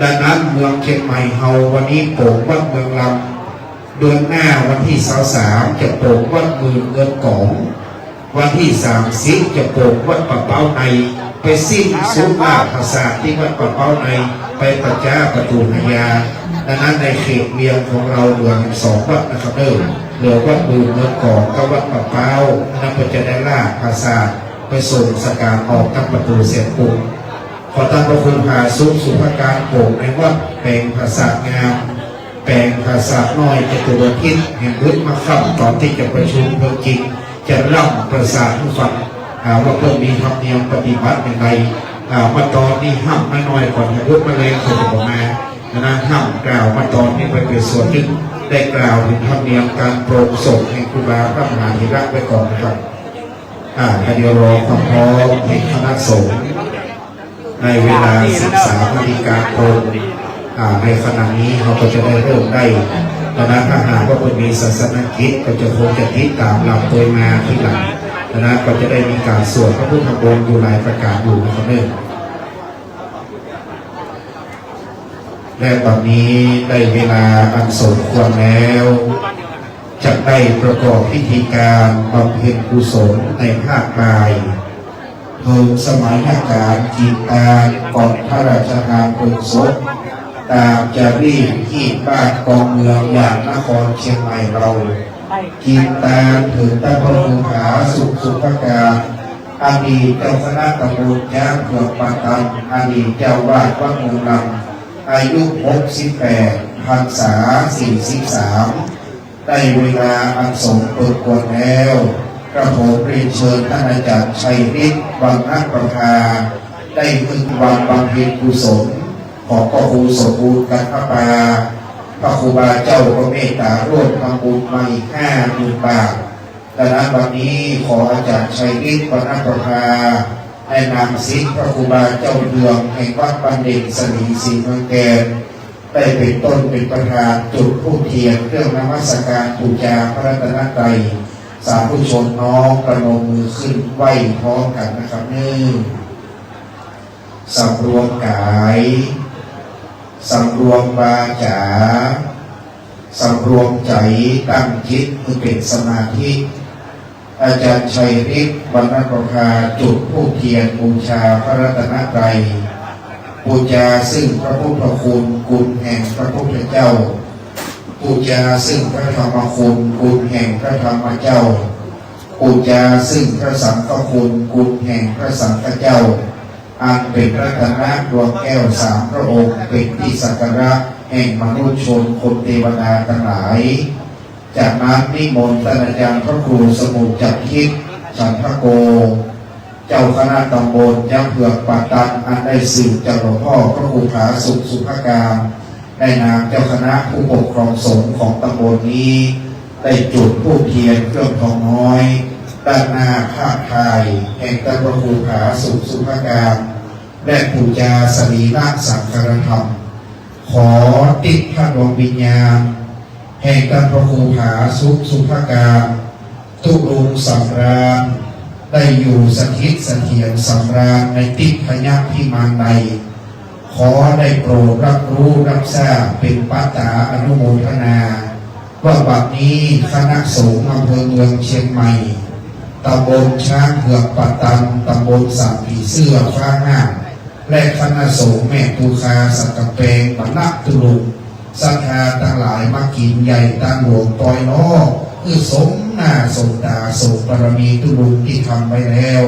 ดังนั้นเมืองเชียงใหม่เฮาวันนี้โป่งวัดเมืองลำเดือนหน้าวันที่23จะโป่งวัดมือเงินกองวันที่30จะโป่งวัดปะเป้าในไปสิ้นสุมาภาษาที่วัดปะเป้าในไปปัจจาประตูนายาดังนั้นในเขตเวียงของเราเหลือ2วัดนะครับเหลือวัดมือเงินกองกับวัดปะเป้านับจะได้ล่าภาษาไปส่งสการออกทั้งประตูเสียงปุ่มขอตั้งพระคุณหาซุ้มสุภการโป่งในวัดแปลงภาษางามแปลงภาษาน้อยจะตัวทิศแห่งวุฒิมาขับตอนที่จะประชุมเพื่อจริงจะร่ำประสาทผู้ฟังว่าเพื่อมีธรรมเนียมปฏิบัติอย่างไรมาตอนนี้ห้ามไม่น้อยก่อนแห่งวุฒิมาเลยคนจะมานะห้ามกล่าวมาตอนนี้ไปเป็นส่วนหนึ่งได้กล่าวถึงธรรมเนียมการโปรงศพแห่งครูบาพระมหาธีระไว้ก่อนนะครับเดี๋ยวรอความพร้อมให้คณะสงฆ์ในเวลา13 นาฬิกาตรงในขณะนี้เราก็จะได้เริ่มได้ดังนั้นถ้าหากว่าคนมีศาสนกิจก็จะคงจะติดตามหลับโดยมาที่หลังดังนั้นก็จะได้มีการสวดพระพุทธมนต์อยู่หลายประการอยู่นะครับและตอนนี้ได้เวลาอันสมควรแล้วจะได้ประกอบพิธีการบำเพ็ญกุศลในภาคบ่ายเพิ่มสมัยการจีตาก่อนพระราชทานเพลิงศพตามจารีตที่บ้านกองเมืองอย่างนครเชียงใหม่เราจีตาถึงตั้งพระภูผาสุภการอดีตเจ้าคณะตำบลย่างเผือกปาตันอดีตเจ้าวาดวัดเมืองลำอายุ68 พรรษา 43ได้เวลาอันสมควรแล้วกระผมเรียนเชิญท่านอาจารย์ชัยฤทธิ์วังนักประภาได้พึงวางบำเพ็ญกุศลของพระครูสมบูรณ์กันพระปาพระครูบาเจ้าพระเมตตาร่วมทำบุญมาอีก50,000 บาทดังนั้นวันนี้ขออาจารย์ชัยฤทธิ์วังนักประภาในนามศิษย์พระครูบาเจ้าเรืองแห่งวัดบันเด็กสลีศรีเมืองแกนได้เป็นต้นเป็นประธานจุดธูปเทียนเครื่องนมัสการบูชาพระรัตนตรัยสาธุชนน้อมประนมมือขึ้นไหว้พร้อมกันนะครับสำรวมกายสำรวมวาจาสำรวมใจตั้งจิตให้เป็นสมาธิอาจารย์ชัยฤทธิ์วรรณประภาจุดธูปเทียนบูชาพระรัตนตรัยบูชาซึ่งพระพุทธคุณคุณแห่งพระพุทธเจ้าบูชาซึ่งพระธรรมคุณคุณแห่งพระธรรมเจ้าบูชาซึ่งพระสังฆคุณคุณแห่งพระสังฆเจ้าอันเป็นรัตนดวงแก้ว3 พระองค์เป็นที่สักการะแห่งมนุษย์ชนคนเทวดาทั้งหลายจากนั้นนิมนต์ท่านอาจารย์พระครูสมุทรจักรคิดฉันทโกเจ้าคณะตำบลย่างเผือกปาตันอันได้สืบจากหลวงพ่อพระครูผาสุภการได้นามเจ้าคณะผู้ปกครองสงฆ์ของตำบลนี้ได้จุดธูปเทียนเครื่องทองน้อยด้านหน้าภาพถ่ายแห่งพระครูผาสุภการและบูชาสรีระสังฆธรรมขอติดพระดวงวิญญาณแห่งพระครูผาสุภการทุกลุงสำราญได้อยู่สถิตเสถียรสำราญในติพยัคฆ์พิมานใดขอได้โปรดรับรู้รับทราบเป็นปัตตาอนุโมทนาว่าบัดนี้คณะสงฆ์อำเภอเมืองเชียงใหม่ตำบลช้างเผือกปัตตันตำบลสามผีเสื้อฟ้าห้างและคณะสงฆ์แม่ปูคาสักกะเปงบรรลักตุลุศรัทธาทั้งหลายมากินใหญ่ตั้งหลวงปอยล้อคือสมหน้าสมตาสมบารมีตุลุที่ทำไว้แล้ว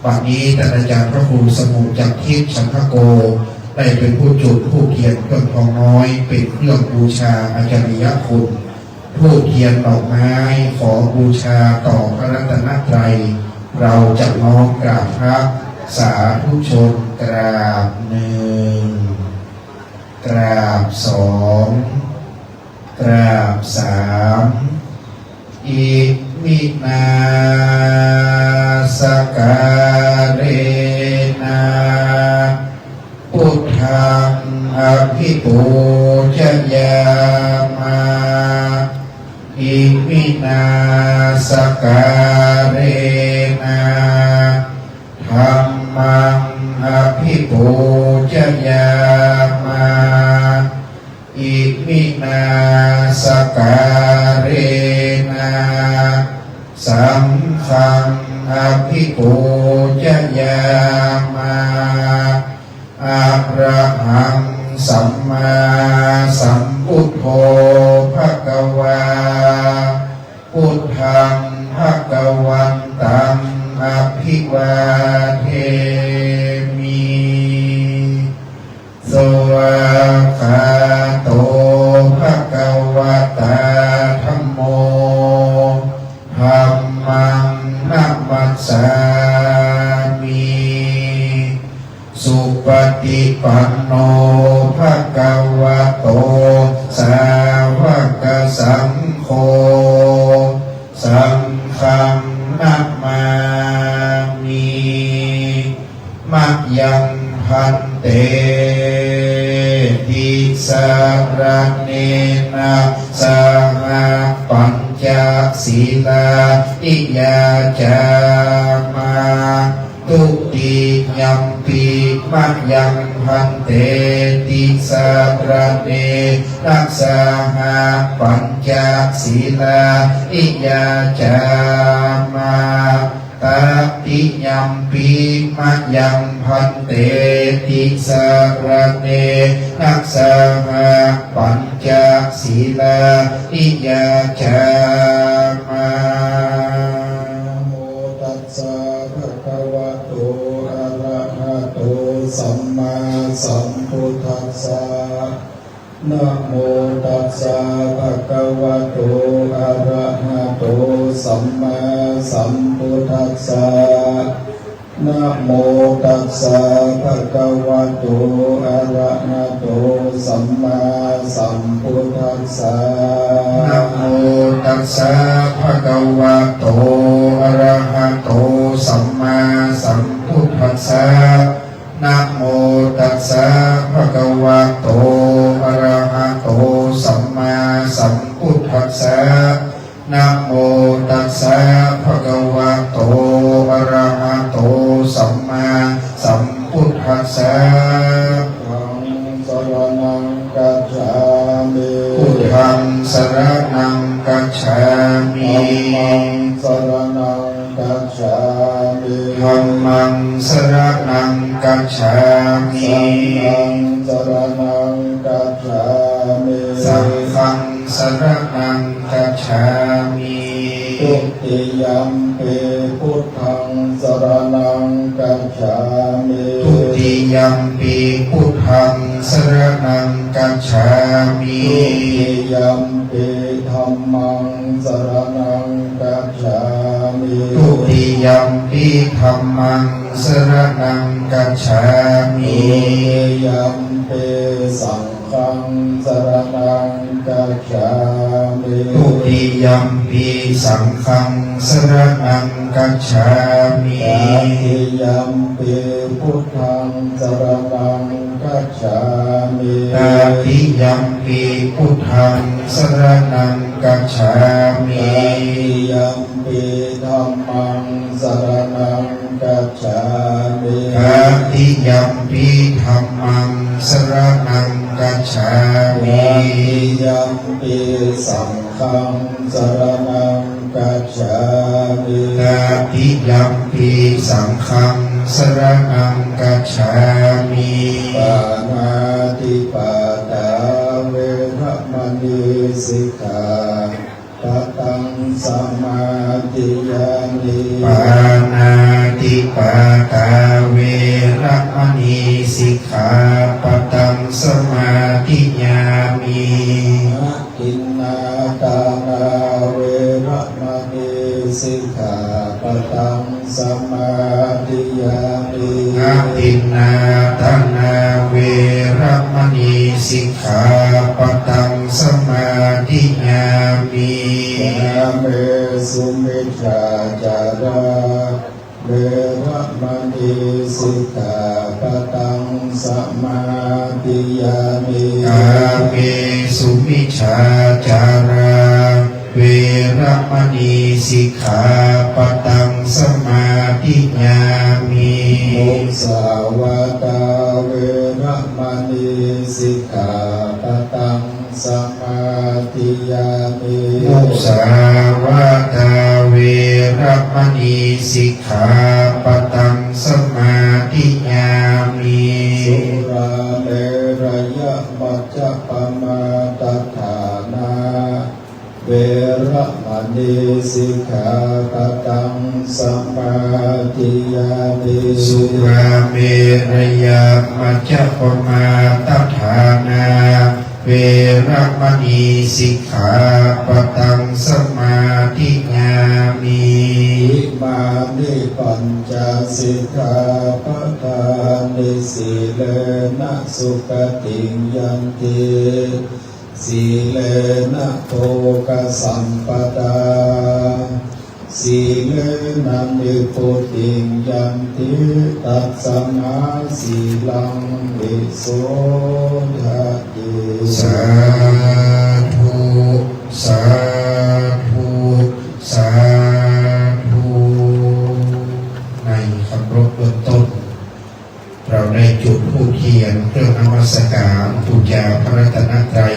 บัดนี้ท่านอาจารย์พระครูสมุทรจักรคิดฉันทโกได้เป็นผู้จุดธูปเทียนเครื่องทองน้อยเป็นเครื่องบูชาอาจาริยคุณธูปเทียนดอกไม้ขอบูชาต่อพระรัตนตรัยเราจะน้อมกราบพระสาธุชนกราบ1กราบ2กราบ3อิมินาสการเรนะพุทธังอภิปูชยามาอิมินาสการเรนะธัมมังอภิปูชยามา สัมมาสัมพุทโธภควาพุทธังภวันตังอภิวาเทมิสวากขาโตภควตาธัมโมธัมมังนัมมัสสามิสุปฏิปันโนภควโตสาวกสังโฆสังฆังนัมมามิมัจยังพันเตติสารเนนะสหปัญจศีลานิยาจามาทุติยัมปิมัจยังพันเตติสารเนนะสหปัญจศีลานิยาจามาตติยัมปิมัจยังพันเตติสารเนนะสหปัญจศีลานิยาจามาโมตัสสะภะคะวะโตอะระหะโตสัมมาสัมพุทธัสสะนะโมตัสสะภะคะวะโตอะระหะโตสัมมาสัมพุทธัสสะนะโมตัสสะภะคะวะโตอะระหะโตสัมมาสัมพุทธัสสะนะโมตัสสะภะคะวะโตอะระหะโตสัมมาสัมพุทธัสสะนะโมตัสสะภะคะวะโตอะระหะโตสัมมาสัมพุทธัสสะนะโมตัสสะภะคะวะโตอะระหะโตสัมมาสัมพุทธัสสะธังสรณังกัจฉามิพุทธังสรณังกัจฉามิธัมมังสรณังกัจฉามิธัมมังสรณังกัจฉามิสังฆังสรณังกัจฉามิทุติยัมปิพุทธังสรณังกัจฉามิทุติยัมปิพุทธังสรณังกัจฉามิทุติยัมปิธัมมังสรณังกัจฉามิทุติยัมปิธัมมังสรณังกัจฉามิทุติยัมปิสังฆังสรณังกัจฉามิทุติยัมปิสังฆังสรณังกัจฉามิตติยัมปิพุทธังสรณังกัจฉามิตติยัมปิพุทธังสรณังกัจฉามิตติยัมปิธัมมังสรณังกัจฉามิตติยัมปิธัมมังสรณังกัจฉามิตติยัมปิสังฆังสรณังกัจฉามิตติยัมปิสังฆังสรณังกัจฉามิปานาติปาตาเวรมณีสิกขาปะทังสมาธิยามิปานาติปาตาเวรมณีสิกขาปะทังสมาธิยามิอินนาตานาเวรมณีสิกขาปะทังสมาธิยามิอินนาตานาเวรมณีสิกขาปะทังสมาธิยามินาเมสุมิจฉาจาราเวรมณีสิกขาปะทังสมาธิยามิกาเมสุมิจฉาจาราเวรมณีสิกขาปะทังสมาธิยามิมุสาวาตาเวรมณีสิกขาปะทังสมาธิยามิมุสาวาตาเวรมณีสิกขาปะทังสมาธิยามิสุราเมร ยะมัจจปมาตฐานาเวระมณีสิกขาปะทังสมาธิยามิสุราเมรยามัจจปมาตฐานาเวระมณีสิกขาปะทังสมาธิยามิมานิปัญจสิกขาปะทานิสีเลนะสุขติยันติสีเลนะโภคสัมปทาสีเลนะนิพุติยันติตัสสมาสีลังวิโสทะเยสาธุสาธุสาธุในคำรบเบื้องต้นเราได้จุดธูปเทียนเครื่องนมัสการบูชาพระรัตนตรัย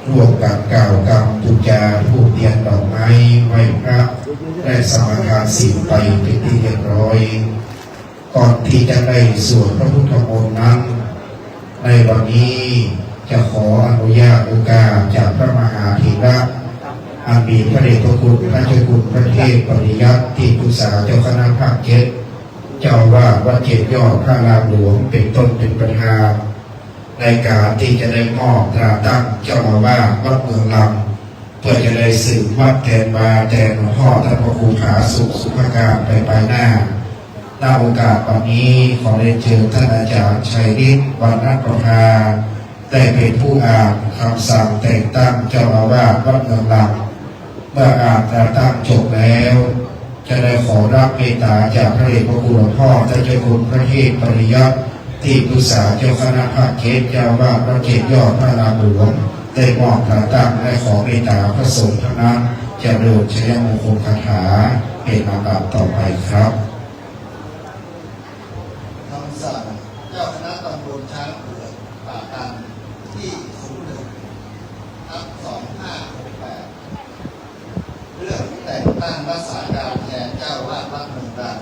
ร่วมกับกล่าวกรรมบูชาธูปเทียนดอกไม้ไหว้พระได้สมาทานศีลไปเป็นที่เรียบร้อยก่อนที่จะได้สวดพระพุทธมนต์นั้นในวันนี้จะขออนุญาตโอกาสจากพระมหาเถระอันมีพระเดชพระคุณพระเจ้าคุณพระเทพปริยัติที่ปรึกษาเจ้าคณะภาคเจ็ดเจ้าว่าวัดเจ็ดยอดพระรามหลวงเป็นต้นเป็นประธานในการที่จะได้มอบตราตั้งเจ้าอาวาสวัดเมืองลำเพื่อจะได้สืบวัดแทนบาแทนหลวงพ่อท่านพระครูผาสุขสุภการไปหน้าณโอกาสวันนี้ขอได้เชิญท่านอาจารย์ชัยฤทธิ์วรรณประภาได้เป็นผู้อ่านคำสั่งแต่งตั้งเจ้าอาวาสวัดเมืองลำเมื่ออ่านตราตั้งจบแล้วจะได้ขอรับเมตตาจากพระเดชพระคุณหลวงพ่อท่านเจ้าคุณพระเทพปริยัติที่ปรึกษาเจ้าคณะภาคเขตเจ้าว่าพระเขตยอดพระรามหลวงได้มอบตราตั้งและขอเมตตาพระสงฆ์ทั้งนั้นจะเริ่มชัยมงคลคาถาเป็นลำดับต่อไปครับคำสั่งเจ้าคณะตำบลช้างเผือกป่าตันที่01/2568เรื่องแต่งตั้งรักษาการแทนเจ้าวาดวัดเมืองรัง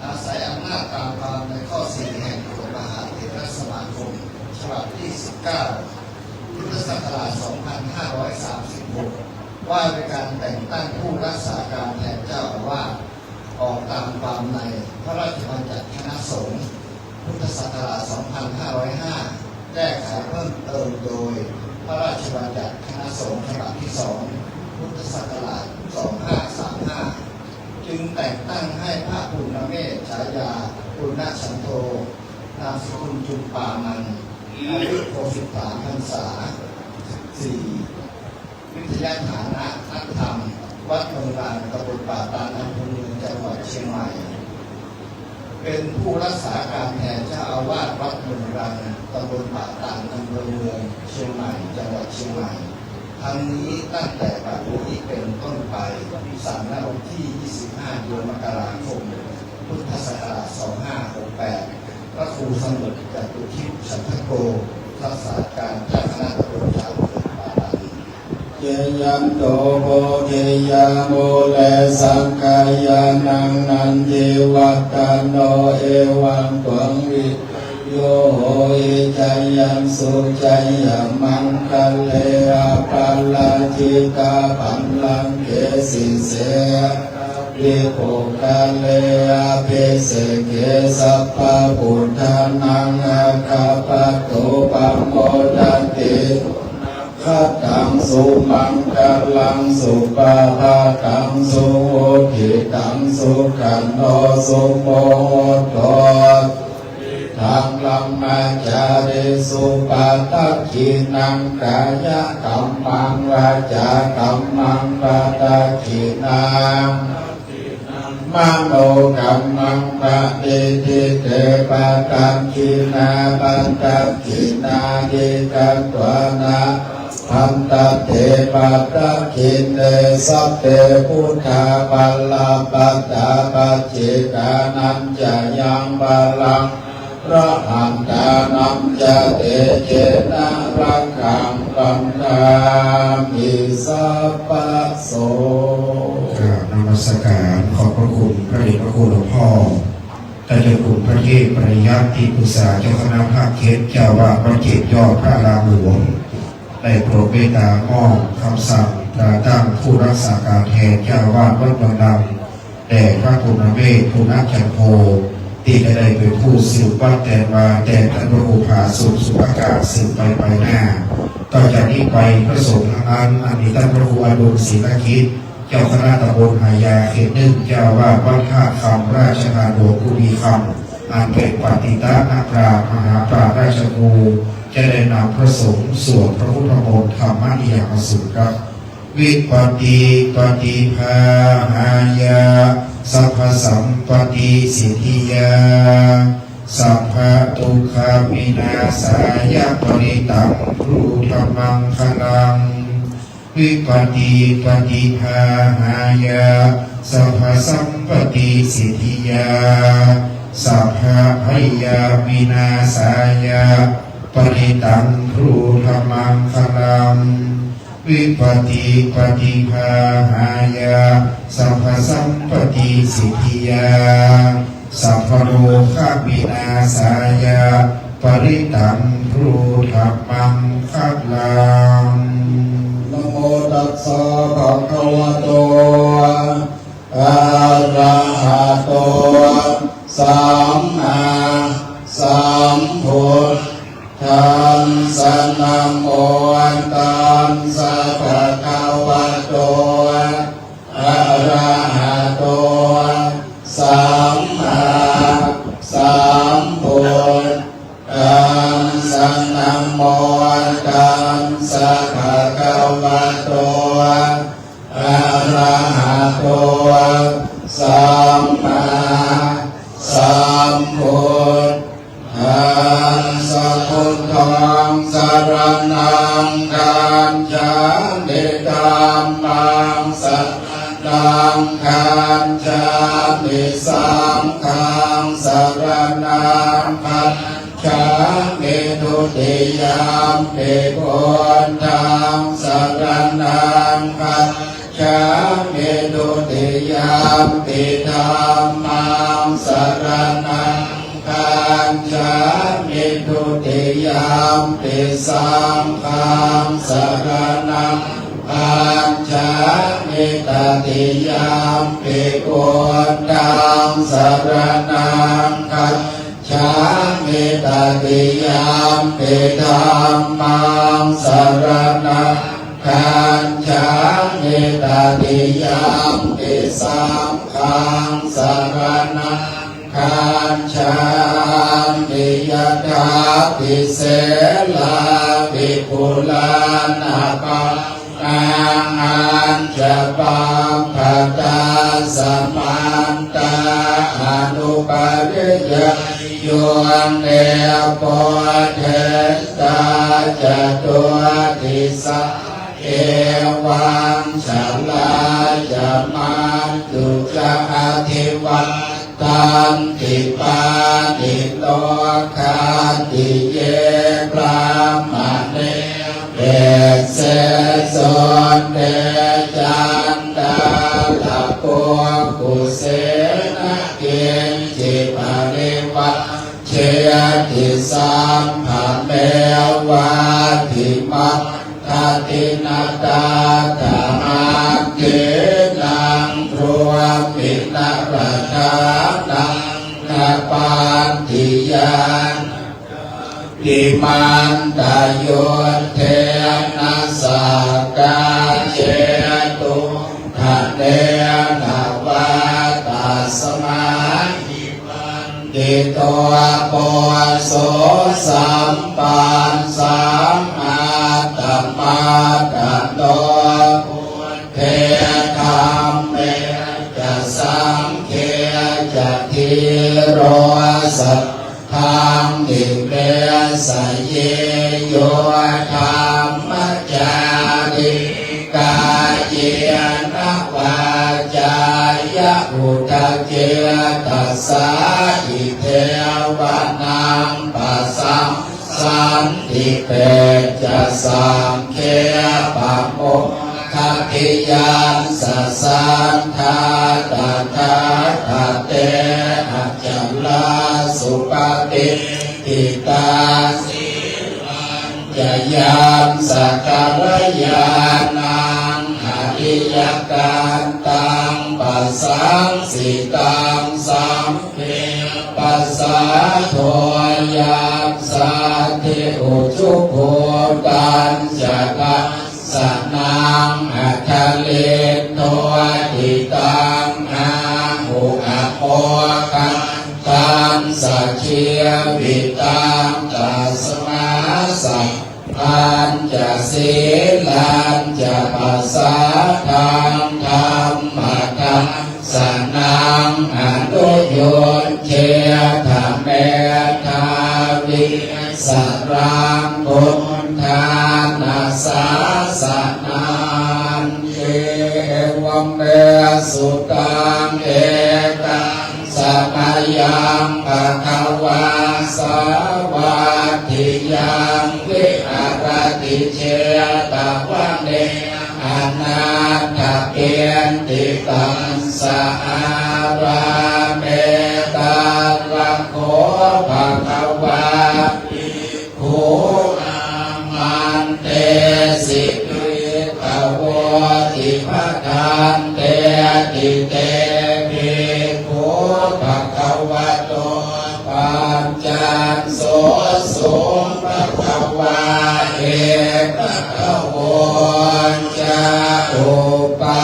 อาศัยอำนาจตามความในข้อ 4 แห่งกฎมหาเถรสมาคมฉบับที่ 19 พุทธศักราช 2536 ว่าด้วยการแต่งตั้งผู้รักษาการแทนเจ้าอาวาสออกตามความในพระราชบัญญัติคณะสงฆ์พุทธศักราช 2505 แก้ไขเพิ่มเติมโดยพระราชบัญญัติคณะสงฆ์ฉบับที่ 2 พุทธศักราช 2535 จึงแต่งตั้งให้พระปุณณเมธฉายาปุณณฉันโทนามสกุลจุมปามันอายุ63 พรรษา 4 วิทยาฐานะนักธรรมวัดเมืองรังตำบลป่าตาดอำเภอเมืองจังหวัดเชียงใหม่เป็นผู้รักษาการแทนเจ้าอาวาสวัดเมืองรังตำบลป่าตาดอำเภอเมืองเชียงใหม่จังหวัดเชียงใหม่ทั้งนี้ตั้งแต่บัดนี้เป็นต้นไปสั่งณวันที่ 25 เดือนมกราคม พุทธศักราช 2568 พระครูสมุทรจตุทิพย์ฉันทโกรักษาการเจ้าคณะตำบลช้างเผือกป่าตันเยยันโตโพเทยาโมเลสังกายานังนันเทวัตตโนเอวังตวังวิโยโหยจายันสุจายามังคะเลอาปัลลาจิกาปัลลังเกสิเสริโภคาเลอาเปเสเกสัพพะพุทธานังอาคาปะโตปัมโมดันติขัดตังสุมังกัลลังสุปาภาตังสุโหติตังสุขันโนสุโมโตทังลัมมาจาริสุปาตักขินังกายกัมมังวาจากัมมังปาตักขินังมโนกัมมังปะเดทิเตปะตังขินาปันตังขินาเดกัตวานาพันตเตปัตตะขินเนสัพเตพุทธาปัลลาปัตตาปัจเจกานัญจยังปัลลังพระหันตานัมจะเตเจนะรักขังปัญญามิสัพพะโสกราบนมัสการขอบพระคุณพระเดชพระคุณหลวงพ่อ ท่านเจ้าคุณพระเทพปริยัติที่ปรึกษาเจ้าคณะภาคเขตเจ้าวาดวัดเกศยอดพระอารามหลวงได้โปรดเมตตามอบคำสั่งตราตั้งผู้รักษาการแทนเจ้าวาดวัดบางดำแด่พระคุณเวศคุณัจจันโพที่ได้เป็นผู้สืบวัดแต่มาแต่ท่านพระครูผาสุขสุภากาศสืบไปหน้าต่อจากนี้ไปพระสงฆ์ทั้งนั้นอันนี้ท่านพระครูอดุลศรีนคิดเจ้าคณะตำบลหายาเขตหนึ่งเจ้าวาดวัดท่าคำราชการหลวงกุดีคำอันเป็นปฏิตานาปราชญ์มหาปราชญ์ราชครูจะได้นำพระสงฆ์สวดพระพุทธมนต์ธรรมะนิยามสุครับ วิปติปฏิภาหายาสัพพสัมปติสิทธิยาสัพพะทุกขวินาศายาปริตังรูธรรมังคลังวิปติปฏิภาหายาสัพพสัมปติสิทธิยาสัพพะพยาวินาศายาปริตังรูธรรมังคลังวิปติปฏิภาหายาสัพพสัมปติสิทธิยาสัพพโลกวินาศายาปริตังรูธรรมังคัลลังนะโมตัสสะภะคะวะโตอะระหะโตสัมมาสัมพุทธัสสะนะโมตัสสะภะคะวะโตอะระหะโตสัมมาสัมพุทธัสสะนะโมตัสสะภะคะวะโตอะระหะโตสัมมาสัมพุทธัสสะพุทธังสรณังคัจฉามิธัมมังสังฆังคัจฉามิสังฆังสรณังคัจฉามิทุติยามปิพุทธังสรณังคัจฉามิทุติยามปิธัมมังสรณังคัจฉามิทุติยามปิสังฆังสรณังคัจฉามิตติยามปิพุทธังสรณังคัจฉามิตติยามปิธัมมังสรณังคัจฉามิตติยามปิสังฆังสรณังคัจฉามิยถาภิเสลาภิปุลานาปังอัญจปัปปตาสมันตาอนุปาริยโยเนปเทตาจตุติสาเอวังฉลาจมันตุจะอธิวัตตันติปาติโลกาติเยปรามเนเดเสสนเดจันดาลาโกกุเสนะเกณจิปาริวัตเชติสัมภเมวาทิมัตตตินาตาตามาเกนังพรวมินาราชานังนาปานติยานติมันตาโยเทนะสากาเชตุทะเนนาวาตาสมาธิวันติโตโปโสสัมปันสัมมาตัมมาตันโตเทธรรมเมจะสังเขจะทิโรสัทธังติเมสเยโยธรรมจาริกายเยนะวาจายะอุทเจตัสสะอิเทวะนังปัสสัมสันติเปจะสังเคปะโมทัพพิยันสสันทาตถาเตอะจ ลาสุปฏิทิตาสิยายามสักการยานังอริยการตังปัสสังสิตังสัมเพปัสสะโทยามสัตถิอุจุโภตัญจะกัสสนังอัคคเลโตทิตังอาหุอะโภคันตังสัจเชียวิตังตัสมาสัพพันจะศีลันจะปัสสะทังธรรมทังสนังอนุโยนเชธรรมเมธาวิสรังพุทธานาสาสนันเอวเมสุตังเอกังสัมมายังปะคะวาสาวาทิยังวิหารติเชตวันเนอนาถเกียนติตังสะอาราเมตตาลังโขภะคะวาโคอามันเตสิกิตวติภะทันเตติเตภิกขุภะคะวะโตปัญจโสสุภะคะวะเอกขโวจะอุปา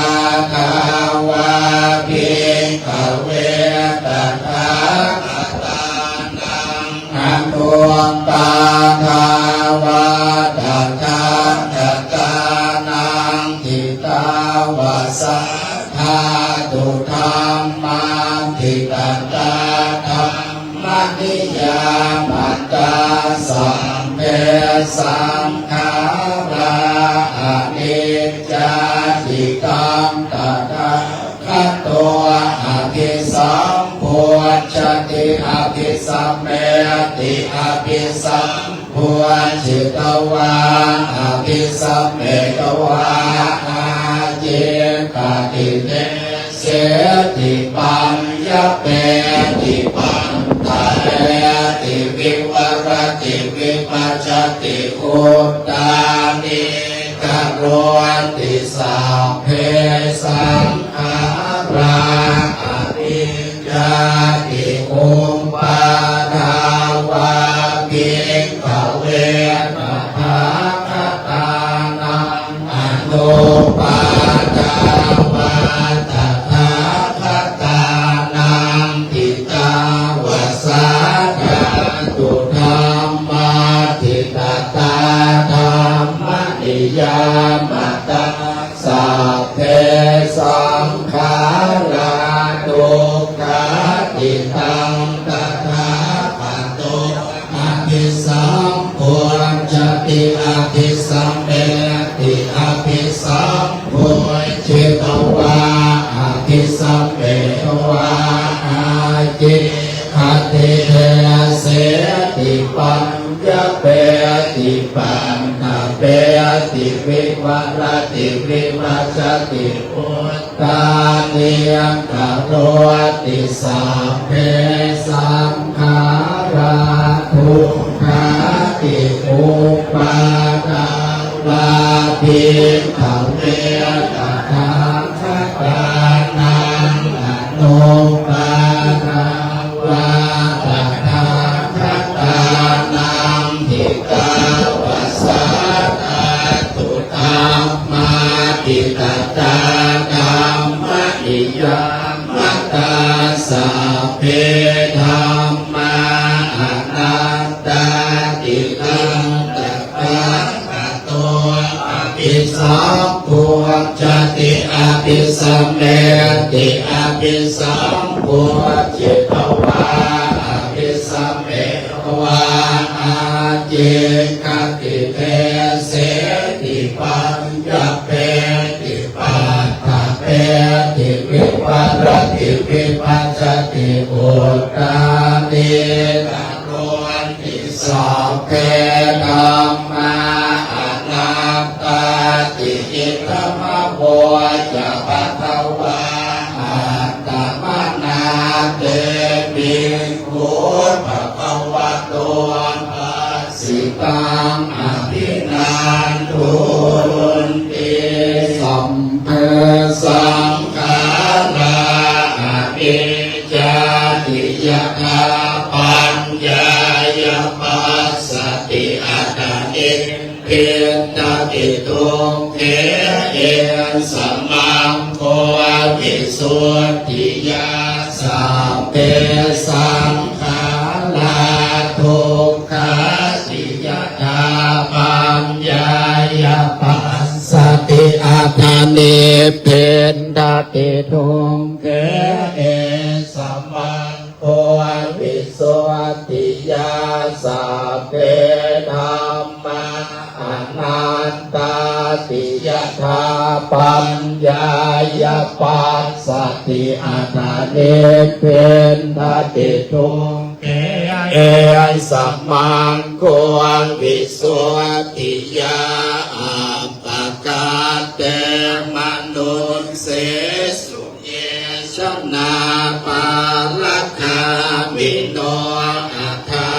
ทาวาภิกขเวตถาคตานังอนุปาทาวาตถาคตานังทิตาวาสัทธาตุธัมมังทิตตาธัมมัญญิยามัตตาสัมเพสังขาราอนิจจาติกังตถาคตอภิสัมโพชติอภิสัมเมติอภิสัมโพชิตวาอภิสัมเมตวาอาเจกติเตเสติปัญญเปติปันทะเตติวิวรติวิปัจจติอุตตานิกโรติสัพเพสังขาราอนิจจติอุปาทาวาภิกขเวตถาคตานังอนุปาทาวาตถาคตานังทิตาวาสาตุธัมมาทิตตาธัมมนิยามัตตาสัพเพสังขาราทุกขาติตังตถาคตอภิสัมโพชติอภิสัมเมติอภิสัมโพชิตวาอภิสัมเมตวาอาจิคติเทเสติปัญญเปติปันทะเปติวิวัรติวิมัจจติอุตตานิยังกโรติสัพเพสังขาราทุกขาติอุปาทาวาภิกขเวตถาคตานังอนุปาทาวาตถาคตานังทิตาวาสัทธาตุธัมมาทิตตาธัมมนิยามัตตาสัพเพธัมมาอนัตตาติตังตถาคตอภิสัมโพชติอภิสัมเมติอภิสัมโพชิตวาอภิสัมเมตวาอาเจกติเตเสติปัญญเปติปัฏฐะเปติวิวัรติวิปัจจติอุตตานิกโรติสัพเพธัมมาอนัตตาติอิทธมโวจะภะคะวาอัตตมนาเตปิโก ทินันทุนติสัมเพสังขาราอภิจาติยถาปัญญายปัสสติอัตติเพียรตติทุกเขเอสัมมังโควิสุทธิยาสัพเพสังขาราทุกขาสิยถาปัญญายปัสสติอัตติเพียรตติทุกเขเอสัมมังโควิสุทธิยาสัพเพธัมมาอนันตติยถาปัญญายปัสสติอัตติเพียรตติทุกเอสัมมังโควิสุทธิยาอัปปกาเตมนุสเสสุเยชนาปารัคามิโนอัฏฐา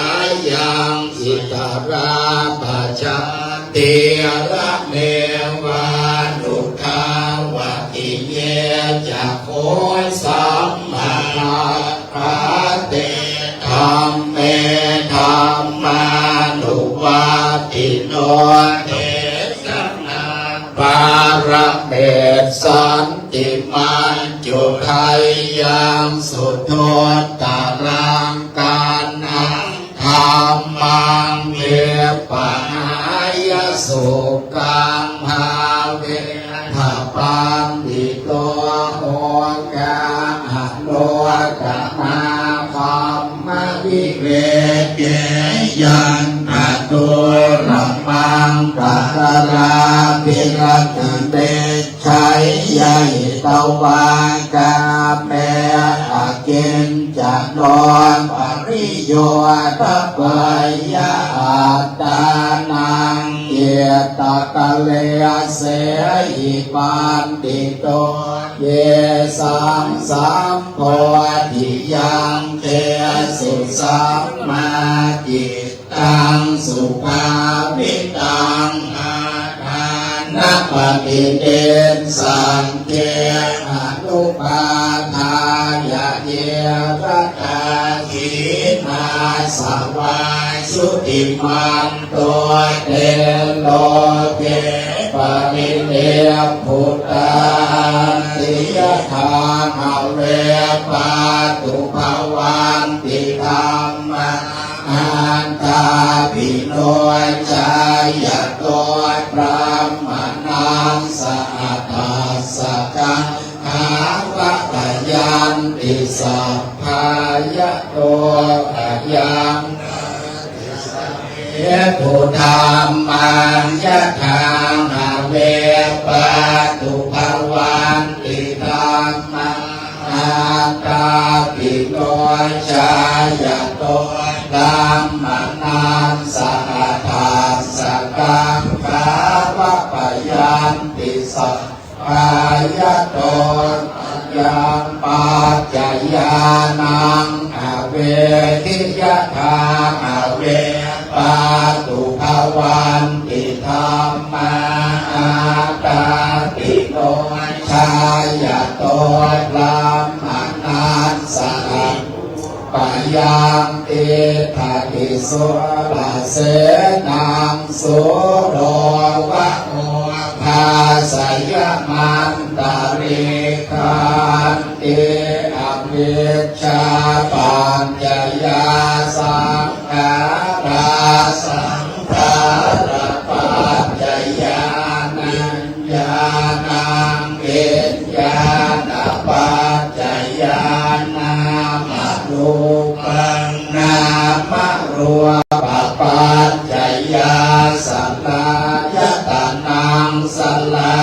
ยังอิตราปัจจเตระเมวานุทาวะอิเยจะโคสัมมาคาเตธัมเมธัมมานุวัตติโนเทสนาปารเมตสันติมันจุทัยยังสุทโธตารังกานังธรรมังเมปะหายสุกังภาเวทะปันติโตโหกะอโนกะนาคัมมะวิเวเกยันตโตรัมมังปะตะราภิรัตเตชัยยะหิตวากาเมอะเกณจะนอนปริโยทัพยะอัตตานังเยตตะเลเสหิปันติโตเยสัมสัมโพธิยังเทสุสัมมาจิตตังสุภาวิตังอาทานนัปปิเดนสังเกอนุปาทายะเยระตาทินาสวายสุติมันตัวเตโลเกปริเนพุตตาติยธานาเวปาตุภาวันติธรรมอันตาปิโนจายะโตพระมนังสะอาตาสกังหาวะปะยันติสัพพายะโตอะยังพุทธัมมัญญะทังหาเวปะตุภาวันติธัมมังอาตาปิโนจายะโตธัมมานังสะอาตาสกังภาวะปะยันติสัพพายะโตยังปัจจยานังอเวทิยถาอเวปาตุภาวันติธัมมาอาตาปิโนชายะโตพระมนัสสะปะยังติภาติโสลาเสนังโสโรวะโอภาสยมันตาริกันติอภิชาปัญญายาสังขาราสังขาราปัญญายานัญญาณังเกณญาณปัญญายานามารูปังนามรูปปัญญายาสัลลายตานังสัลลา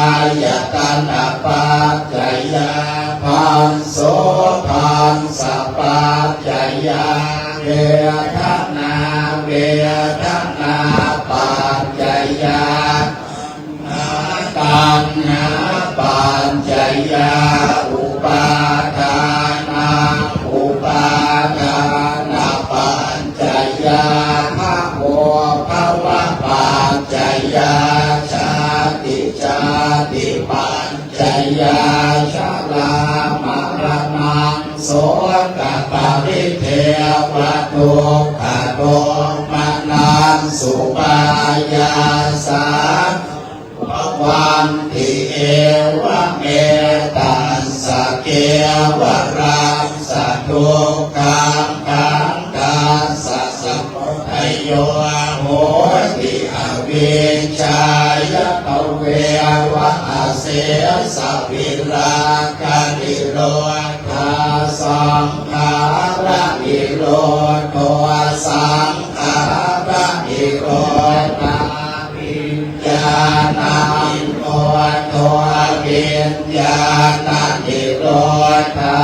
ยตานาปัญญายาพันโสพันสัพปัญญายาเวทนาเวทนาปัญญายาตัณหาปัญญายาอุปาทานาอุปาทานาปัญญายาภะโวภะวะปัญญ จยาชาติชาติปัจจยาชรามรณังโสกปริเทวทุกขโทมนัสสุปายาสาวันติเอวะเมตัสสะเกวะรังสัตทุกขังขังกัสสะสัพพะโยโหติอวิชชายตเววะอาเสสะวิราคะนิโรธาสังขาระนิโรธสังขาระนิโรธาวิญญาณนิโรธวิญญาณนิโรธา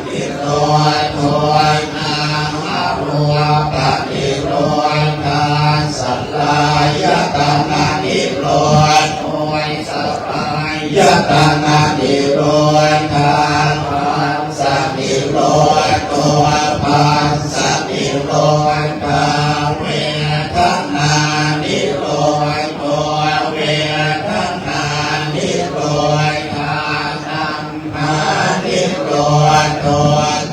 นิโรธนาโรปนิโรธาสัลลายตนะนิโรธสัลลายตนะนิโรธาปัสสะนิโรธปัสสะนิโรธาเวทนานิโรธเวทนานิโรธาตัณหานิโรธ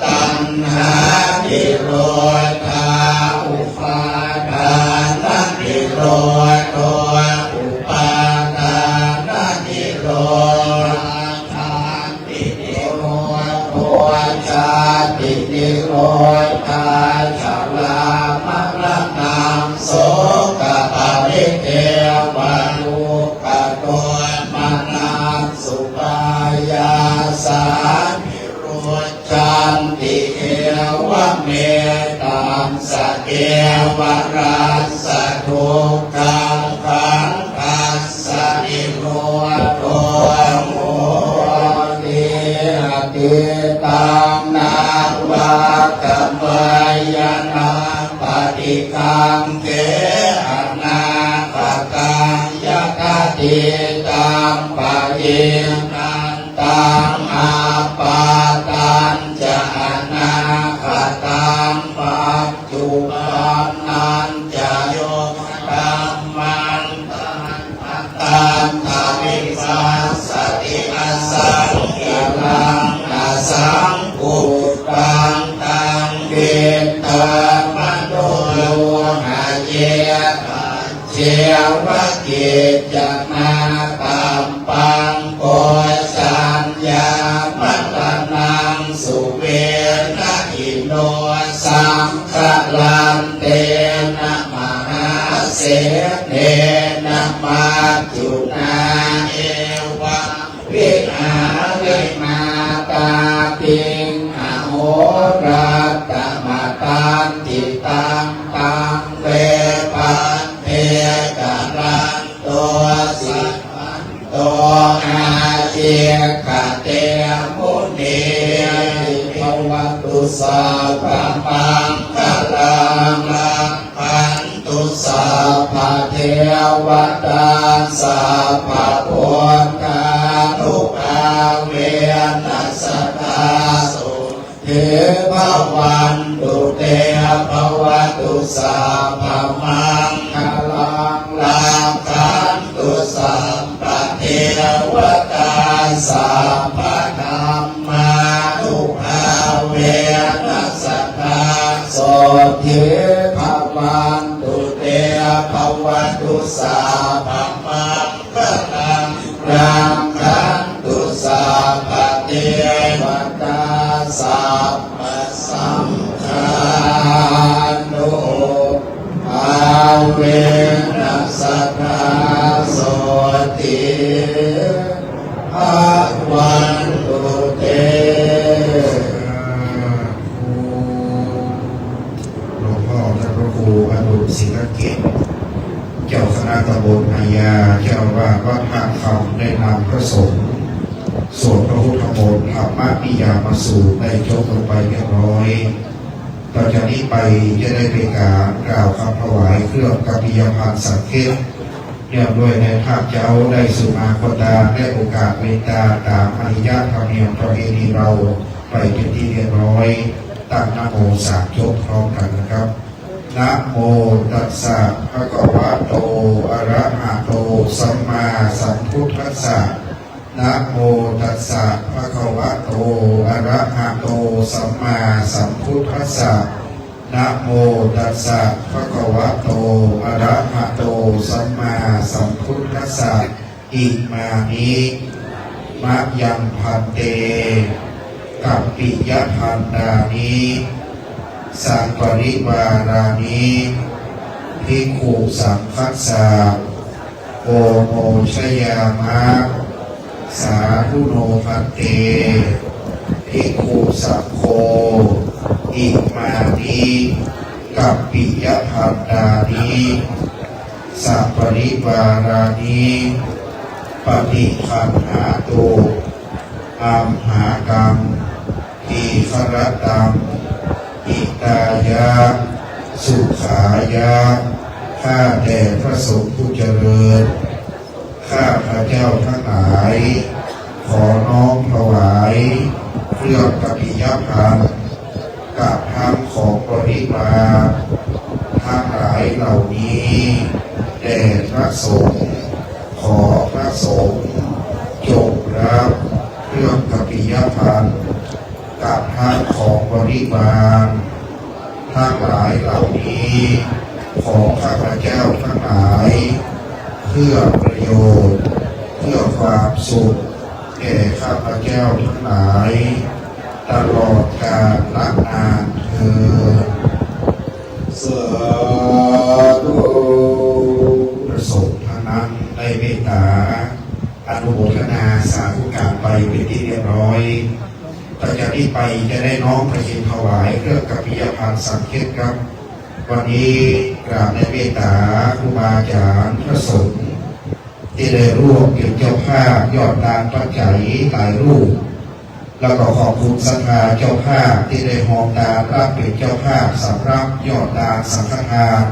ตัณหานิโรธาอุปาทานนิโรธอุปาทานนิโรธาตินิโรธชาตินิโรธาชรามรณังโสกปริเทวทุกขโทมนัสสุปายาสานิโรธจันติเอวะเมตัสสะเกวะรัสสะทุกขังขังกัสสะนิโรธโมติติตังนาวัตมายนาปฏิกังเกอนาปกังยตติตังปะเยนันตังอาปาตันจะอนาคตังปัจจุบันนันจะโยตัมมันตันทาวิปัสสติอสังกิลังอสังกุตังตังเกตามโนหะเยเจวะเกจนาตัมปังโกสัญญามัตตนังสุเวนะอิโนสังฆลันเตนะมหาเสเนนะมัจจุนาเอวะวิหาริมาตาติงอโหราตมาตันติตังตังเวปันเทกะรันตัวสิตัวอาเจกะเตมุนีภวตุสัพพมังคลังลังพันตุสัพพะเทวตาสัพพะพุทธานุภาเวนัสสตาสุเทภวันตุเตภวตุสัพพมังคลังลังพันตุสัพพะเทวตาสัพพะธัมมานุภาเวนัสสตาโสเทภวันตุเตภวตุสัพพมังคลังลังพันตุสัพพะเทวตาสัพพะสังฆานุภาเวนัสสตาโสติภวันตุเต หลวงพ่อท่านพระครูอนุศิลเกตเจ้าคณะตำบลพญาเจ้าว่าวัดท่าคำได้นำพระสงฆ์สวดพระพุทธมนต์ธรรมปิยามาสู่ได้จบลงไปเรียบร้อยต่อจากนี้ไปจะได้เป็นการกล่าวคำถวายเครื่องกัปปิยพันธ์สังเกตเนื่องด้วยในภาพเจ้าได้สุมาคตาได้โอกาสเวตาตามอริยธรรมเนียมประเพณีเราไปเป็นที่เรียบร้อยตั้งนะโมสามจบพร้อมกันนะครับ นะโมตัสสะภะคะวะโตอะระหะโตสัมมาสัมพุทธัสสะนะโมตัสสะภะคะวะโตอะระหะโตสัมมาสัมพุทธัสสะนะโมตัสสะภะคะวะโตอะระหะโตสัมมาสัมพุทธัสสะอิมานิมะยังพันเตกัปปิยพันดานิสังปริวารานิภิกขุสังคัสสะโอโมชยามะสาธุโนภัตเตภิกขุสังโฆอิมานิกัปปิยพันดานิสังปริวารานิปฏิคันหาตุอัมหากังทีฆรตังอิตายะสุขายะข้าแต่พระสงฆ์ผู้เจริญข้าพระเจ้าทั้งหลายขอน้อมถวายเครื่องกัปปิยพันธ์กับทั้งของบริวารทั้งหลายเหล่านี้แด่พระสงฆ์ขอพระสงฆ์จงรับเครื่องกัปปิยพันธ์กับทั้งของบริวารทั้งหลายเหล่านี้ของข้าพเจ้าทั้งหลายเพื่อประโยชน์เพื่อความสุขแก่ข้าพเจ้าทั้งหลายตลอดกาลนานเถิดสาธุประสงค์ทั้งนั้นได้เมตตาอนุโมทนาสาธุการไปเป็นที่เรียบร้อยต่อจากนี้ไปจะได้น้อมประเคนถวายเครื่องกัปปิยพันธ์สังเกตครับวันนี้กราบในเมตตาครูบาอาจารย์พระสงฆ์ที่ได้ร่วมเป็นเจ้าภาพยอดทานปัจจัยหลายรูปแล้วก็ขอบคุณศรัทธาเจ้าภาพที่ได้หอมตารับเป็นเจ้าภาพสำหรับยอดทานสังฆทาน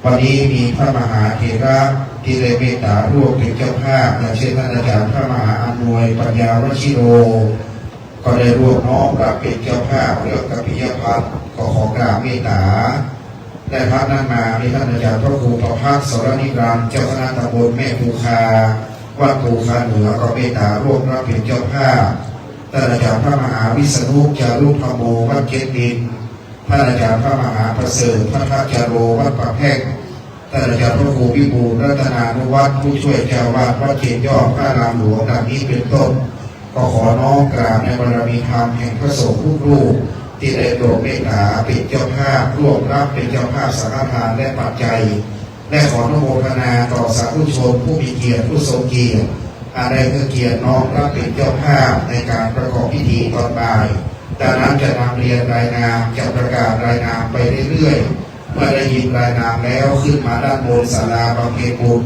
วันนี้มีพระมหาเถระที่ได้เมตตาร่วมเป็นเจ้าภาพอย่างเช่นท่านอาจารย์พระมหาอำนวยปัญญาวชิโรก็ได้ร่วมน้อมรับเป็นเจ้าภาพเรื่องกัปปิยพันธ์ก็ขอกราบเมตตาได้พักนั้นมามีท่านอาจารย์พระครูประภัสสรนิรันดร์เจ้าคณะตำบลแม่ภูคาวัดภูคาเหนือก็เมตตาร่วมรับเป็นเจ้าภาพท่านอาจารย์พระมหาวิษณุจารุธรรมโมวัดเกตดินท่านอาจารย์พระมหาประเสริฐพัฒจาโรวัดประแพงท่านอาจารย์พระครูวิบูลย์รัตนานุวัฒน์ผู้ช่วยเจ้าวาดวัดเกตยอดพระรามหลวงดังนี้เป็นต้นก็ขอน้อมกราบในบารมีธรรมแห่งพระสงฆ์ทุกรูปที่ได้โปรดเมตตาเป็นเจ้าภาพร่วมรับเป็นเจ้าภาพสังฆทานและปัจจัยและขออนุโมทนาต่อสาธุชนผู้มีเกียรติผู้ทรงเกียรติได้เพื่อเกียรติน้อมรับเป็นเจ้าภาพในการประกอบพิธีตอนบ่ายจากนั้นจะนำเรียนรายนามจะประกาศรายนามไปเรื่อยๆเมื่อได้ยินรายนามแล้วขึ้นมาด้านบนศาลาบำเพ็ญบุญ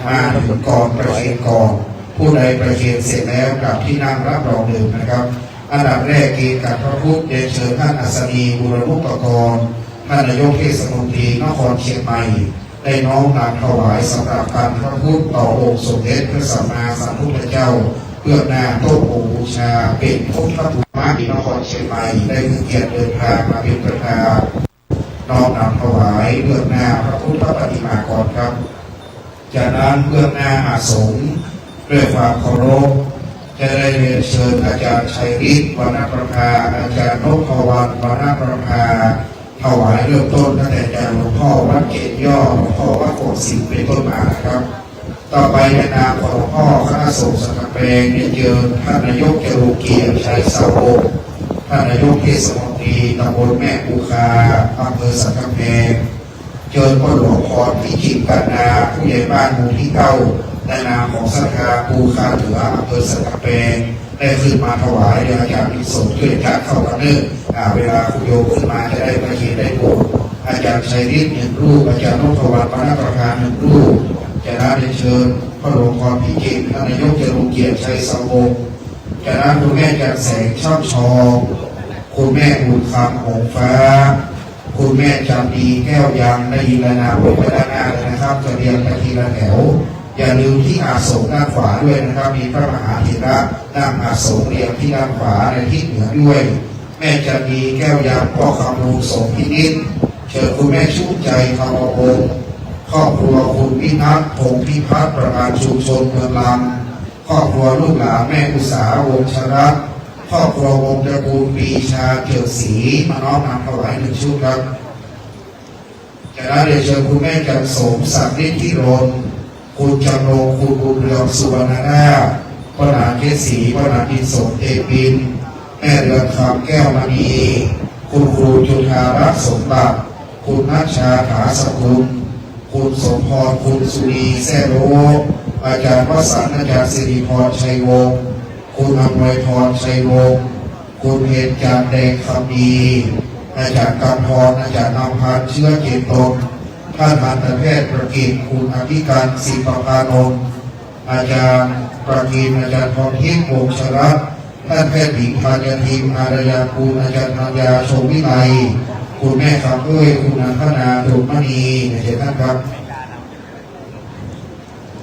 มาถึงกองประเคนกองผู้ใดประเคนเสร็จแล้วกลับที่นั่งรับรองดื่มนะครับอันดับแรกเกียรติกับพระพุทธเดชเชิญท่านอัศนีบุรณุปกรณ์ท่านนายกเทศมนตรีนครเชียงใหม่ได้น้อมนำถวายสำหรับการพระพุทธต่อองค์สมเด็จพระสัมมาสัมพุทธเจ้าเพื่อหน้าต้นองค์บูชาเป็นพุทธภูมิที่นครเชียงใหม่ได้เกียรติเดินทางมาเป็นประธานน้อมนำถวายเบื้องหน้าพระพุทธปฏิมากรครับจากนั้นเบื้องหน้าอาสงฆ์ด้วยความเคารพจะได้เรียนเชิญอาจารย์ชัยฤทธิ์วรรณประภาอาจารย์นพวรรณวรรณประภาถวายเริ่มต้นตั้งแต่อาจารย์หลวงพ่อวัดเกศย่อหลวงพ่อวัดโกศิลป์เป็นต้นมานะครับต่อไปในนามของหลวงพ่อคณะสงฆ์สังฆเพลงเรียนเชิญท่านนายกจรุเกียรติชัยสาวกท่านนายกเทศมนตรีตำบลแม่ภูคาอำเภอสังฆเพลงเชิญพ่อหลวงพรพิจิตรกันนาผู้ใหญ่บ้านหมู่ที่ 9ในนามของศรัทธาภูคาเหนืออำเภอสังฆเพลงได้ขึ้นมาถวายเดี๋ยวอาจารย์พิสุทธิ์ช่วยจัดเข้ากันเนื่องเวลาคุณโยมขึ้นมาจะได้ประเคนได้โปรดอาจารย์ชัยฤทธิ์1 รูปอาจารย์นพวรรณวรรณประภา1 รูปจากนั้นได้เชิญพระหลวงพ่อพิจิตรท่านนายกจรุเกียรติชัยสาวกจากนั้นคุณแม่จันแสงช่ำชองคุณแม่บุญคำหงฟ้าคุณแม่จำดีแก้วยังได้ยินรายนามไว้ด้านหน้าเลยนะครับจะเรียงไปทีละแถวอย่าลืมที่อาสงด้านขวาด้วยนะครับมีพระมหาเถระนั่งอาสงเรียงที่ด้านขวาในทิศเหนือด้วยแม่จำดีแก้วยังพ่อคำรูสมพินิจ เชิญคุณแม่ชุ่มใจธรรมวงศ์ครอบครัวคุณพิพัฒน์พงษ์พิพัฒน์ประธานชุมชนเมืองลำครอบครัวลูกหลานแม่อุษาวงศ์ชรัตน์ครอบครัววงศ์ตระกูลปีชาเกี่ยวศรีมาน้อมนำถวาย1 ชุดครับจากนั้นเรียนเชิญคุณแม่จันโสมศักดิ์ฤทธิรนคุณจำลงคุณบุญเรืองสุวรรณนาถพระนางเกศรีพระนางดินสมเทปินแม่เรือนคำแก้วมณีคุณครูจุฑารักษ์สมบัติคุณนัชชาถาสกุลคุณสมพรคุณสุนีแซ่โลอาจารย์วสันต์อาจารย์สิริพรชัยวงศ์คุณอำนวยพรชัยวงศ์คุณเพ็ญจันทร์แดงคำดีอาจารย์กำพรอาจารย์นำพันธ์เชื้อเกียรติตนท่านทันตแพทย์ประกิตคุณอภิการศิลปพานนท์อาจารย์ประกิตอาจารย์พรทิพย์วงศ์ชรัตน์ท่านแพทย์หญิงพายาทีมอารยาคุณอาจารย์ธัญญาชมวิไลคุณแม่คำเอ้ยคุณนันทนาดวงมณีเชิญท่านครับ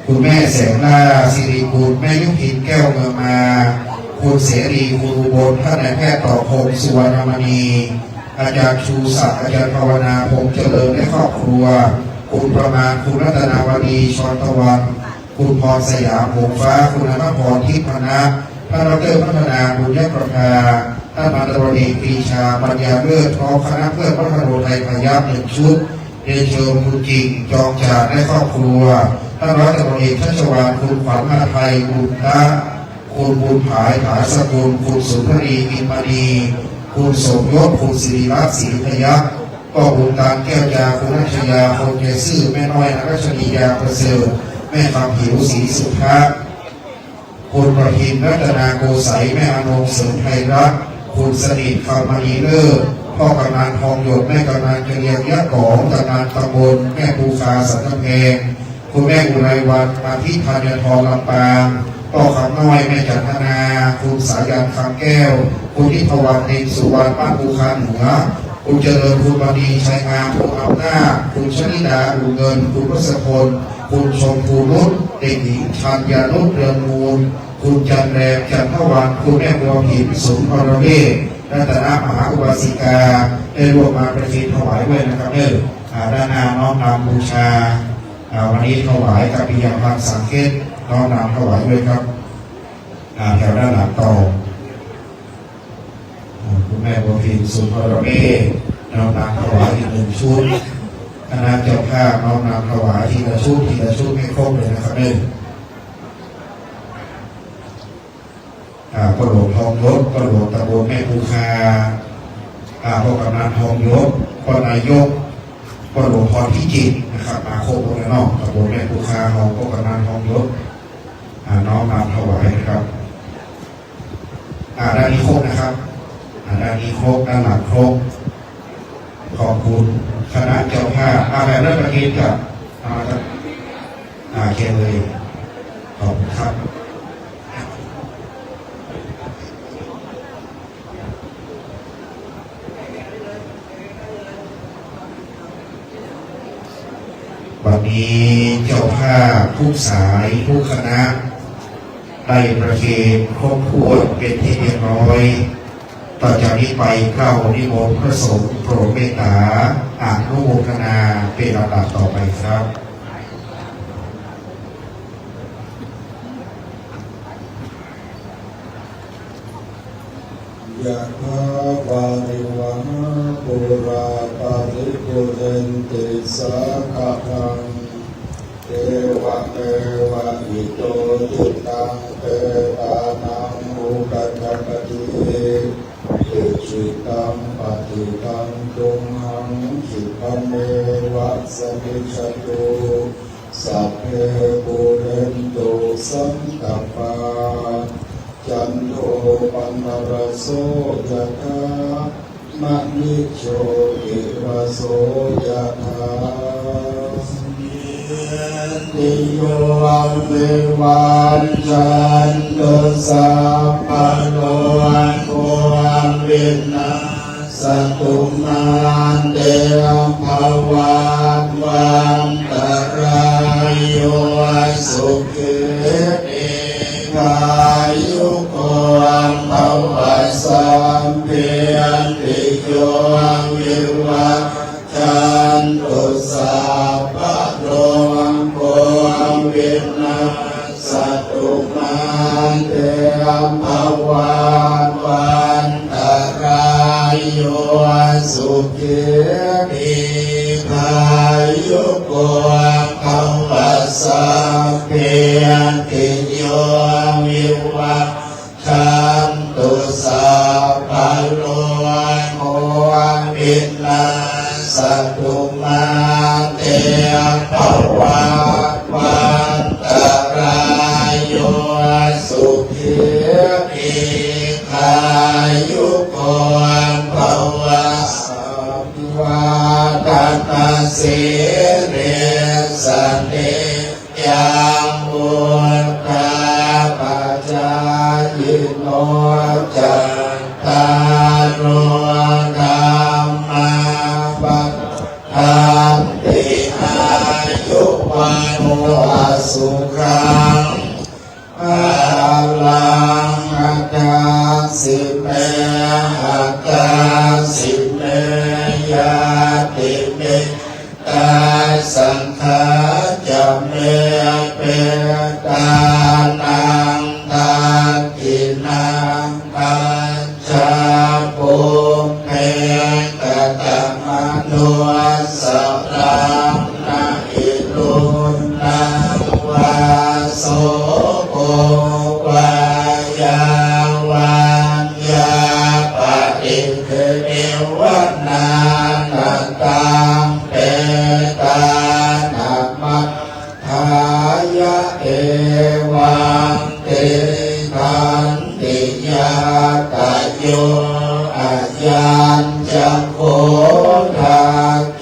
คุณแม่แสงล่าสิริคุณแม่ยุพินแก้วเมืองมาคุณเสรีคุณอุบลท่านนายแพทย์ต่อพงศ์สุวรรณมณีอาจารย์ชูศักดิ์อาจารย์ภาวนาพงษ์เจริญและครอบครัวคุณประมาณคุณรัตนาวดีชรตะวันคุณพรสยามหงฟ้าคุณอภพรทิพย์นะท่านดร.พัฒนาบุญยประภาท่านพันตำรวจเอกปรีชาปัญญาเลิศพร้อมคณะเพื่อนพัฒนาไทยพยับ1 ชุดเรียนเชิญคุณจริงจองจาดและครอบครัวท่านร้อยตำรวจเอกชัชวาลคุณขวัญมาไทยคุณนะคุณบุญผายผาสกุลคุณสุนทรีอินมณีคุณสมยศคุณศิริรัตน์ศรีพยัคฆ์ก็บุญการแก้วยาคุณรัชยาคนเกซื่อแม่น้อยนักชนียาประเสริฐแม่คำผิวศรีสุภาคุณประพินรัตนาโกไสแม่อนงเสริมไทยรักคุณสนิทคำมณีเลิศพ่อกำนันทองหยดแม่กำนันเกลียงยะกองกำนันตำบลแม่ภูคาสันกำแพงคุณแม่อุไรวันมาพิพานทองลำปางพ่อคำน้อยแม่จันทนาคุณสายันคำแก้วคุณทิพวรรณนินสุวรรณบ้านภูคาเหนือคุณเจริญคุณบดีชัยงามคุณอำนาจคุณชนิดาอุเงินคุณรัศพลคุณชมพูนุชเด็กหญิงชัญญานุชเรือนมูลคุณจันแรมจันทวันคุณแม่บัวผินสุนทรเวชรัตนมหาอุบาสิกาได้ร่วมมาประทินถวายด้วยนะครับด้านหน้าน้อมนำบูชาวันนี้ถวายกับปิยพันธ์สังเกตน้อมนำถวายด้วยครับแถวด้านหลังต่อคุณแม่บัวผินสุนทรเวชน้อมนำถวายอีก1 ชุดคณะเจ้าภาพน้อมนำถวายทีละชุดไม่ครบเลยนะครับกระโหลกทองยศกระโหลกตะโบแม่ภูคาพวกกำนันทองยศพนายกกระโหลกพรพิจิตรนะครับมาโคบเลยเนาะตะโบแม่ภูคาของพวกกำนันทองยศน้อมนำถวายนะครับด้านนี้ครบนะครับด้านนี้ครบด้านหลังครบขอบคุณคณะเจ้าภาพแบบเริ่มประกินกับเขียนเลยขอบคุณครับวันนี้เจ้าภาพทุกสายทุกคณะได้ประเคนครบถ้วนเป็นที่เรียบร้อยต่อจากนี้ไปเข้านิมนต์พระสงฆ์โปรดเมตตาอนุโมทนาเป็นลำดับต่อไปครับยะถาวาริวหาปุราปาริปุเรนติสาคารังเทวะเมวะอิโตทิตังเปตานังอุปัฏฐปฏิอิจิตังปฏิตังตุมหังคิปะเมวะสมิจฉตุสัพเพปุเรนตุสังกปาจันโทปนรโสยะถามณิโชติรโสยะถาติโยเมวันจันโตสัพพะโลโกวินาสตุมาเตภวันวันตรายโยสุขิกายุโกภวสัมเพียรติโยวิวัชชั วันโอสุขังภาลังอัตตาสิเมอัตตาสิเมยาติเมตาสังฆาจะเมเปตานังทาตินังปัญจโภเพกตมโนสรังนาอิรุนังวาโสโภวายาวันยาปะอิเคเนวันานาตังเปตานามัทธายะเอวังเตทันติยาตโยอายัญจังโคทา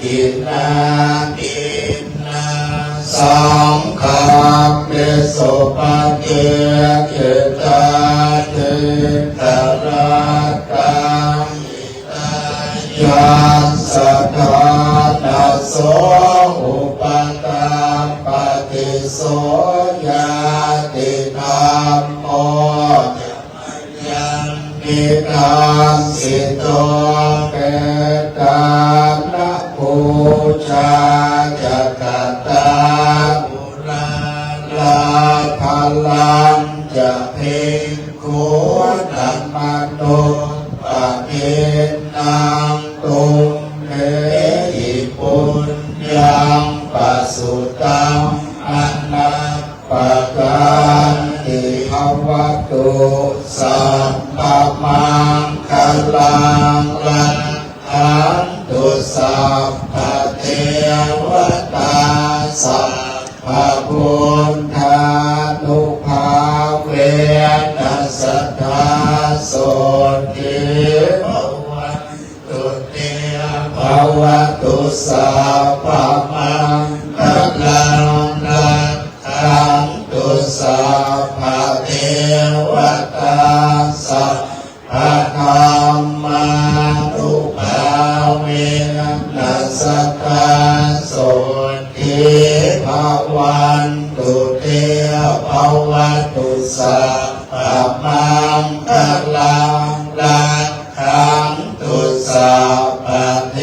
กินาอินาสังฆาเปโสปะเกเกตาเตตระตังยัสสะทานาโสอุปตาปฏิโสยาติธรรมโมยังนิทังสิโตเปตานะปูชาจักตาบุราลาภลังจะเพ็งโคนัมมโนปะเกนังตุมเหหิปุญญังปัสสุตังอันนาปะกันติภวตุสัมปะมังคลังลันทันตุสัพพะเทวตาสัพพะพุทธานุภาเวนัสสทธาโสติภวัตุเตภวตุสัพพะมังคลังลันทันตุสัพพะเทวตาสัพพะธรรมานุภาเวนัสสทธาโสติภวันตุเตภวตุสัพพะมังคลังลันทันตุสัพพะเท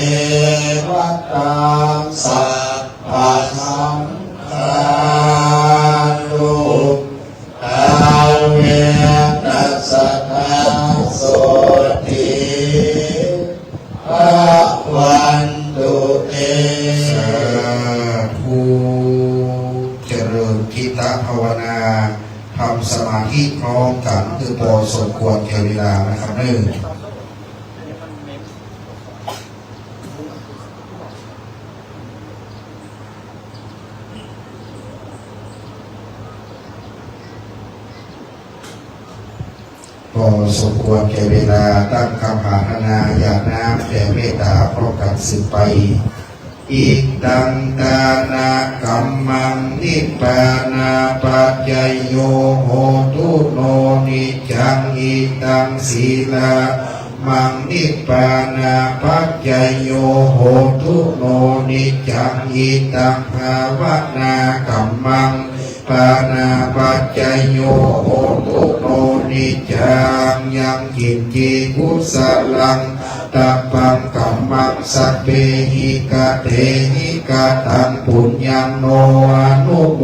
วตาสัพพะสังฆานุภาเวนัสสทธาโสติภวันตุเต สาธุเจริญทิฏฐภาวนาทำสมาธิพร้อมกันคือพอสมควรแก่เวลานะครับหนึ่งพอสมควรแก่เวลาตั้งคำปรารถนาอยากน้ำแผ่เมตตาพร้อมกันสืบไปอิตังดานากัมมังนิปปานาปัจจยโยโหตุโนนิจังอิตังศีลามังนิปปานาปัจจยโยโหตุโนนิจังอิตังภาวนากัมมังปานาปัจจยโยโหตุโนนิจังยังกินจิกุสลังตัปปังกัมมังสัพเพหิกะเตหิกะตังปุญญังโนอนุโม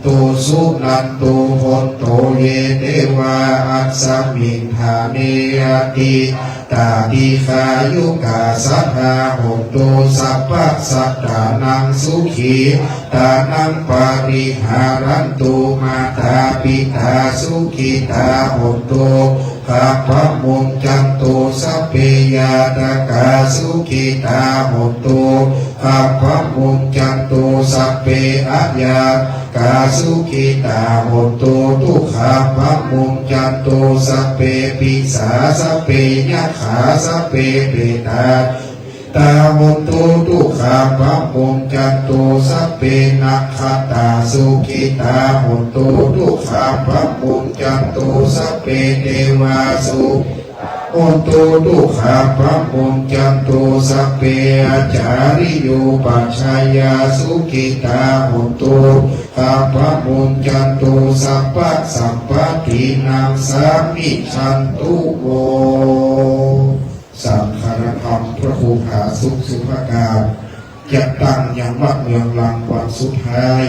ตุสุนันตุโหนโตเยเทวาอัสสมิงหาเนยติตาติขายุกาสัทธาโหนตุสัพพะสัตตานังสุขีตานังปาริหารันตุมาตาปิตาสุขิตาโหนตุข้าพระมุงจันตุสัพเพยาตากาสุขิตาโหนตุข้าพระมุงจันตุสัพเพอัญญากาสุขิตาโหนตุทุกขาพระมุงจันตุสัพเพปิสาสัพเพยัคขาสัพเพเปตาตาโหนตุทุกขาพระมุงจันตุสัพเพนัคขตาสุขิตาโหนตุทุกขาพระมุงจันตุสัพเพเทวาสุ โอนโตตุขาปะมุญจันโตสัพเพอาจาริโยปัจชายาสุขิตาโอนโตขาปะมุญจันโตสัพพะสัพพะทีนังสามิชันตุโวสังฆารธรรมพระครูผาสุขสุภการจะตั้งยังวัดเมืองลังวันสุดท้าย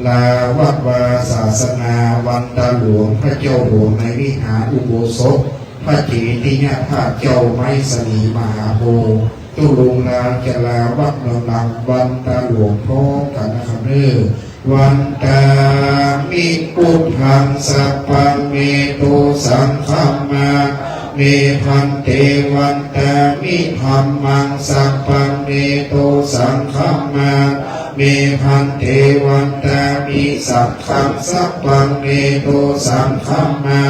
ลาวัดวาศาสนาวันตาหลวงพระเจ้าหลวงในวิหารอุโบสถพระเจดีย์พระเจ้าไม้สนีมหาโพธิ์ตุลุงลาจะลาวัดเมืองลังวันตาหลวงพร้อมกันนะครับเด้อวันตามิพุทธังสัพพังเมโตสังฆัมมาเมพันเตวันตามิธัมมังสัพพังเมโตสังฆัมมาเมพันเตวันตามิสัพพังสัพพังเมโตสังฆัมมา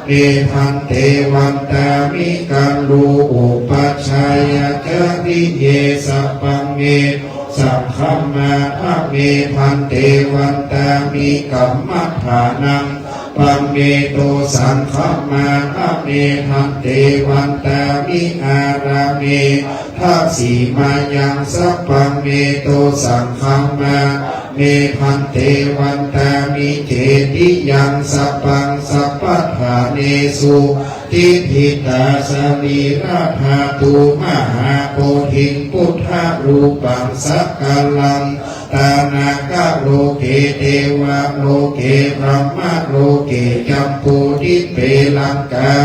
เมพันเตวันตามิกัลลูอุปัชฌายะจริเยสัพพังเมสัพคัมมาอะเมพันเตวันตามิกัมมัฏฐานังปัมเมโตสังคัมมาอะเมพันเตวันตามิอาราเมทักสีมายังสัพพังเมโตสังคัมมาเมพันเตวันตามิเจติยังสัพพังสัพพะทาเนสุทิฏฐิตาสรีราธาตุมหาโพธิพุทธรูปังสักกัลลังตานากะโลเกเทวะโลเกพระมะโลเกจัมปูทิเปลังกา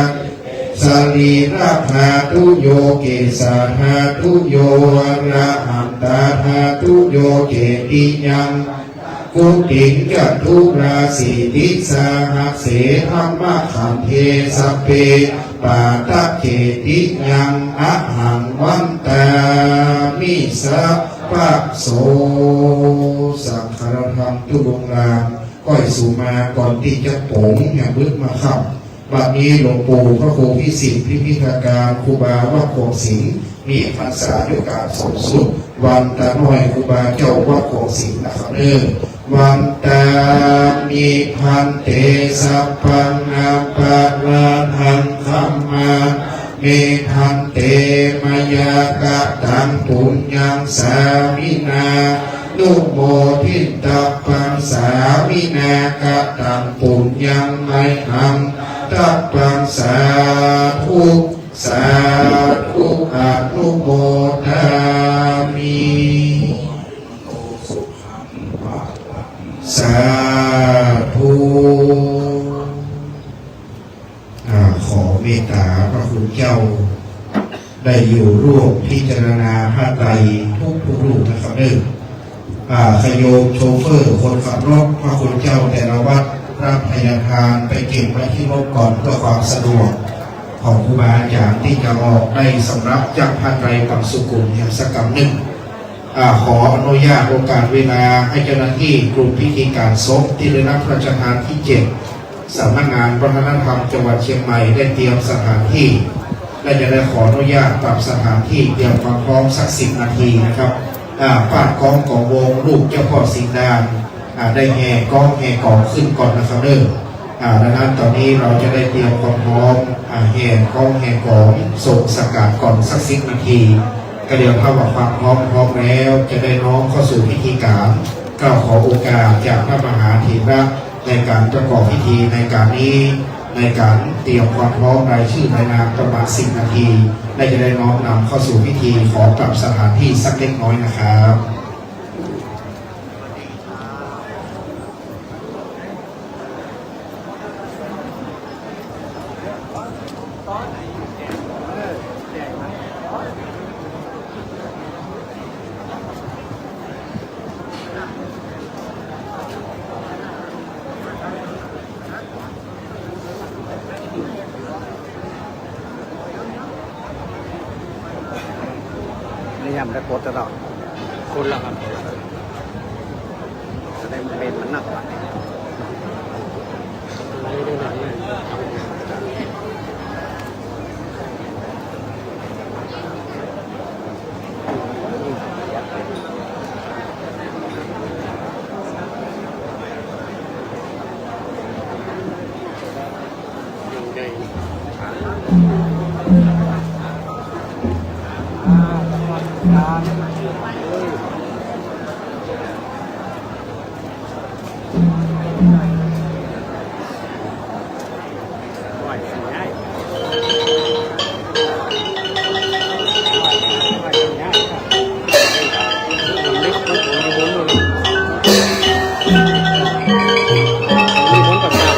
สรีราธาตุโยเกสาธาตุโยอระหันตาธาตุโยเกติยังกุติงจัตุราสีติสาหักเสธรรมะขันเทสเปปาตะเกติยังอะหังวันตามิสัพพะโสสังฆธรรมทุลงรามก้อยสู่มาก่อนที่จะโป่งอย่างบึกมาขับบัดนี้หลวงปู่พระครูพิสิทธิ์พิพิธการครูบาวัดโคกสิงห์มีพรรษาด้วยการสมสุดวันตาหน่อยครูบาเจ้าวัดโคกสิงห์นะครับวันตามิพันเตสัพพังอาปะลาหังคัมมาเมพันเตมายากะตังปุญญังสามินานุโมทิตาปังสามินากะตังปุญญังไมหังตัปปังสาธุสาธุอนุโมทามิสาธุขอเมตตาพระคุณเจ้าได้อยู่ร่วมพิจารณาพระไตรทุกรูปนะครับขโยมโชเฟอร์คนขับรถพระคุณเจ้าแต่ละวัดรับพยาทานไปเก็บไว้ที่รถก่อนเพื่อความสะดวกของครูบาอาจารย์ที่จะออกได้สำรับจากพระไตรกับสุกุลอย่างสักกำหนึ่งขออนุญาตโอกาสเวลาให้เจ้าหน้าที่กลุ่มพิธีการศพที่ได้รับพระราชทานที่7สำนักงานวัฒนธรรมจังหวัดเชียงใหม่ได้เตรียมสถานที่และจะได้ขออนุญาตปรับสถานที่เตรียมความพร้อมสัก10 นาทีนะครับปาดกองของวงลูกเจ้าพ่อสิงห์ดานได้แห่กองขึ้นก่อนนะครับดังนั้นตอนนี้เราจะได้เตรียมความพร้อมแห่กองส่งสกัดก่อนสัก10 นาทีก็เดี๋ยวถ้าว่าความพร้อมแล้วจะได้น้อมเข้าสู่พิธีการก็ขอโอกาสจากพระมหาเถระในการประกอบพิธีในการนี้ในการเตรียมความพร้อมรายชื่อรายนามประมาณ10 นาทีและจะได้น้อมนำเข้าสู่พิธีขอปรับสถานที่สักเล็กน้อยนะครับนี่ยำได้โคตรตลอดคุณละครับจะได้เป็นมันหนักกว่า ไหวสิง่ายไหวสิง่ายครับมันเล็กมันมีม้วนเลยมีม้วนกับตา อ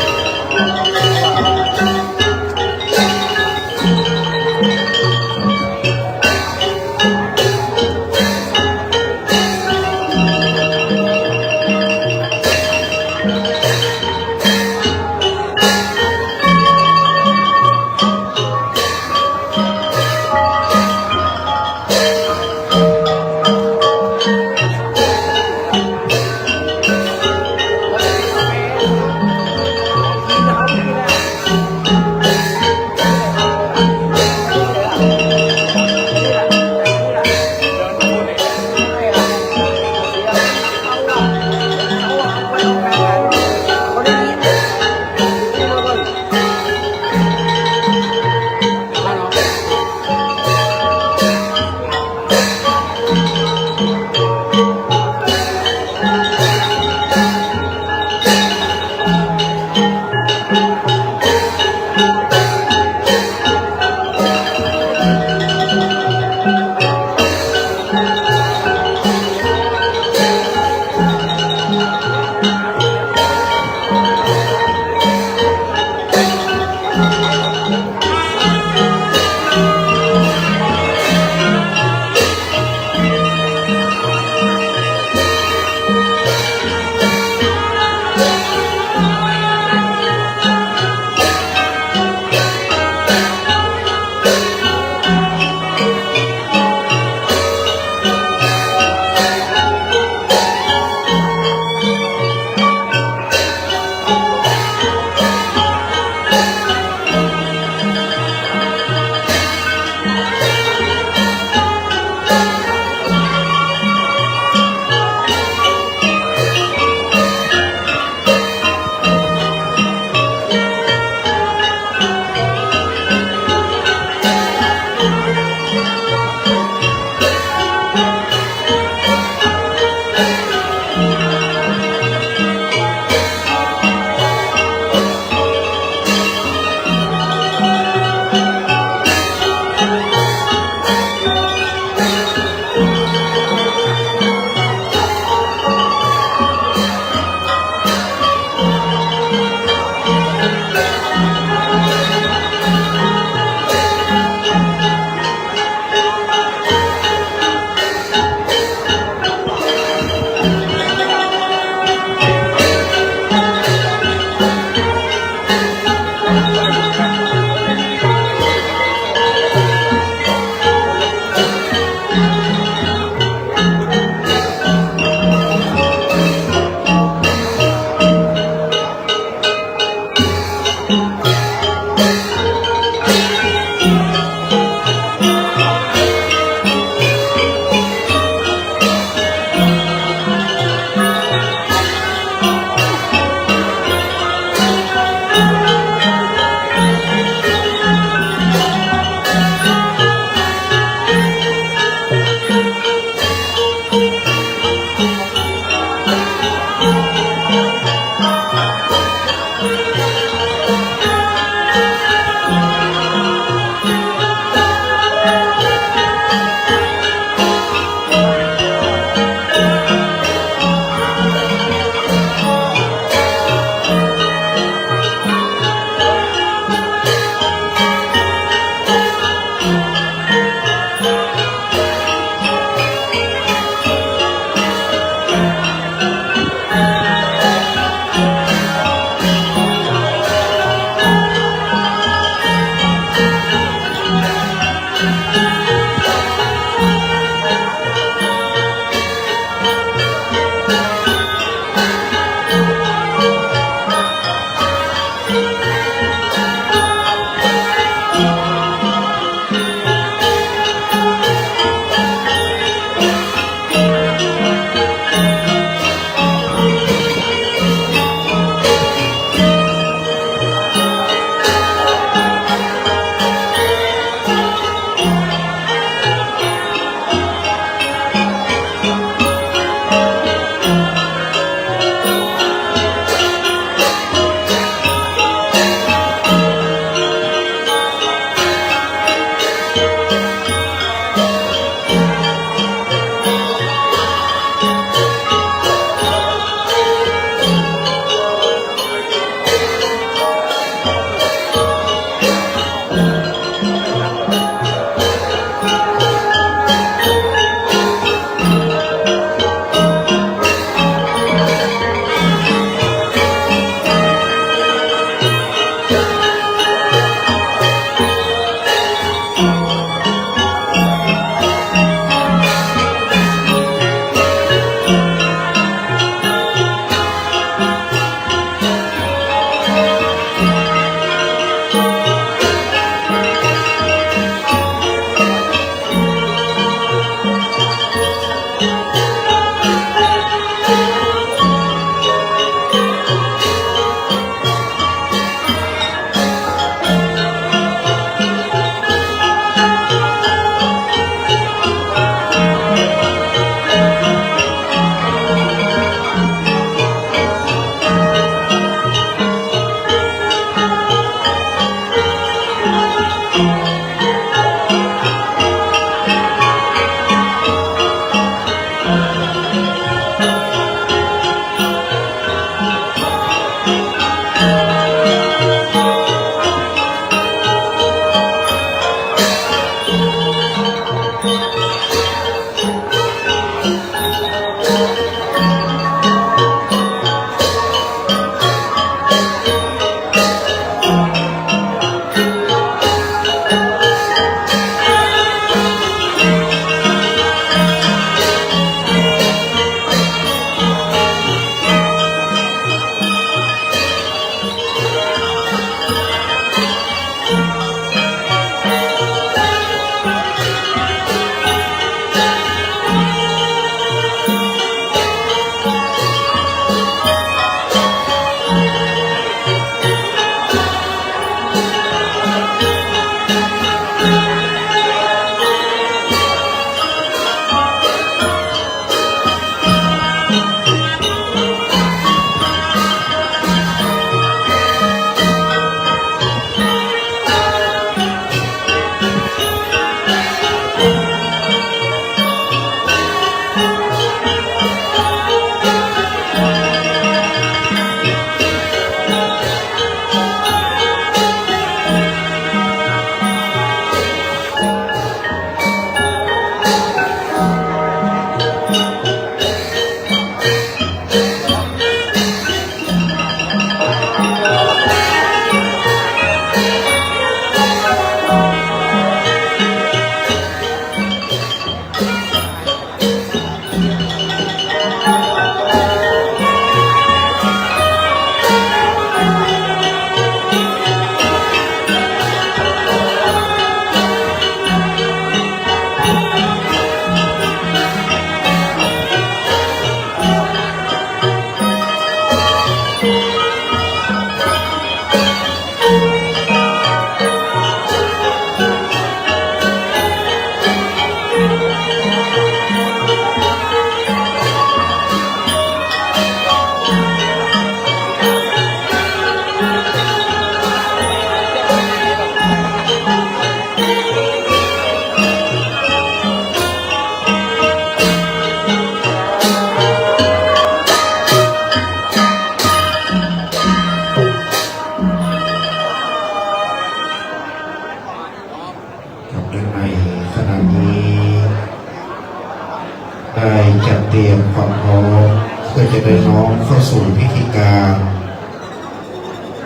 สู่พิธีการ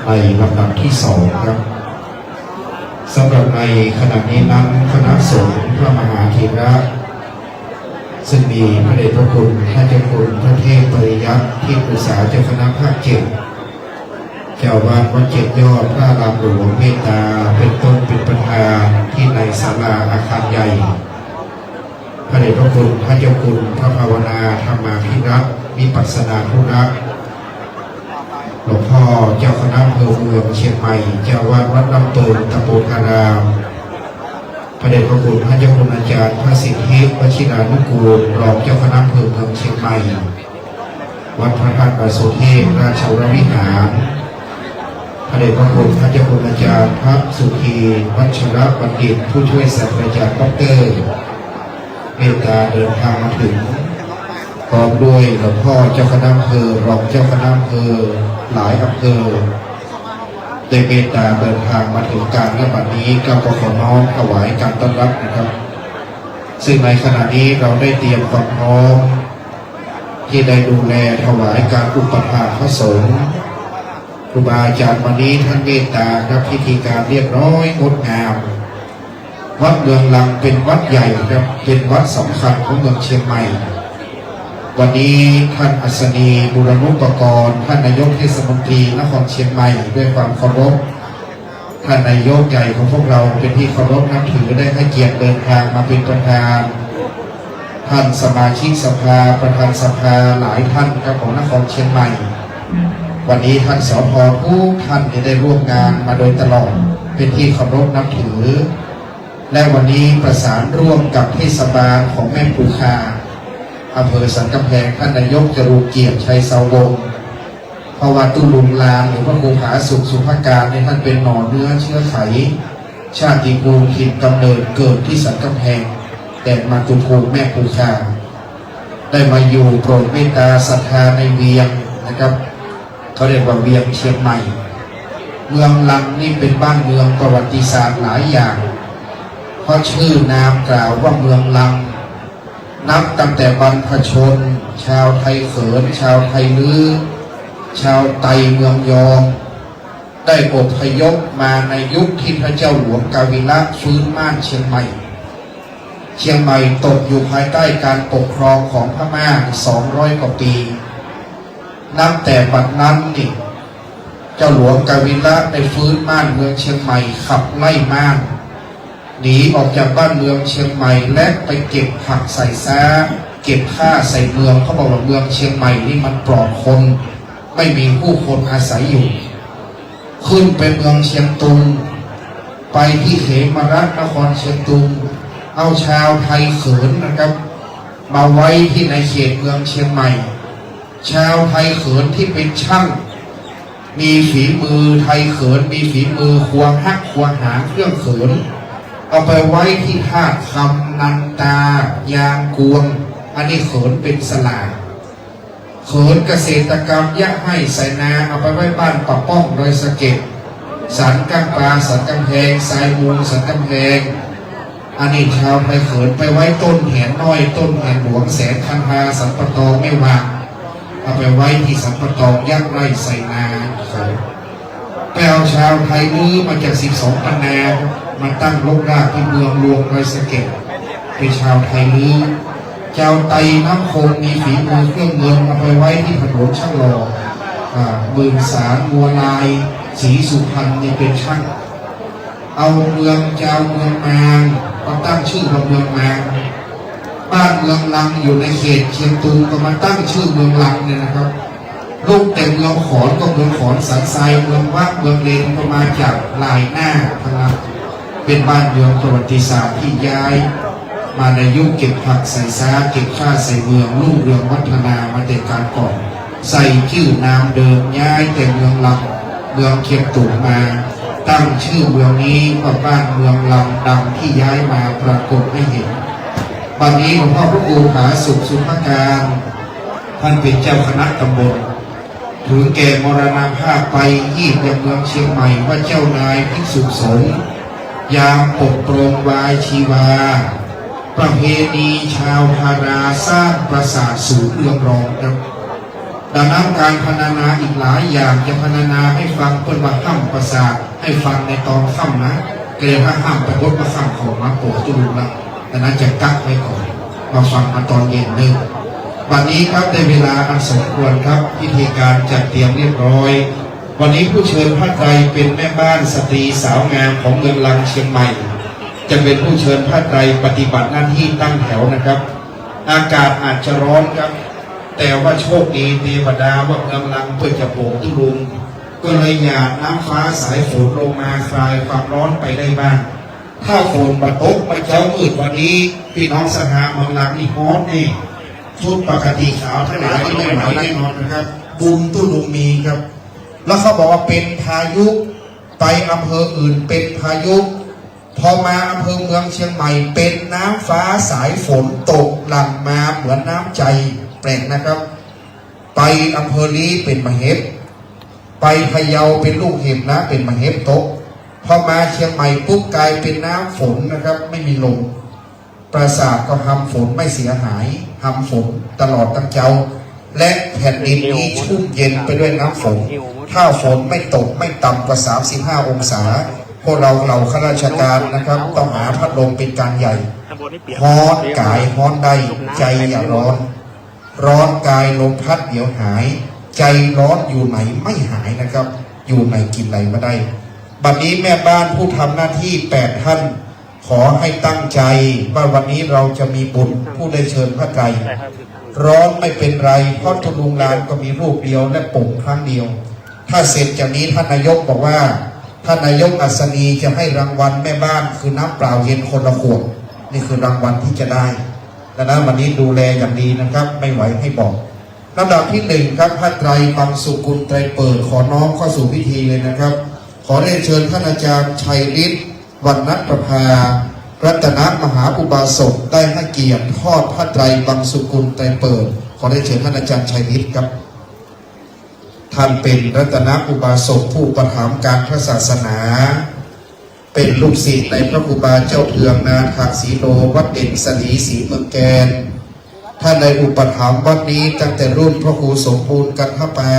ในลำดับที่สองครับสำหรับในขณะนี้นั้นคณะสงฆ์พระมหาเถระซึ่งมีพระเดชพระคุณท่านเจ้าคุณพระเทพปริยัติที่ปรึกษาเจ้าคณะภาคเจ็ดเจ้าวาดวัดเจ็ดยอดพระรามหลวงเมตตาเป็นต้นเป็นประธานที่ในศาลาอาคารใหญ่พระเดชพระคุณท่านเจ้าคุณพระภาวนาธรรมาภิรัตน์วิปัสสนาธุระหลวงพ่อเจ้าคณะอำเภอเมืองเชียงใหม่เจ้าวาดวัดลำเปิงตะโปธารามพระเดชพระคุณท่านเจ้าคุณอาจารย์พระสิทธิวชิรานุกูลรองเจ้าคณะอำเภอเมืองเชียงใหม่วัดพระธาตุประโสเทพราชวรวิหารพระเดชพระคุณท่านเจ้าคุณอาจารย์พระสุธีวัชรบัณฑิตผู้ช่วยศาสตราจารย์ดร.เมตตาเดินทางมาถึงพร้อมด้วยหลวงพ่อเจ้าคณะอำเภอรองเจ้าคณะอำเภอหลายอำเภอได้เมตตาเดินทางมาถึงการและบัดนี้ก็ขอน้อมถวายการต้อนรับนะครับซึ่งในขณะนี้เราได้เตรียมความพร้อมที่ได้ดูแลถวายการอุปถากพระสงฆ์ครูบาอาจารย์วันนี้ท่านเมตตาครับพิธีการเรียบร้อยงดงามวัดเมืองลังเป็นวัดใหญ่ครับเป็นวัดสำคัญของเมืองเชียงใหม่วันนี้ท่านอัศนีบุรณุปกรณ์ท่านนายกเทศมนตรีนครเชียงใหม่ด้วยความเคารพท่านนายกใหญ่ของพวกเราเป็นที่เคารพนับถือได้ให้เกียรติเดินทางมาเป็นประธานท่านสมาชิกสภาประธานสภาหลายท่านครับของนครเชียงใหม่วันนี้ท่านสภ.ผู้ท่านได้ร่วมงานมาโดยตลอดเป็นที่เคารพนับถือและวันนี้ประสานร่วมกับเทศบาลของแม่ปูคาอำเภอสันกำแพงท่านนายกจรูญเกียรติชัยเสาวงศ์พระวัตุลุงลามหรือพระครูผาสุขสุภการในท่านเป็นหน่อเนื้อเชื้อไขชาติภูมิถิ่นกำเนิดเกิดที่สันกำแพงแต่มาตุภูมิแม่ปูคาได้มาอยู่โปรดเมตตาศรัทธาในเวียงนะครับเขาเรียกว่าเวียงเชียงใหม่เมืองลังนี่เป็นบ้านเมืองประวัติศาสตร์หลายอย่างเพราะชื่อนามกล่าวว่าเมืองลังนับตั้งแต่บรรพชนชาวไทยเขินชาวไทยลื้อชาวไตเมืองยองได้อพยพมาในยุคที่พระเจ้าหลวงกาวิระฟื้นม่านเชียงใหม่เชียงใหม่ตกอยู่ภายใต้การปกครองของพม่า200 กว่าปีนับแต่บัดนั้นนี่เจ้าหลวงกาวิระได้ฟื้นม่านเมืองเชียงใหม่ขับไล่ม่านหนีออกจากบ้านเมืองเชียงใหม่และไปเก็บผักใส่ซ้าเก็บผ้าใส่เมืองเขาบอกว่าเมืองเชียงใหม่นี่มันปลอดคนไม่มีผู้คนอาศัยอยู่ขึ้นไปเมืองเชียงตุงไปที่เขมรัตนครเชียงตุงเอาชาวไทยเขินนะครับมาไว้ที่ในเขตเมืองเชียงใหม่ชาวไทยเขินที่เป็นช่างมีฝีมือไทยเขินมีฝีมือควงฮักควงหางเครื่องเขินเอาไปไว้ที่ธาตุคำนันตายางกวงอันนี้เขินเป็นสลาเขินเกษตรกรรมยะให้ใส่นาเอาไปไว้บ้านปะป้องโดยสะเก็ดสันกังปลาสันกำแพงสายมูลสันกำแพงอันนี้ชาวไทยเขินไปไว้ต้นแหนน้อยต้นแหนหลวงแสนคันธาสันปะตองไม่วางเอาไปไว้ที่สันปะตองยักไร่ใส่นาไปเอาชาวไทยลื้อมาจาก12 ปันนามาตั้งรกรากที่เมืองหลวงโดยสะเก็ดเป็นชาวไทยลื้อเจ้าไตน้ำคงมีฝีมือเครื่องเงินเอาไปไว้ที่ถนนช่างหล่อบึงสารบัวลายศรีสุพรรณนี่เป็นช่างเอาเมืองเจ้าเมืองมางก็ตั้งชื่อว่าเมืองมางบ้านเมืองลังอยู่ในเขตเชียงตุงก็มาตั้งชื่อเมืองลังเนี่ยนะครับลูกแต่เมืองขอนก็เมืองขอนสันทรายเมืองวัดเมืองเลนก็มาจากลายหน้าพลังเป็นบ้านเมืองประวัติศาสตร์ที่ย้ายมาในยุคเก็บผักใส่ซ้าเก็บข้าใส่เมืองรุ่งเรืองวัฒนามาแต่การก่อนใส่ชื่อนามเดิมย้ายแต่เมืองลังเมืองเชียงตุงมาตั้งชื่อเมืองนี้ว่าบ้านเมืองลังดังที่ย้ายมาปรากฏให้เห็นวันนี้หลวงพ่อพระครูผาสุขสุภการท่านเป็นเจ้าคณะตำบลถึงแก่มรณภาพไปยี่ยังเมืองเชียงใหม่ว่าเจ้านายภิกษุสงฆ์ยามปกโปรงวายชีวาประเพณีชาวพาราสร้างปราสาทสูงเรืองรองครับ ดังนั้นการพรรณนาอีกหลายอย่างจะพรรณนาให้ฟังเพื่อว่าห้ามประสาทให้ฟังในตอนค่ำนะเกรงว่าห้ามไปพบมาค่ำของมาโปรดจุลุละดังนั้นจะกักไว้ก่อนมาฟังมาตอนเย็นหนึ่งวันนี้ครับได้เวลาอันสมควรครับพิธีการจัดเตรียมเรียบร้อยวันนี้ผู้เชิญพระไตรเป็นแม่บ้านสตรีสาวงามของเมืองลังเชียงใหม่จะเป็นผู้เชิญพระไตรปฏิบัติหน้าที่ตั้งแถวนะครับอากาศอาจจะร้อนครับแต่ว่าโชคดีเทวดาว่ากำลังเพื่อจะโปร่งทุลุงก็เลยหยาดน้ำฟ้าสายฝนลงมาคลายความร้อนไปได้บ้างถ้าฝนมาตกมาเช้ามืดวันนี้พี่น้องสหเมืองลังนี่ฮ้อนนี่ชุดปกติขาวทั้งหลายที่ไม่ไหวแน่นอนนะครับบุญทุลุงมีครับแล้วเขาบอกว่าเป็นพายุไปอำเภออื่นเป็นพายุพอมาอำเภอเมืองเชียงใหม่เป็นน้ำฟ้าสายฝนตกหลั่งมาเหมือนน้ำใจแปลกนะครับไปอำเภอนี้เป็นมเหบไปพะเยาเป็นลูกเห็บนะเป็นมเหบตกพอมาเชียงใหม่ปุ๊บกลายเป็นน้ำฝนนะครับไม่มีลมปราสาทก็ทำฝนไม่เสียหายทำฝนตลอดตั้งเจ้าและแผ่นดินนี้ชุ่มเย็นไปด้วยน้ำฝนถ้าฝนไม่ตกไม่ต่ำกว่า35องศาพวกเราเหล่าข้าราชการนะครับต้องหาพัดลมเป็นการใหญ่ฮ้อนกายฮ้อนได้ใจอย่าร้อนร้อนกายลมพัดเดี๋ยวหายใจร้อนอยู่ไหนไม่หายนะครับอยู่ไหนกินไหนไม่ได้บัดนี้แม่บ้านผู้ทำหน้าที่8ท่านขอให้ตั้งใจว่าวันนี้เราจะมีบุญผู้ได้เชิญพระไตรร้อนไม่เป็นไรเพราะทุลุงลานก็มีรูปเดียวและปุ่มครั้งเดียวถ้าเสร็จจากนี้ท่านนายกบอกว่าท่านนายกอัศนีจะให้รางวัลแม่บ้านคือน้ำเปล่าเย็นคนละขวดนี่คือรางวัลที่จะได้ดังนั้นวันนี้ดูแลอย่างดีนะครับไม่ไหวให้บอกลำดับที่1ครับพระไตรบังสุกุลไตรเปิดขอน้อมเข้าสู่พิธีเลยนะครับขอได้เชิญท่านอาจารย์ชัยฤทธิ์วรรณประภารัตนมหาอุบาสกได้ให้เกียรติทอดพระไตรบังสุกุลไตรเปิดขอได้เชิญท่านอาจารย์ชัยฤทธิ์ครับท่านเป็นรัตนอุบาสกผู้ประถมการพระศาสนาเป็นลูกศิษย์ในพระครูบาเจ้าเทืองนาถศรีโลวัดเด่นสลีศรีเมืองแกนท่านในอุปถัมภ์วัดนี้ตั้งแต่รุ่นพระครูสมบูรณ์กันทปา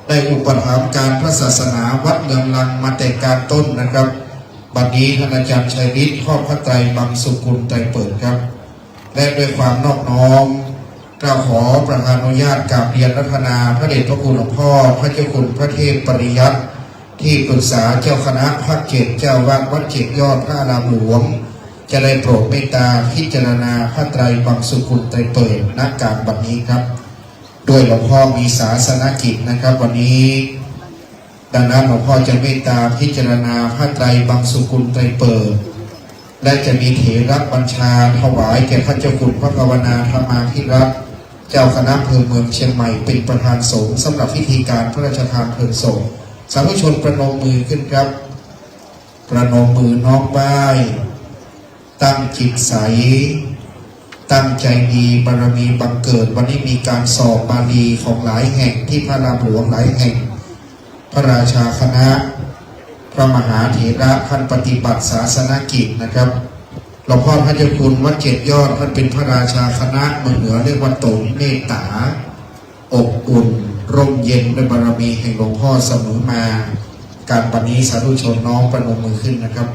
ได้อุปถัมภ์การพระศาสนาวัดเมืองลังมาแต่การต้นนะครับบัดนี้ท่านอาจารย์ชัยฤทธิ์ทอดพระไตรบังสุกุลไตรเปิดครับและด้วยความนอบน้อมกล่าวขอประธานอนุญาตกราบเรียนรัตนาพระเดชพระคุณหลวงพ่อพระเจ้าคุณพระเทพปริยัติที่ปรึกษาเจ้าคณะภาค7เจ้าวาดวัดเจ็ดยอดพระอารามหลวงจะได้โปรดเมตตาพิจารณาพระไตรบังสุกุลไตรเปิดณการบัดนี้ครับด้วยหลวงพ่อมีศาสนกิจนะครับวันนี้ดังนั้นหลวงพ่อจะเมตตาพิจารณาพระไตรบังสุกุลไตรเปิดและจะมีเถรบัญชาถวายแก่พระเจ้าคุณพระภาวนาธรรมาภิรัตน์เจ้าคณะอำเภอเมืองเชียงใหม่เป็นประธานสงฆ์สำหรับพิธีการพระราชทานเพลิงศพสาธุชนประนมมือขึ้นครับประนมมือน้อมไหว้ตั้งจิตใสตั้งใจดีบารมีบังเกิดวันนี้มีการสอบบาลีของหลายแห่งที่พระรามหลวงหลายแห่งพระราชาคณะพระมหาเถระท่านปฏิบัติศาสนกิจนะครับหลวงพ่อพระเจ้าคุณวัดเจ็ดยอดท่านเป็นพระราชาคณะเมืองเหนือเรียกว่าตนเมตตาอบอุ่นร่มเย็นด้วยบารมีแห่งหลวงพ่อเสมอมาการบัดนี้สาธุชนน้องประนมมือขึ้นนะครับ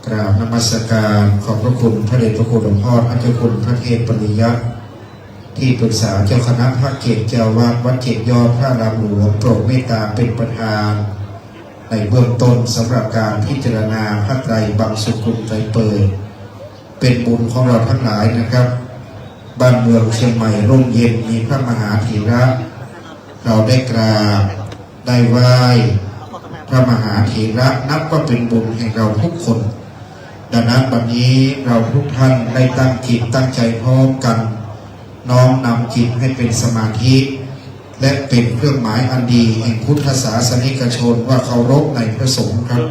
กราบนมัสการขอบพระคุณพระเดชพระคุณหลวงพ่อพระเจ้าคุณพระเทพปริยัติที่ปรึกษาเจ้าคณะภาค7เจ้าวาดวัดเจ็ดยอดพระอารามหลวงโปรดเมตตาเป็นประธานในเบื้องต้นสำหรับการพิจารณาพระไตรบังสุกุลไตรเปิดเป็นบุญของเราทั้งหลายนะครับบ้านเมืองเชียงใหม่ร่มเย็นมีพระมหาเถระ เราได้กราบได้ไหว้พระมหาเถระนับว่าเป็นบุญแห่งเราทุกคนดังนั้นวันนี้เราทุกท่านได้ตั้งจิตตั้งใจพร้อมกันน้อมนำจิตให้เป็นสมาธิและเป็นเครื่องหมายอันดีแห่งพุทธศาสนิกชนว่าเคารพในพระสงฆ์ครับ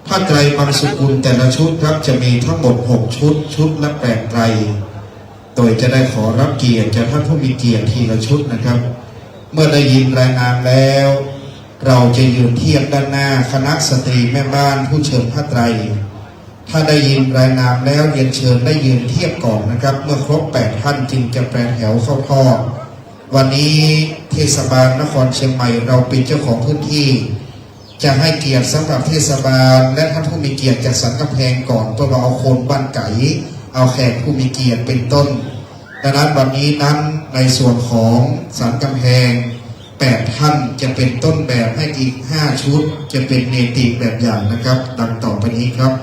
ผ้าไตรบางสกุลแต่ละชุดครับจะมีทั้งหมด6ชุดชุดละ8ไตรโดยจะได้ขอรับเกียรติจากท่านผู้มีเกียรติทีละชุดนะครับ เมื่อได้ยินรายงานแล้ว เราจะยืนเทียบด้านหน้าคณะสตรีแม่บ้านผู้เชิญผ้าไตรถ้าได้ยินรายนามแล้วเรียนเชิญได้ยืนเทียบก่อนนะครับเมื่อครบ8ท่านจึงจะแปลแถวเข้าทอดวันนี้เทศบาลนครเชียงใหม่เราเป็นเจ้าของพื้นที่จะให้เกียรติสำหรับเทศบาลและท่านผู้มีเกียรติจากสันกำแพงก่อนตัวเราเอาโคนบ้านไก่เอาแขกผู้มีเกียรติเป็นต้นดังนั้นวันนี้นั้นในส่วนของสันกำแพง8ท่านจะเป็นต้นแบบให้อีก5ชุดจะเป็นเนติแบบอย่างนะครับดังต่อไปนี้ครับ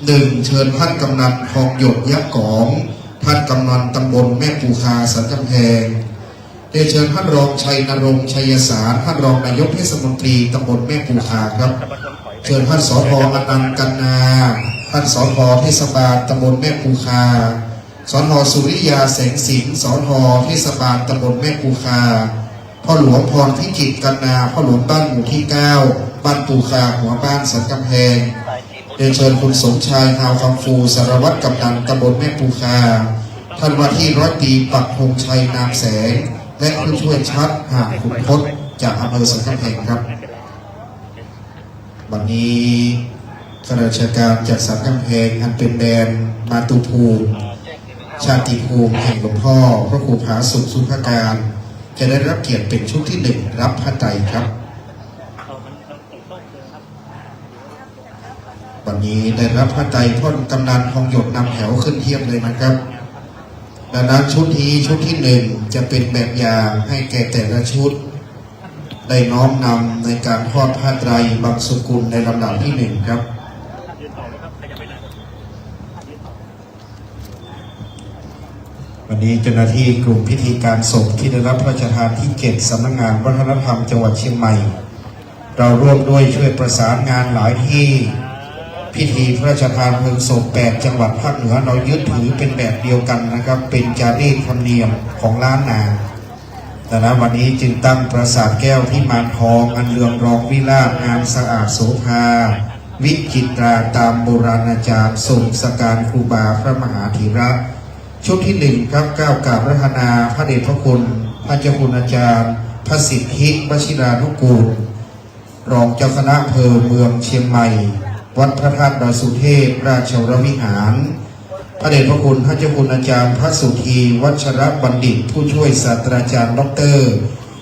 1เชิญท่านกำนันทองหยดยักษ์กองท่านกำนันตำบลแม่ปูคาสันกำแพงเรียนเชิญท่านรองชัยนรงค์ชัยสารท่านรองนายกเทศมนตรีตำบลแม่ปูคาครับเชิญท่านสภ.อนันต์กันนาท่านสภ.เทศบาลตำบลแม่ปูคาสภ.สุริยาแสงสิงห์สภ.เทศบาลตำบลแม่ปูคาพ่อหลวงพรพิจิตรกันนาพ่อหลวงบ้านหมู่ที่9บ้านปูคาหัวบ้านสันกำแพงเรียนเชิญคุณสมชายฮาวคำฟูสารวัตรกำนันตำบลแม่ปูคาท่านว่าที่100 ปีปักธงชัยนามแสงและผู้ช่วยชัดหากขุนพจน์จากอำเภอสันกำแพงครับวันนี้ข้าราชการจากสันกำแพงอันเป็นแดนมาตุภูมิชาติภูมิแห่งหลวงพ่อพระครูผาสุขสุภการจะได้รับเกียรติเป็นชุดที่1รับผ้าไตรครับวันนี้ได้รับผ้าไตรพ่นกำนันทองหยดนำแถวขึ้นเทียบเลยนะครับดังนั้นชุดนี้ชุดที่1จะเป็นแบบอย่างให้แก่แต่ละชุดได้น้อมนำในการทอดผ้าไตรบางสกุลในลำดับที่1ครับวันนี้เจ้าหน้าที่กลุ่มพิธีการศพที่ได้รับพระราชทานที่7สำนักงานวัฒนธรรมจังหวัดเชียงใหม่เราร่วมด้วยช่วยประสานงานหลายที่พิธีพระราชทานเพลิงศพ8จังหวัดภาคเหนือเรายึดถือเป็นแบบเดียวกันนะครับเป็นจารีตธรรมเนียมของล้านนาแต่ณวันนี้จึงตั้งปราสาทแก้วที่มานทองอันเรืองรองวิลาศงามสะอาดโสภาวิจิตราตามโบราณอาจารย์ทรงสการครูบาพระมหาเถระชุดที่1ครับก้าวกราบรัตนาพระเดชพระคุณพระเจ้าคุณอาจารย์พระสิทธิวชิรานุกูลรองเจ้าคณะอำเภอเมืองเชียงใหม่วัดพระธาตุดอยสุเทพราชวรวิหารพระเดชพระคุณพระเจ้าคุณอาจารย์พระสุธีวัชรบัณฑิตผู้ช่วยศาสตราจารย์ดร.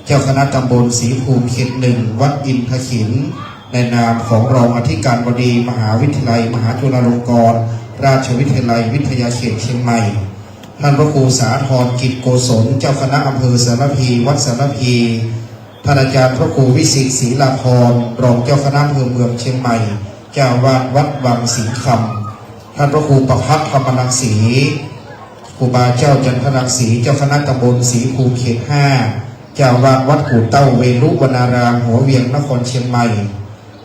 เจ้าคณะตำบลศรีภูมิเขต1วัดอินทขินในนามของรองอธิการบดีมหาวิทยาลัยมหาจุฬาลงกรณราชวิทยาลัยวิทยาเขตเชียงใหม่ท่านพระครูสาธรกิจโกศลเจ้าคณะอำเภอสารพีวัดสารพีท่านอาจารย์พระครูวิสิทธิ์ศรีลาภรณ์รองเจ้าคณะอำเภอเมืองเชียงใหม่เจ้าวาดวัดวังสิงห์คำท่านพระครูประภัสธรรมรังสีครูบาเจ้าจันทรังสีเจ้าคณะตำบลศรีภูมิเขต5เจ้าวาดวัดกู่เต้าเวรุวนารามหัวเวียงนครเชียงใหม่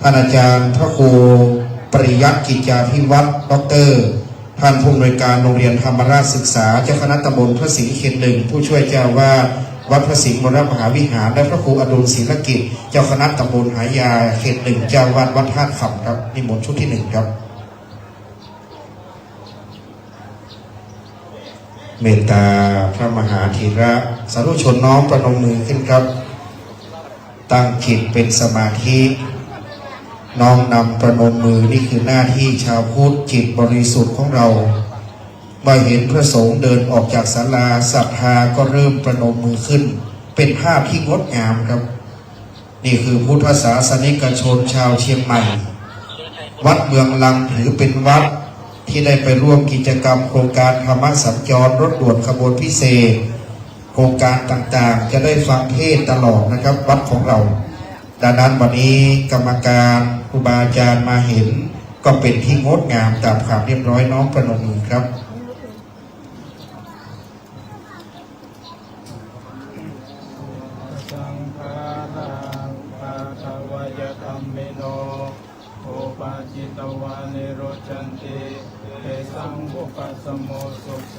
ท่านอาจารย์พระครูปริยัติกิจจาภิวัตรดร.ท่านผู้อำนวยการโรงเรียนธรรมราชศึกษาเจ้าคณะตำบลพระสิงห์เขต1ผู้ช่วยเจ้าวาดวัดพระสิงห์วรมหาวิหารและพระครูอดุลศิลกิจเจ้าคณะตำบลหายาเขต1เจ้าวาดวัดธาตุคำครับนิมนต์ชุดที่1ครับเมตตาพระมหาเถระสาธุชนน้อมประนมมือขึ้นครับตั้งจิตเป็นสมาธิน้อมนำประนมมือนี่คือหน้าที่ชาวพุทธจิตบริสุทธิ์ของเราเมื่อเห็นพระสงฆ์เดินออกจากศาลาศรัทธาก็เริ่มประนมมือขึ้นเป็นภาพที่งดงามครับนี่คือพุทธศาสนิกชนชาวเชียงใหม่วัดเมืองลังถือเป็นวัดที่ได้ไปร่วมกิจกรรมโครงการธรรมสัญจรรถด่วนขบวนพิเศษโครงการต่างๆจะได้ฟังเทศตลอดนะครับวัดของเราดังนั้นวันนี้กรรมการครูบาอาจารย์มาเห็นก็เป็นที่งดงามตามความเรียบร้อยน้อมประนมมือครับ สังฆา าจิตวานิโรจันติเตสังอุปัสสโมสุโข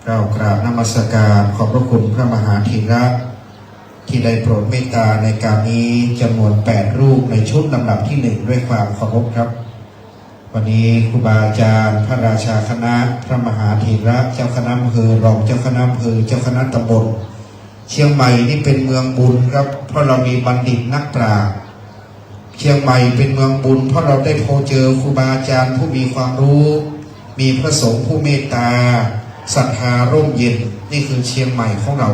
เรากราบนมัสการขอบพระคุณพระมหาธีระที่ได้โปรดเมตตาในการนี้จำนวน8รูปในชุดลำดับที่1ด้วยความเคารพครับวันนี้ครูบาอาจารย์พระราชาคณะพระมหาธีระเจ้าคณะอำเภอรองเจ้าคณะอำเภอเจ้าคณะตำบลเชียงใหม่นี่เป็นเมืองบุญครับเพราะเรามีบัณฑิตนักปราชญ์เชียงใหม่เป็นเมืองบุญเพราะเราได้พบเจอครูบาอาจารย์ผู้มีความรู้มีพระสงฆ์ผู้เมตตาศรัทธาร่มเย็นนี่คือเชียงใหม่ของเรา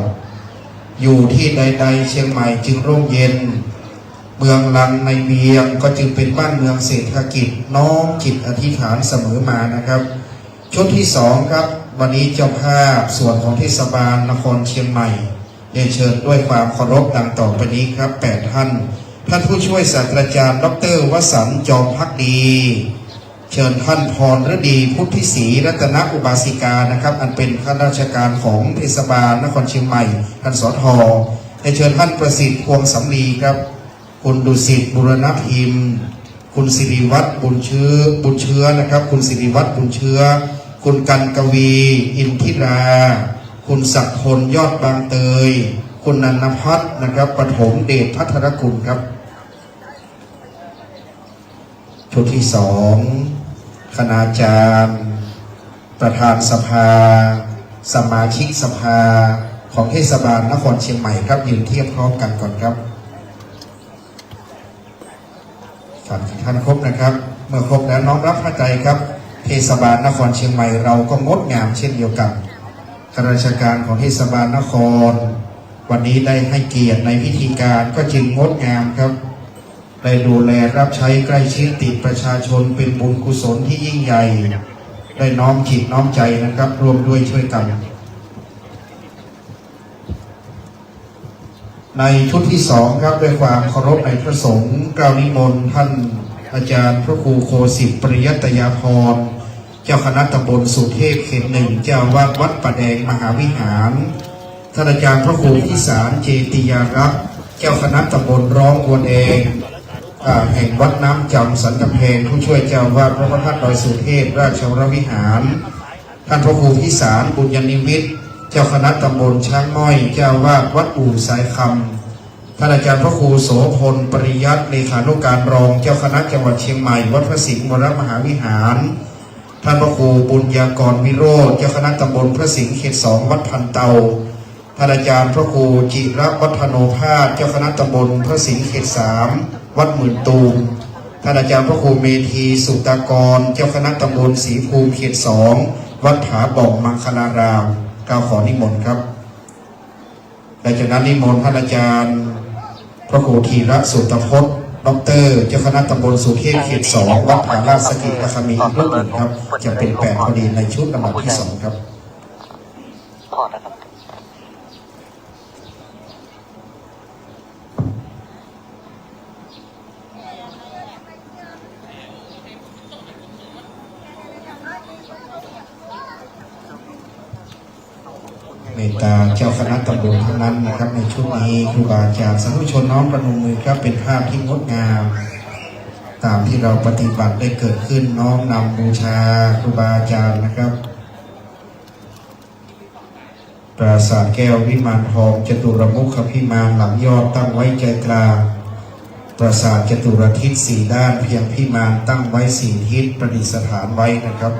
อยู่ที่ใดๆเชียงใหม่จึงร่มเย็นเมืองลังในเวียงก็จึงเป็นบ้านเมืองเศรษฐกิจน้อมจิตอธิษฐานเสมอมานะครับชุดที่2ครับวันนี้เจ้าภาพส่วนของเทศบาลนครเชียงใหม่เรียนเชิญด้วยความเคารพดังต่อไปนี้ครับ8ท่านผู้ช่วยศาสตราจารย์ดร.วสันต์จอมภักดีเชิญท่านพรฤดีพุทธิศรีรัตนอุบาสิกานะครับอันเป็นข้าราชการของเทศบาลนครเชียงใหม่ท่านสท.เชิญท่านประสิทธิ์พวงสำลีครับคุณดุสิตบุรณพิมพ์คุณสิริวัฒน์บุญเชื้อนะครับคุณสิริวัฒน์บุญเชื้อคุณกันกวีอินทิราคุณศักดิ์พลยอดบางเตยคุณนันทพัฒน์นะครับปฐมเดชพัทรกุลครับชุดที่2คณาจารย์ประธานสภาสมาชิกสภาของเทศบาลนครเชียงใหม่ครับยืนเทียบพร้อมกันก่อนครับท่านครบนะครับเมื่อครบแล้วน้อมรับพระใจครับเทศบาลนครเชียงใหม่เราก็งดงามเช่นเดียวกันข้าราชการของเทศบาลนครวันนี้ได้ให้เกียรติในพิธีการก็จึงงดงามครับได้ดูแลรับใช้ใกล้ชิดติดประชาชนเป็นบุญกุศลที่ยิ่งใหญ่ได้น้อมจิตน้อมใจนะครับรวมด้วยช่วยกันในชุดที่2ครับด้วยความเคารพในพระสงฆ์กล่าวนิมนต์ท่านอาจารย์พระครูโคสิทธิ์ปริยัตยาภรณ์เจ้าคณะตำบลสุเทพเขต1เจ้าวาดวัดป่าแดงมหาวิหารท่านอาจารย์พระครูพิสารเจติยารักษ์เจ้าคณะตำบลร้องกวนเองแห่งวัดน้ำจำสันกำแพงผู้ช่วยเจ้าวาดพระพระธาตุดอยสุเทพราชวรวิหารท่านพระครูพิสารบุญยนิมิตรเจ้าคณะตำบลช้างม้อยเจ้าวาดวัดอู่สายคำท่านอาจารย์พระครูโสพลปริยัติเลขานุการรองเจ้าคณะจังหวัดเชียงใหม่วัดพระสิงห์วรมหาวิหารท่านพระครูบุญญากรวิโรจน์เจ้าคณะตำบลพระสิงห์เขต2วัดพันเตาท่านอาจารย์พระครูจิรวัฒโนภาสเจ้าคณะตำบลพระสิงห์เขต3วัดหมื่นตูมท่านอาจารย์พระครูเมธีสุตากรเจ้าคณะตำบลศรีภูมิเขต2วัดผาบ่องมังคลารามกล่าวขอนิมนต์ครับหลังจากนั้นนิมนต์ท่านอาจารย์พระครูธีระสุตพจน์ดร.เจ้าคณะตำบลสุเทพเขต2วัดผาลาดสกิทคามีอีกรูปหนึ่งครับจะเป็น8พอดีในชุดลำดับที่2ครับเมตตาเจ้าคณะตำบลทั้งนั้นนะครับในชุดนี้ครูบาอาจารย์สาธุชนน้อมประนมมือครับเป็นภาพที่งดงามตามที่เราปฏิบัติได้เกิดขึ้นน้อมนำบูชาครูบาอาจารย์นะครับปราสาทแก้ววิมานทองจตุรมุขพิมานหลังยอดตั้งไว้ใจกลางปราสาทจตุรทิศ4ด้านเพียงพิมานตั้งไว้4ทิศประดิษฐานไว้นะครับ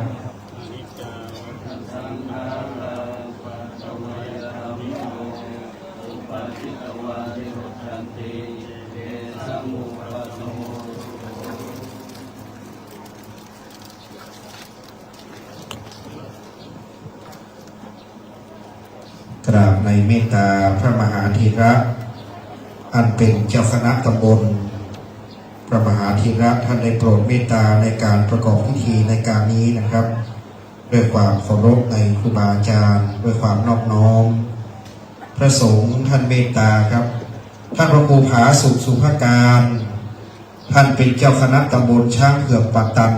กราบในเมตตาพระมหาธีระอันเป็นเจ้าคณะตำบลพระมหาธีระท่านได้โปรดเมตตาในการประกอบพิธีในการนี้นะครับด้วยความเคารพในครูบาอาจารย์ด้วยความนอบน้อมพระสงฆ์ท่านเมตตาครับท่านพระครูผาสุขสุภการท่านเป็นเจ้าคณะตำบลช้างเผือกปัตตัน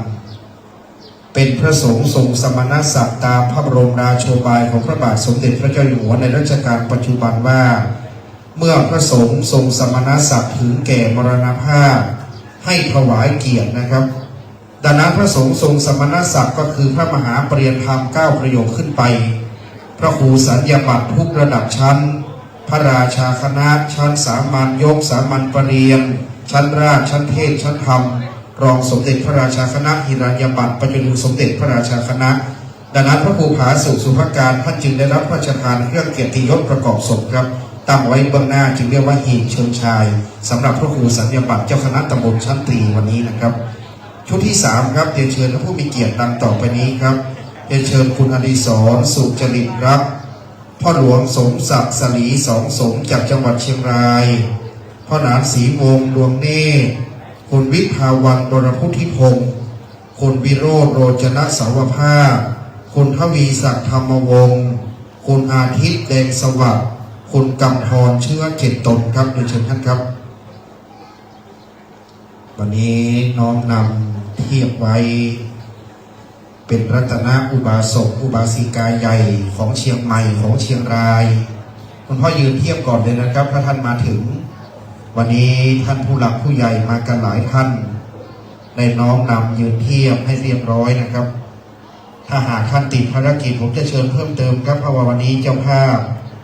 เป็นพระสงฆ์ทรงสมณศักดิ์ตามพระบรมราโชบายของพระบาทสมเด็จพระเจ้าอยู่หัวในรัชกาลปัจจุบันว่า เมื่อพระสงฆ์ทรงสมณศักดิ์ถึงแก่มรณภาพให้ถวายเกียรตินะครับดังนั้นพระสงฆ์ทรงสมณศักดิ์ก็คือพระมหาปริยธรรม9ประโยคขึ้นไปพระครูสัญญาบัตรทุกระดับชั้นพระราชาคณะชั้นสามัญยกสามัญปรริญญาชั้นราชชั้นเทศชั้นธรรมรองสมเด็จพระราชาคณะหิรัญญบัตรประยุสมเด็จพระราชาคณะดังนั้นพระครูผาสุขสุภการท่านจึงได้รับพระราชทานเครื่องเกียรติยศประกอบศพครับตั้งไว้เบื้องหน้าจึงเรียกว่าหีบเชิงชายสำหรับพระครูสัญญาบัตรเจ้าคณะตำบลชั้นตรีวันนี้นะครับชุดที่3ครับเรียนเชิญผู้มีเกียรติดังต่อไปนี้ครับเรียนเชิญคุณอดิศรสุจริตรักพ่อหลวงสมศักดิ์สลีสองสมจากจังหวัดเชียงรายพ่อหนานศรีวงศ์ดวงเนตรคุณวิภาวันดรพุทธิพงศ์คุณวิโรจน์โรจนะสาวภาพคุณทวีศักดิ์ธรรมวงศ์คุณอาทิตย์แดงสวัสดิ์คุณกำธรเชื้อเจตตนครับเรียนเชิญท่านครับวันนี้น้อมนำเทียบไว้เป็นรัตนอุบาสกอุบาสิกาใหญ่ของเชียงใหม่ของเชียงรายคุณพ่อยืนเทียบก่อนเลยนะครับถ้าท่านมาถึงวันนี้ท่านผู้หลักผู้ใหญ่มากันหลายท่านในน้อมนำยืนเทียบให้เรียบร้อยนะครับถ้าหากท่านติดภารกิจผมจะเชิญเพิ่มเติมครับเพราะว่าวันนี้เจ้าภาพ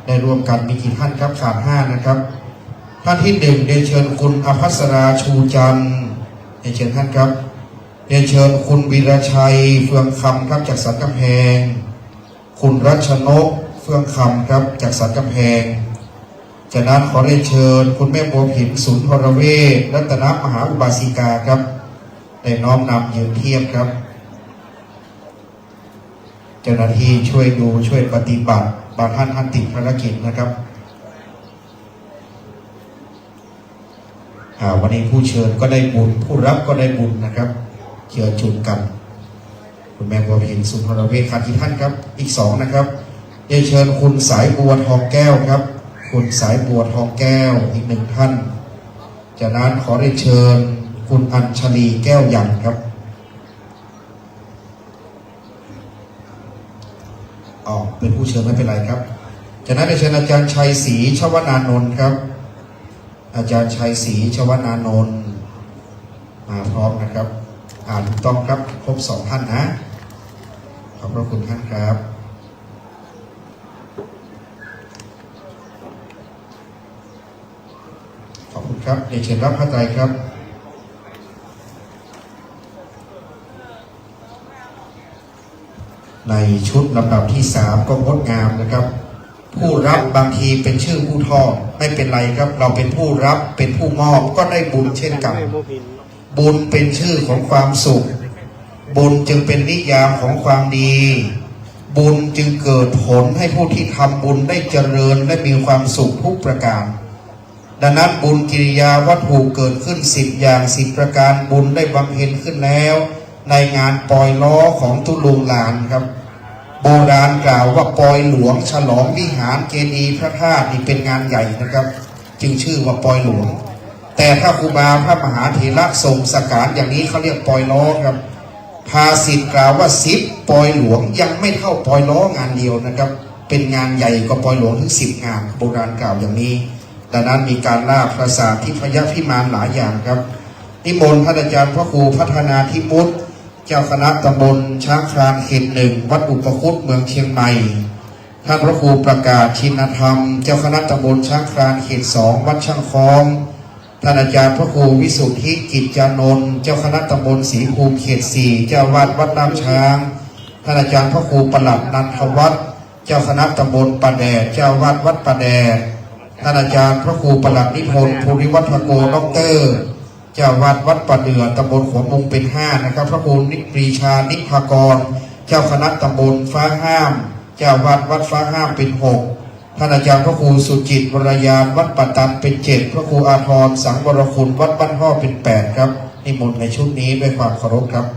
ได้รวมกันมีกี่ท่านครับขาด5นะครับท่านที่1เรียนเชิญคุณอภัสราชูจันทร์เรียนเชิญท่านครับเรียนเชิญคุณวีรชัยเฟืองคำครับจากสันกำแพงคุณรัชนกเฟืองคำครับจากสันกำแพงจากนั้นขอเรียนเชิญคุณแม่บัวผินสุนทรเวชรัตนมหาอุบาสิกาครับได้น้อมนำยืนเทียบครับเจ้าหน้าที่ช่วยดูช่วยปฏิบัติบางท่านติดภารกิจนะครับวันนี้ผู้เชิญก็ได้บุญผู้รับก็ได้บุญนะครับเจือจุนกันคุณแม่บัวผินสุนทรเวชขาดกี่ท่านครับอีก2นะครับเรียนเชิญคุณสายบัวทองแก้วครับคุณสายบัวทองแก้วอีก1ท่านจากนั้นขอเรียนเชิญคุณอัญชลีแก้วยันครับเป็นผู้เชิญไม่เป็นไรครับจากนั้นเรียนเชิญอาจารย์ชัยศรีชวนานนท์ครับอาจารย์ชัยศรีชวนานนท์มาพร้อมนะครับถูกต้องครับครบ2ท่านนะขอบพระคุณท่านครับขอบคุณครับเรียนเชิญรับพระไตรครับในชุดลำดับที่3ก็งดงามนะครับผู้รับบางทีเป็นชื่อผู้ทอดไม่เป็นไรครับเราเป็นผู้รับเป็นผู้มอบก็ได้บุญเช่นกันบุญเป็นชื่อของความสุขบุญจึงเป็นนิยามของความดีบุญจึงเกิดผลให้ผู้ที่ทำบุญได้เจริญและมีความสุขทุกประการดังนั้นบุญกิริยาวัตถุเกิดขึ้น10อย่าง10ประการบุญได้บำเพ็ญขึ้นแล้วในงานปอยล้อของตุลุงลานครับโบราณกล่าวว่าปอยหลวงฉลองวิหารเจดีย์พระธาตุนี่เป็นงานใหญ่นะครับจึงชื่อว่าปอยหลวงแต่ถ้าครูบาพระมหาเถระทรงสการอย่างนี้เขาเรียกปอยล้อครับภาษิตกล่าวว่า10ปอยหลวงยังไม่เท่าปอยล้องานเดียวนะครับเป็นงานใหญ่กว่าปอยหลวงถึง10งานโบราณกล่าวอย่างนี้ดังนั้นมีการล่าปราสาทที่พยัคฆ์พิมานหลายอย่างครับนิมนต์ท่านอาจารย์พระครูพัฒนาธิมุตเจ้าคณะตำบลช้างคลานเขต1วัดอุปคุตเมืองเชียงใหม่ท่านพระครูประกาศชินธรรมเจ้าคณะตำบลช้างคลานเขต2วัดช่างคล้องท่านอาจารย์พระครูวิสุทธิกิจจานนท์เจ้าคณะตำบลศรีภูมิเขต4เจ้าวาดวัดน้ำช้างท่านอาจารย์พระครูประหลัดนันทวัฒน์เจ้าคณะตำบลปะแดดเจ้าวาดวัดปะแดดท่านอาจารย์พระครูประหลัดนิพนธ์ภูริวัฒโกด็อกเตอร์เจ้าวัดวัดป่าเดือตำบลหัวมุงเป็น5นะครับพระครูนิปรีชานิพากรเจ้าคณะตำบลฟ้าห้ามเจ้าวัดวัดฟ้าห้ามเป็น6ท่านอาจารย์พระครูสุจิตวรยานวัดปัตตันเป็น7พระครูอาทรสังวรคุณวัดบ้านห่อเป็น8ครับนิมนต์ในชุดนี้ด้วยความเคารพครับ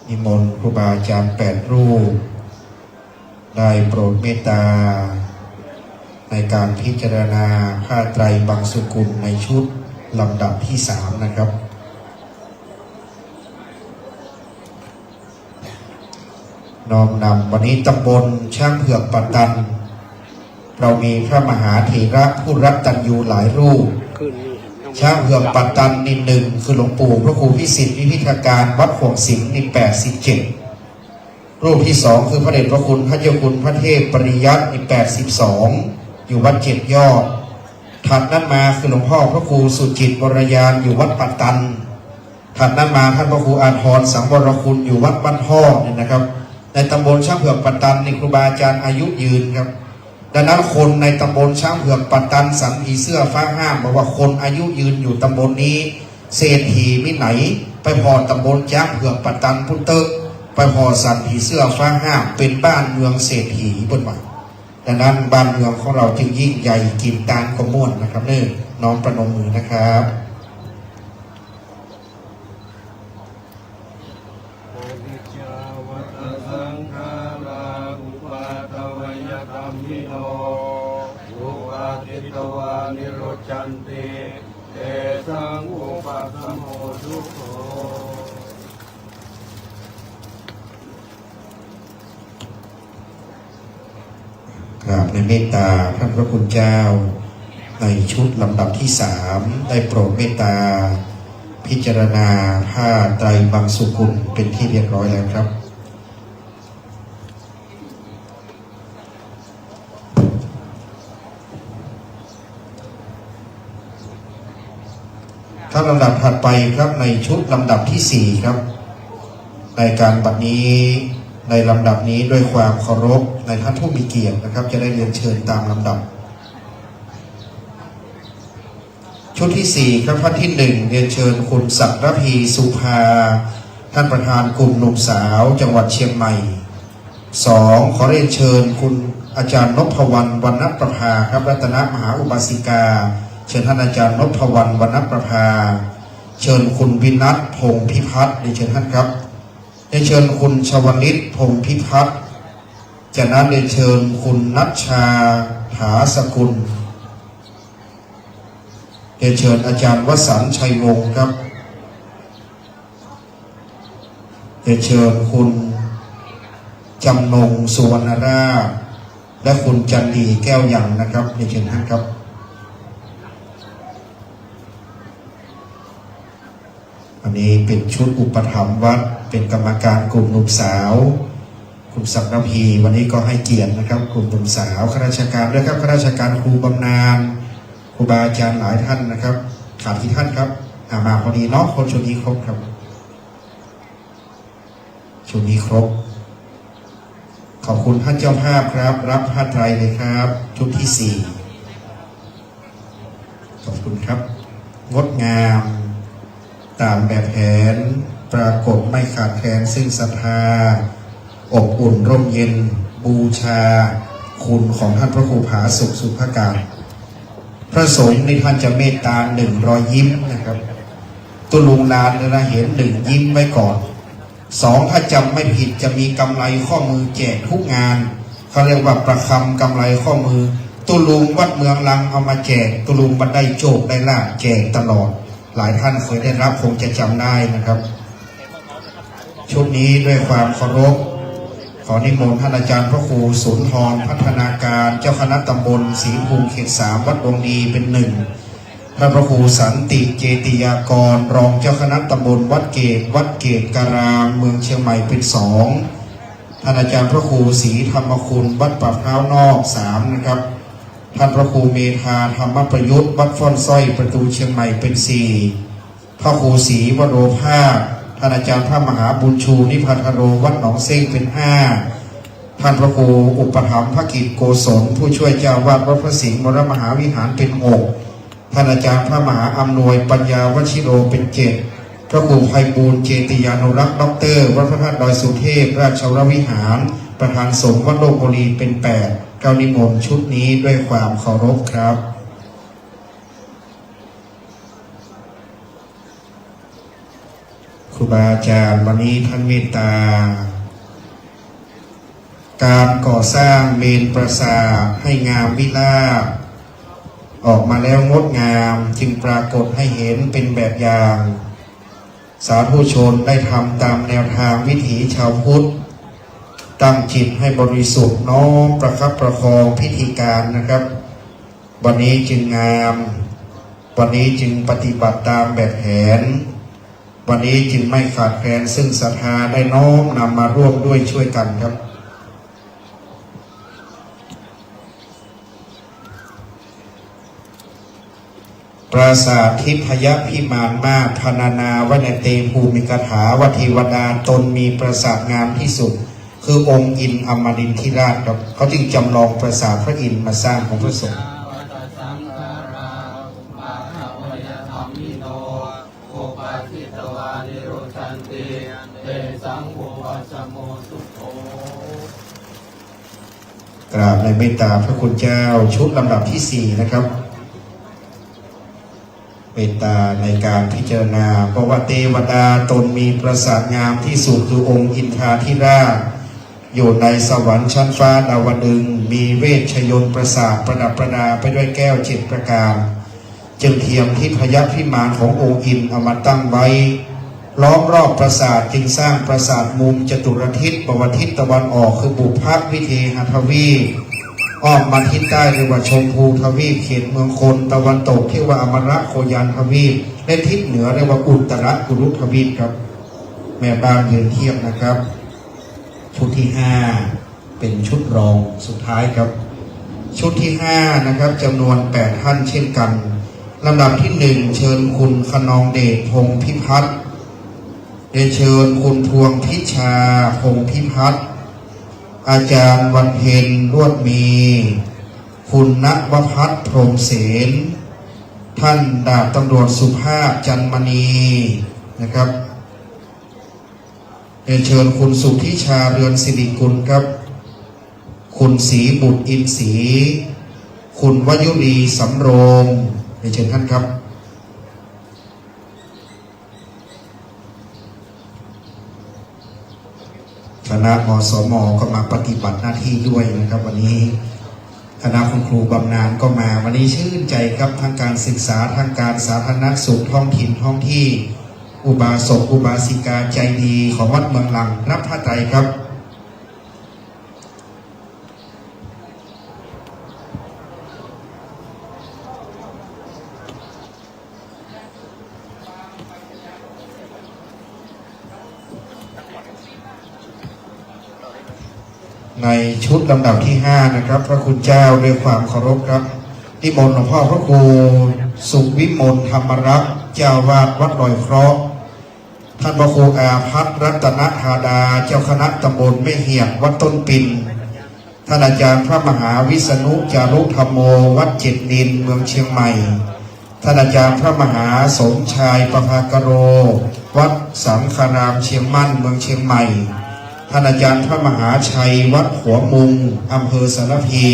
นิมนต์ครูบาอาจารย์8รูปได้โปรดเมตตาในการพิจารณาผ้าไตรบางสุกุลในชุดลำดับที่3นะครับ น้อมนำวันนี้ตำบลช่างเผือกปัตตันเรามีพระมหาเถระผู้รักตัญญูหลายรูปช่างเผือกปัตตันนี่หนึ่งคือหลวงปู่พระครูพิสิทธิ์วิพิธการวัดห่วงสิงห์นี่87รูปที่สองคือพระเดชพระคุณพระเจ้าคุณพระเทพปริยัตินี่82อยู่วัด7 ยอดถัดนั้นมาคือหลวงพ่อพระครูสุจิตวรยานอยู่วัดปัตตันถัดนั้นมาท่านพระครูอาภรณ์สังวรคุณอยู่วัดบ้านพ่อเนี่ยนะครับในตำบลช่างเผือกปัตตันในครูบาอาจารย์อายุยืนครับดังนั้นคนในตำบลช่างเผือกปัตตันสันผีเสื้อฟ้าห้ามบอกว่าคนอายุยืนอยู่ตำบลนี้เศรษฐีมิไหนไปพอตำบลช่างเผือกปัตตันพุทธไปพอสันผีเสื้อฟ้าห้ามเป็นบ้านเมืองเศรษฐีบนบ่าดังนั้นบ้านเมืองของเราจึงยิ่งใหญ่กินตาลก็ม่วนนะครับเนี่ยน้องประนมมือนะครับสังขาราอุปาทวยธรรมิโนอุปาทิตวานิโรจันติเตสังอุปาสโมทุโขกราบในเมตตาท่านพระคุณเจ้าในชุดลำดับที่3ได้โปรดเมตตาพิจารณาผ้าไตรบางสุกุลเป็นที่เรียบร้อยแล้วครับถ้าลำดับถัดไปครับในชุดลำดับที่4ครับในการบัดนี้ในลำดับนี้ด้วยความเคารพในท่านผู้มีเกียรตินะครับจะได้เรียนเชิญตามลำดับชุดที่4ครับท่านที่1เรียนเชิญคุณศักดิ์ระพีสุภาท่านประธานกลุ่มหนุ่มสาวจังหวัดเชียงใหม่2ขอเรียนเชิญคุณอาจารย์นพวรรณวรรณประภาครับรัตนมหาอุบาสิกาเชิญท่านอาจารย์นพวรรณวรรณประภาเชิญคุณวินัทพงษ์พิพัฒน์เชิญท่านครับได้เชิญคุณชวลิตพงษ์พิพัฒน์จากนั้นได้เชิญคุณนัชชาถาสกุลได้เชิญอาจารย์วสันต์ชัยวงศ์ครับได้เชิญคุณจำนงสุวรรณราชและคุณจันดีแก้วยังนะครับได้เชิญท่านครับอันนี้เป็นชุดอุปถัมภ์วัดเป็นกรรมการกลุ่มหนุ่มสาวคุณศักดิ์ระพีวันนี้ก็ให้เกียรตินะครับกลุ่มหนุ่มสาวข้าราชการด้วยครับข้าราชการครูบำนาญครูบาอาจารย์หลายท่านนะครับขาดกี่ท่านครับมาพอดีเนาะคนชุดนี้ครบครับชุดนี้ครบขอบคุณท่านเจ้าภาพครับรับผ้าไตรเลยครับชุดที่4ขอบคุณครับงดงามตามแบบแผนปรากฏไม่ขาดแคลนซึ่งศรัทธาอบอุ่นร่มเย็นบูชาคุณของท่านพระครูผาสุขสุภการพระสงฆ์ในท่านจะเมตตา1 รอยยิ้มนะครับตุลุงนานนะเห็น1ยิ้มไว้ก่อน2ถ้าจำไม่ผิดจะมีกำไรข้อมือแจกทุกงานเขาเรียกว่าประคำกำไรข้อมือตุลุงวัดเมืองลังเอามาแจกตุลุงบันไดโจกได้ลาบแจกตลอดหลายท่านเคยได้รับคงจะจำได้นะครับชุดนี้ด้วยความเคารพขอนิมนต์ท่านอาจารย์พระครูสุนทรพัฒนาการเจ้าคณะตำบลศรีภูมิเขต3วัดดวงดีเป็น1ท่านพระครูสันติเจติยากรรองเจ้าคณะตำบลวัดเกตการามเมืองเชียงใหม่เป็น2ท่านอาจารย์พระครูศรีธรรมคุณวัดป่าพร้าวนอก3นะครับท่านพระครูเมธาธรรมประยุทธ์วัดฟ้อนสร้อยประตูเชียงใหม่เป็น4พระครูศรีวโรภาสท่านอาจารย์พระมหาบุญชูนิพัทโรวัดหนองเซ้งเป็น5ท่านพระครูอุปถัมภ์ภกิจโกศลผู้ช่วยเจ้าวาดวัดพระสิงห์วรมหาวิหารเป็น6ท่านอาจารย์พระมหาอำนวยปัญญาวชิโรเป็น7พระครูไพบูลย์เจติยานุรักษ์ด็อกเตอร์วัดพระธาตุดอยสุเทพราชวรวิหารประธานสงฆ์วัดโลกบุรีเป็น8เก้านิมนต์ชุดนี้ด้วยความเคารพครับครูบาอาจารย์วันนี้ท่านเมตตาการก่อสร้างเมรุปราสาทให้งามวิลาศออกมาแล้วงดงามจึงปรากฏให้เห็นเป็นแบบอย่างสาธุชนได้ทำตามแนวทางวิถีชาวพุทธ ตั้งจิตให้บริสุทธิ์น้อมประคับประคองพิธีการนะครับ วันนี้จึงงามวันนี้จึงปฏิบัติตามแบบแผนวันนี้จึงไม่ขาดแคลนซึ่งศรัทธาได้น้อมนำมาร่วมด้วยช่วยกันครับปราสาททิพยพิมานมาศพรรณนาวเนเตภูมิกถาวทิวดาตนมีปราสาทงามที่สุดคือองค์อินทร์อมรินทร์ธิราชครับเขาจึงจำลองปราสาทพระอินทร์มาสร้างของพระสงฆ์กราบในเมตตาพระคุณเจ้าชุดลำดับที่4นะครับเมตตาในการพิจารณาเพราะว่าเทวดาตนมีปราสาทงามที่สุดคือองค์อินทราธิราชอยู่ในสวรรค์ชั้นฟ้าดาวดึงส์มีเวชยนต์ปราสาทประดับประดาไปด้วยแก้ว7ประการจึงเทียมทิพยพิมานขององค์อินทร์เอามาตั้งไว้ล้อมรอบปราสาทจึงสร้างปราสาทมุมจตุรทิศประวัติทิศตะวันออกคือบุพวิเทหทวีปอ้อมมาทิศใต้เรียกว่าชมพูทวีปเขตเมืองคนตะวันตกเรียกว่าอมรโคยานทวีปและทิศเหนือเรียกว่าอุตรกุรุทวีปครับแม่บ้านยืนเทียบนะครับชุดที่5เป็นชุดรองสุดท้ายครับชุดที่5นะครับจำนวน8ท่านเช่นกันลำดับที่1เชิญคุณขนองเดชพงษ์พิพัฒน์เชิญคุณพวงพิชาพงษ์พิพัฒน์อาจารย์วันเพ็ญรวดมีคุณณวภัทรพรหมเสนท่านดาบตำรวจสุภาพจันมณีนะครับเชิญคุณสุทธิชาเรือนสิริกุลครับคุณศรีบุตรอินทรีคุณวยุรีสำโรงเชิญท่านครับคณะมสม.ก็มาปฏิบัติหน้าที่ด้วยนะครับวันนี้คณะคุณครูบำนาญก็มาวันนี้ชื่นใจครับทั้งการศึกษาทางการสาธารณสุขท้องถิ่นท้องที่อุบาสกอุบาสิกาใจดีของวัดเมืองลังรับพระไตรครับในชุดลำดับที่5นะครับพระคุณเจ้าด้วยความเคารพครับนิมนต์หลวงพ่อพระครูสุวิมลธรรมรักษ์เจ้าวาดวัดลอยเคราะห์ท่านพระครูอาภัทรรัตนธาดาเจ้าคณะตำบลแม่เหียกวัดต้นปิ่นท่านอาจารย์พระมหาวิษณุจารุธรรมโมวัดเจ็ดดินเมืองเชียงใหม่ท่านอาจารย์พระมหาสมชายประภากโรวัดสังฆารามเชียงมั่นเมืองเชียงใหม่ท่านอาจารย์พระมหาชัยวัดหัวมุงอำเภอสารพี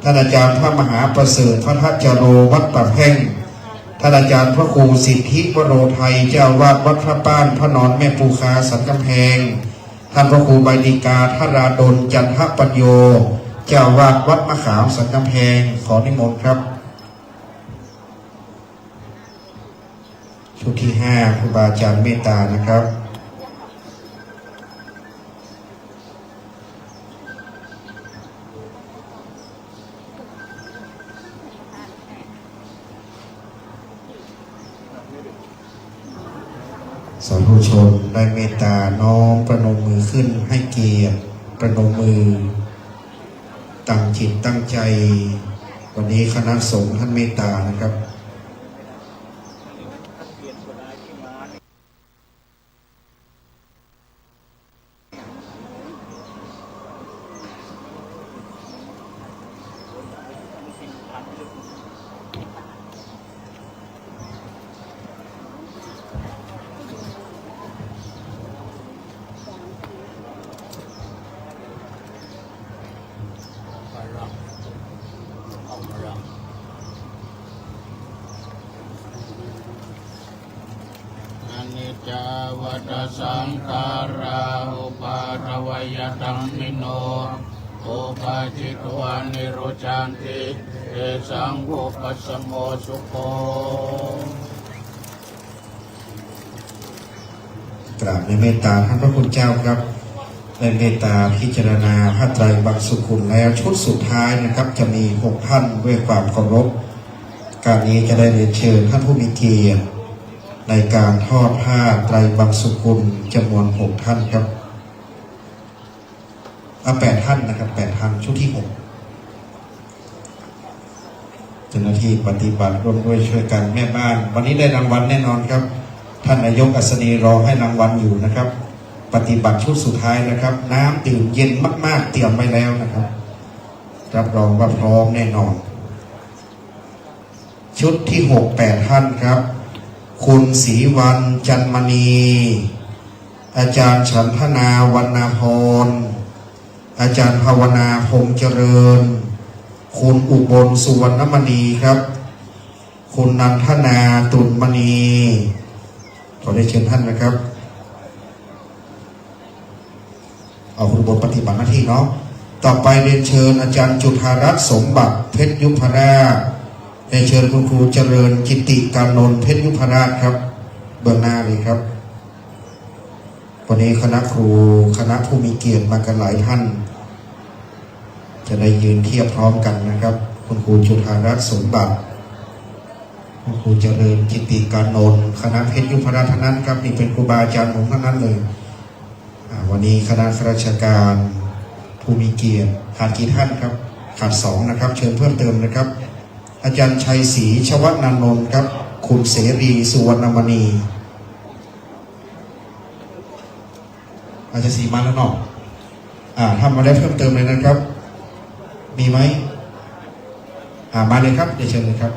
ท่านอาจารย์พระมหาประเสริฐพระทัจโรวัดปากแห้งท่านอาจารย์พระครูสิทธิวโรไทยเจ้าวาดวัดพระป้านพระนอนแม่ปูคาสันกำแพงท่านพระครูใบดิกาธราดลจันทปัญโยเจ้าวาดวัดมะขามสันกำแพงขอนิมนต์ครับชุดที่5ครูบาอาจารย์เมตตานะครับสาธุชนได้เมตตาน้อมประนมมือขึ้นให้เกียรติประนมมือตั้งจิตตั้งใจวันนี้คณะสงฆ์ท่านเมตตานะครับจาวัตสังขาราอุปาทวยตัมมิโนอุปาจิตวานิโรจันติเอสังอุปัสสโมสุโขกราบในเมตตาท่านพระคุณเจ้าครับ ได้เมตตาพิจารณาพระไตรบรรสุขุนแล้วชุดสุดท้ายนะครับจะมี6ท่านด้วยความเคารพการนี้จะได้เรียนเชิญท่านผู้มีเกียรติในการทอดผ้าไตรบรรสุขุนจำนวน6ท่านครับ8ท่านนะครับ8ท่านชุดที่6เจ้าหน้าที่ปฏิบัติร่วมด้วยช่วยกันแม่บ้านวันนี้ได้รางวัลแน่นอนครับท่านนายกอัศนีรอให้รางวัลอยู่นะครับปฏิบัติชุดสุดท้ายนะครับน้ำดื่มเย็นมากๆเตรียมไว้แล้วนะครับรับรองว่าพร้อมแน่นอนชุดที่8ท่านครับคุณศรีวรรณจันมณีอาจารย์ฉันทนาวรรณพรอาจารย์ภาวนาพงษ์เจริญคุณอุบลสุวรรณมณีครับคุณนันทนาตุลมณีขอได้เชิญท่านนะครับเอาคุณอุบลปฏิบัติหน้าที่เนาะต่อไปเรียนเชิญอาจารย์จุฑารัตน์สมบัติเพชรยุพราชเรียนเชิญคุณครูเจริญกิติการนนท์เพชรยุพราชครับเบื้องหน้าเลยครับวันนี้คณะครูคณะผู้มีเกียรติมากันหลายท่านจะได้ยืนเทียบพร้อมกันนะครับคุณครูจุฑารัตน์สมบัติคุณครูเจริญกิติการนนท์คณะเพชรยุพราชทั้งนั้นครับนี่เป็นครูบาอาจารย์ผมทั้งนั้นเลยวันนี้คณะข้าราชการผู้มีเกียรติขาดกี่ท่านครับขาด2นะครับเชิญเพิ่มเติมนะครับอาจารย์ชัยศรีชวนานนท์ครับคุณเสรีสุวรรณมณีอาจารย์ศรีมาแล้วเนาะทำมาได้เพิ่มเติมเลยนะครับมีไหมมาเลยครับเดี๋ยวเชิญเลยครับ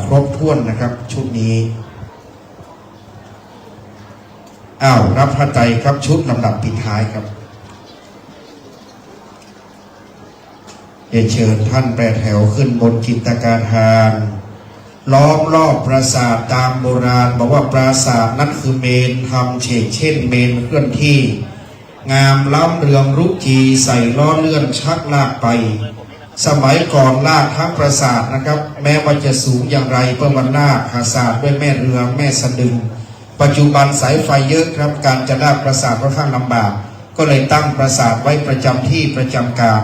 ครบถ้วนนะครับชุดนี้รับพระไตรครับชุดลำดับปิดท้ายครับเรียนเชิญท่านแปรแถวขึ้นบนจินตกาทานล้อมรอบปราสาทตามโบราณบอกว่าปราสาทนั้นคือเมนทำเฉกเช่นเมนเคลื่อนที่งามล้ำเรืองรุจีใส่ล้อเลื่อนชักลากไปสมัยก่อนลากทั้งปราสาทนะครับแม้ว่าจะสูงอย่างไรเพื่อมันลากปราสาทด้วยแม่เรือแม่สะดึงปัจจุบันสายไฟเยอะครับการจะลากปราสาทค่อนข้างลำบากก็เลยตั้งปราสาทไว้ประจำที่ประจำการ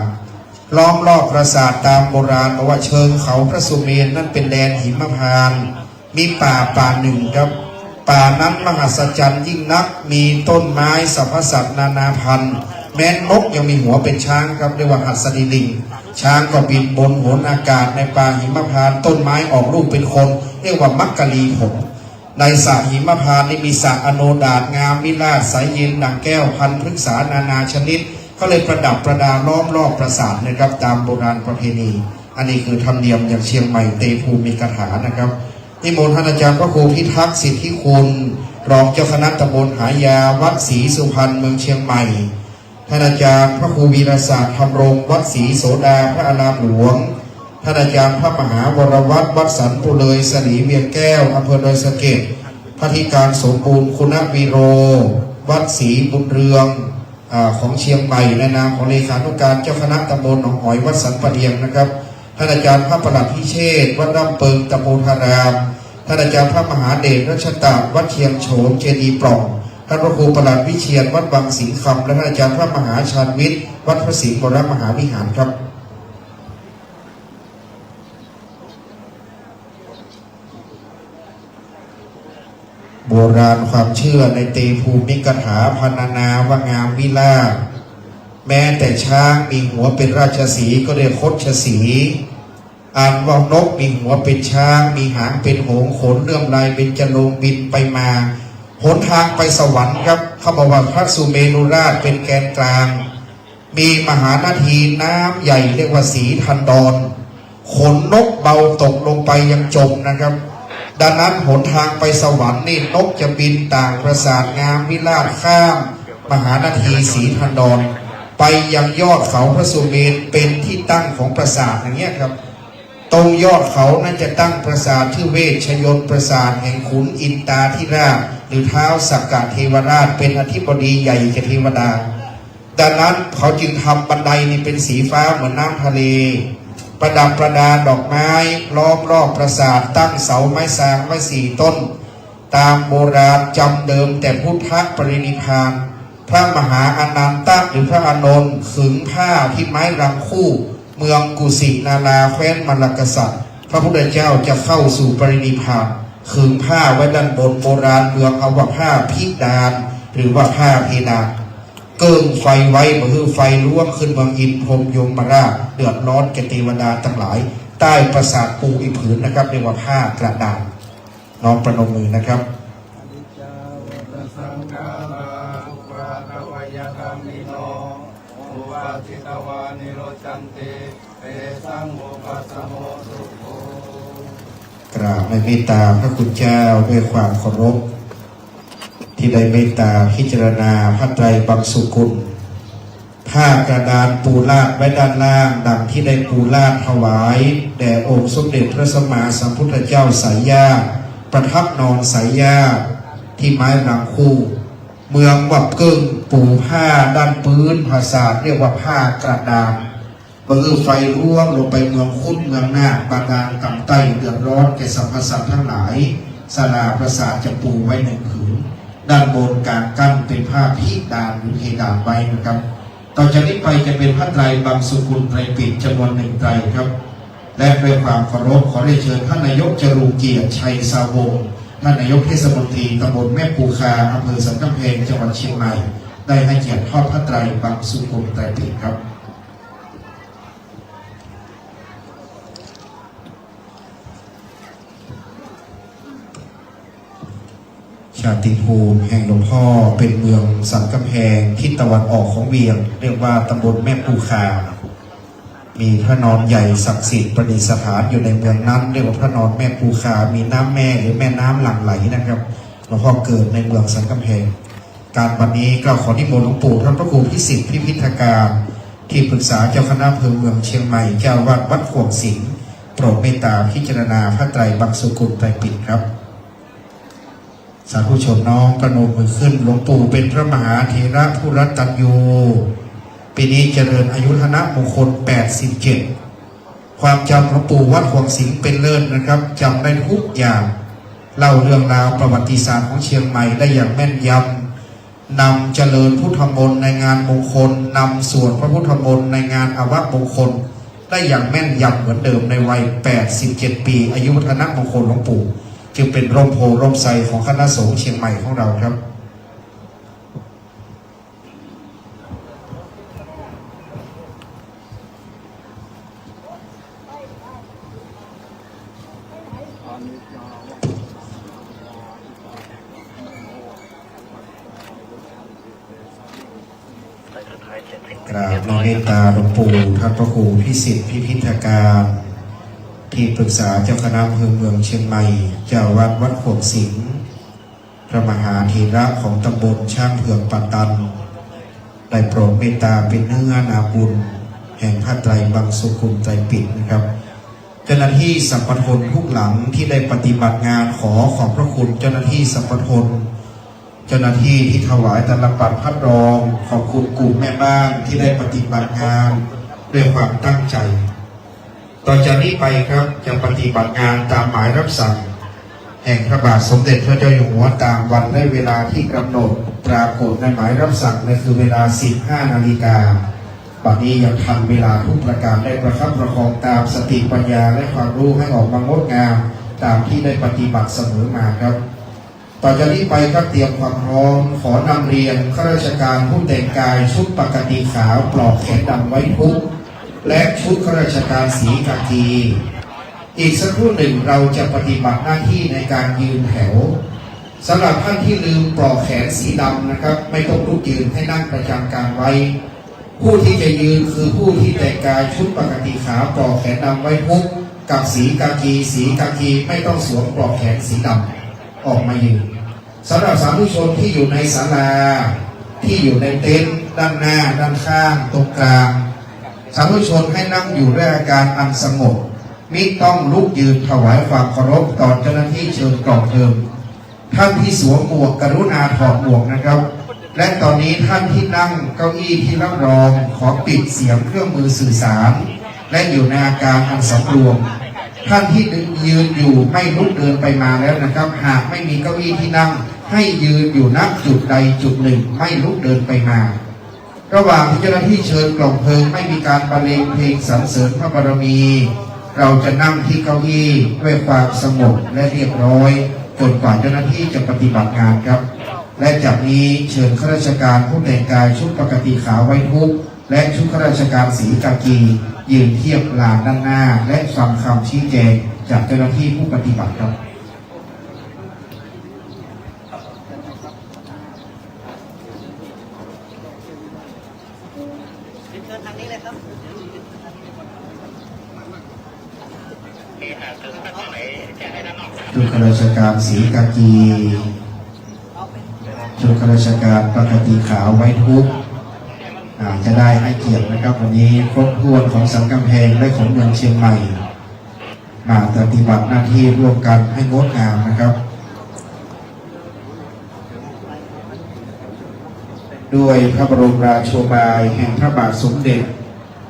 ล้อมรอบปราสาทตามโบราณบอกว่าเชิงเขาพระสุเมรุนั่นเป็นแดนหิมพานต์มีป่าหนึ่งครับป่านั้นมหัศจรรย์ยิ่งนักมีต้นไม้สรรพสัตว์นานาพันธุ์แม้นกยังมีหัวเป็นช้างครับเรียกว่าหัสดิลิงช้างก็บินบนหนอากาศในป่าหิมพานต์ต้นไม้ออกลูกเป็นคนเรียกว่ามักกะลีผงในสระหิมพานต์นี่มีสระอโนดาตงามวิลาศใสเย็นดังแก้วพันธุ์พฤกษานานาชนิดก็เลยประดับประดาล้อมรอบปราสาทนะครับตามโบราณประเพณีอันนี้คือธรรมเนียมอย่างเชียงใหม่เตภูมิกถานะครับนิมนต์ท่านอาจารย์พระครูพิทักษ์สิทธิคุณรองเจ้าคณะตำบลหายาวัดศรีสุพรรณเมืองเชียงใหม่ท่านอาจารย์พระครูวีรศักดิ์ธรรมรงค์วัดศรีโสดาพระอารามหลวงท่านอาจารย์พระมหาวรวัตรวัดสันปุเลยสลีเวียงแก้วอำเภอดอยสะเก็ดพระธิการสมบูรณ์คุณวีโรวัดศรีบุญเรืองของเชียงใหม่ในนามของเลขานุการเจ้าคณะตำบลหนองหอยวัดสันปะเดียงนะครับท่านอาจารย์พระประหลัดพิเชษวัดร่ำเปิงตะโพธารามท่านอาจารย์พระมหาเดชรัชตาวัดเชียงโฉมเจดีย์ปล่องท่านพระครูประหลัดวิเชียรวัดบางสิงห์คำและท่านอาจารย์พระมหาชาญวิทย์วัดพระศรีวรมหาวิหารครับโบราณความเชื่อในเตภูมิกถาพรรณนาว่างามวิลาศแม้แต่ช้างมีหัวเป็นราชสีห์ก็เรียกคดชสีห์อ่านว่านกมีหัวเป็นช้างมีหางเป็นหงส์ขนเลื่อมลายเป็นจโลงบินไปมาหนทางไปสวรรค์ครับเขาบอกว่าพระสุเมรุราชเป็นแกนกลางมีมหานาทีน้ำใหญ่เรียกว่าสีทันดรขนนกเบาตกลงไปยังจมนะครับดังนั้นหนทางไปสวรรค์นี่นกจะบินต่างปราสาทงามวิลาศข้ามมหานาทีสีทันดรไปยังยอดเขาพระสุเมรุเป็นที่ตั้งของปราสาทอย่างเงี้ยครับตรงยอดเขานั้นจะตั้งปราสาทชื่อเวชยนต์ปราสาทแห่งขุนอินตาธิราชหรือเท้าสักกะเทวราชเป็นอธิบดีใหญ่แก่เทวดาดังนั้นเขาจึงทำบันไดนี่เป็นสีฟ้าเหมือนน้ำทะเลประดับประดาดอกไม้ล้อมรอบปราสาทตั้งเสาไม้สางไว้4 ต้น ตามโบราณจำเดิมแต่พุทธปรินิพพานพระมหาอนันตะหรือพระอานนท์ขึงผ้าที่ไม้รังคู่เมืองกุสินาราแคว้นมลกษัตริย์พระพุทธเจ้าจะเข้าสู่ปรินิพพานขึงผ้าไว้ด้านบนโบราณเมืองเอาว่าผ้าพิดานหรือว่าผ้าเพดานเกิงไฟไว้มือไฟล่วงขึ้นเมืองอินพรหมยมราชเดือดร้อนแก่เทวดาทั้งหลายใต้ปราสาทปูอีผืนนะครับเรียกว่าผ้ากระดาษน้องประนมมือนะครับสังฆาอุปาทวยธรรมิโนอุปาทิตวานิโรจันติเตสังอุปสมโมสุโขกราบในเมตตาพระคุณเจ้าด้วยความเคารพที่ได้เมตตาพิจารณาพระไตรบังสุกุลผ้ากระดานปูลาดไว้ด้านล่างดังที่ได้ปูลาดถวายแด่องค์สมเด็จพระสัมมาสัมพุทธเจ้าสายญาติประทับนอนสายญาติที่ไม้รังคู่เมืองวับเกิ้งปูผ้าด้านปืนภาษาเรียกว่าผ้ากระดานมือไฟร่วงลงไปเมืองคุ้นเมืองหน้าบาดาลกำไต้เดือดร้อนแก่สรรพสัตว์ทั้งหลายศาลาประสาทจะปูไว้หนึ่งผืนด้านบนการกั้นเป็นผ้าพิดานหรือเพดานไว้นะครับต่อจากนี้ไปจะเป็นพระไตรบังสุกุลไตรปิฎกจำนวนหนึ่งไตรครับและด้วยความเคารพขอได้เชิญท่านนายกจรูเกียรติชัยสาวงศ์ท่านนายกเทศมนตรีตำบลแม่ปูคาอำเภอสันกำแพงจังหวัดเชียงใหม่ได้ให้เกียรติทอดพระไตรบังสุกุลไตรปิฎกครับชาติภูมิแห่งหลวงพ่อเป็นเมืองสันกำแพงทิศตะวันออกของเวียงเรียกว่าตำบลแม่ปูคามีพระนอนใหญ่ศักดิ์สิทธิ์ประดิษฐานอยู่ในเมืองนั้นเรียกว่าพระนอนแม่ปูคามีน้ำแม่หรือแม่น้ำหลั่งไหลนะครับหลวงพ่อเกิดในเมืองสันกำแพงการวันนี้ก็ขอนิมนต์หลวงปู่ท่านพระครูพิสิทธิ์พิพิธการที่ปรึกษาเจ้าคณะอำเภอเมืองเชียงใหม่เจ้าวัดวัดขวงสิงห์โปรดเมตตาพิจารณาพระไตรบังสุกุลไตรปิฎกครับสาธุชนน้องประนมมือขึ้นหลวงปู่เป็นพระมหาเถระผู้รัตตัญญูปีนี้เจริญอายุธนมงคล87ความจำหลวงปู่วัดขวงสิงห์เป็นเลิศนะครับจำได้ทุกอย่างเล่าเรื่องราวประวัติศาสตร์ของเชียงใหม่ได้อย่างแม่นยำนำเจริญพุทธมนต์ในงานมงคลนำสวดพระพุทธมนต์ในงานอวมงคลได้อย่างแม่นยำเหมือนเดิมในวัย87ปีอายุวัฒนมงคลหลวงปู่จึงเป็นร่มโพร่มไทรของคณะสงฆ์เชียงใหม่ของเราครับกราบในเมตตาหลวงปู่ท่านพระครูพิสิทธิ์พิพิธการที่ปรึกษาเจ้าคณะอำเภอเมืองเชียงใหม่เจ้าวัดวัดขวงสิงห์พระมหาเถระของตำบลช่างเผือกปัตตันได้โปรดเมตตาเป็นเนื้อนาบุญแห่งพระไตรบังสุกุลไตรปิฎกนะครับเจ้าหน้าที่สัมปทานทุกหลังที่ได้ปฏิบัติงานขอขอบพระคุณเจ้าหน้าที่สัมปทานเจ้าหน้าที่ที่ถวายตลับปัดพัดรองขอบคุณกลุ่มแม่บ้านที่ได้ปฏิบัติงานด้วยความตั้งใจต่อจากนี้ไปครับจะปฏิบัติงานตามหมายรับสั่งแห่งพระบาทสมเด็จพระเจ้าอยู่หัวตามวันและเวลาที่กำหนดปรากฏในหมายรับสั่งนั่นคือเวลา 15 นาฬิกาบัดนี้ยังทันเวลาทุกประการได้ประคับประคองตามสติปัญญาและความรู้ให้ออกมางดงามตามที่ได้ปฏิบัติเสมอมาครับต่อจากนี้ไปครับเตรียมความพร้อมขอนำเรียนข้าราชการผู้แต่งกายชุดปกติขาวปลอกแขนดำไว้ทุกและชุดข้าราชการสีกากีอีกสักครู่หนึ่งเราจะปฏิบัติหน้าที่ในการยืนแถวสำหรับท่านที่ลืมปลอกแขนสีดำนะครับไม่ต้องลุกยืนให้นั่งประจำการไว้ผู้ที่จะยืนคือผู้ที่แต่งกายชุดปกติขาวปลอกแขนดำไว้ทุกกับสีกากีไม่ต้องสวมปลอกแขนสีดำออกมายืนสำหรับสาธุชนที่อยู่ในศาลาที่อยู่ในเต็นท์ด้านหน้าด้านข้างตรงกลางสาธุชนให้นั่งอยู่ด้วยอาการอันสงบมิต้องลุกยืนถวายความเคารพต่อเจ้าหน้าที่เชิญกล่องเทิมท่านที่สวมหมวกกรุณาถอดหมวกนะครับและตอนนี้ท่านที่นั่งเก้าอี้ที่รับรองขอปิดเสียงเครื่องมือสื่อสารและอยู่ในอาการอันสำรวม ท่านที่ยืนอยู่ให้ลุกเดินไปมาแล้วนะครับหากไม่มีเก้าอี้ที่นั่งให้ยืนอยู่ณจุดใดจุดหนึ่งไม่ลุกเดินไปมาระหว่างที่เจ้าหน้าที่เชิญกล่องเพลิงไม่มีการบรรเลงเพลงสรรเสริญพระบารมีเราจะนั่งที่เก้าอี้ด้วยความสงบและเรียบร้อยจนกว่าเจ้าหน้าที่จะปฏิบัติงานครับและจากนี้เชิญข้าราชการผู้แต่งกายชุดปกติขาวไว้ทุกและชุดข้าราชการสีกากียืนเทียบลานด้านหน้าและฟังคำชี้แจงจากเจ้าหน้าที่ผู้ปฏิบัติครับชุดข้าราชการสีกากีชุดข้าราชการปกติขาวไว้ทุกจะได้ให้เกียรตินะครับวันนี้ครบถ้วนของสันกำแพงและของเมืองเชียงใหม่มาปฏิบัติหน้าที่ร่วมกันให้งดงามนะครับด้วยพระบรมราโชบายแห่งพระบาทสมเด็จ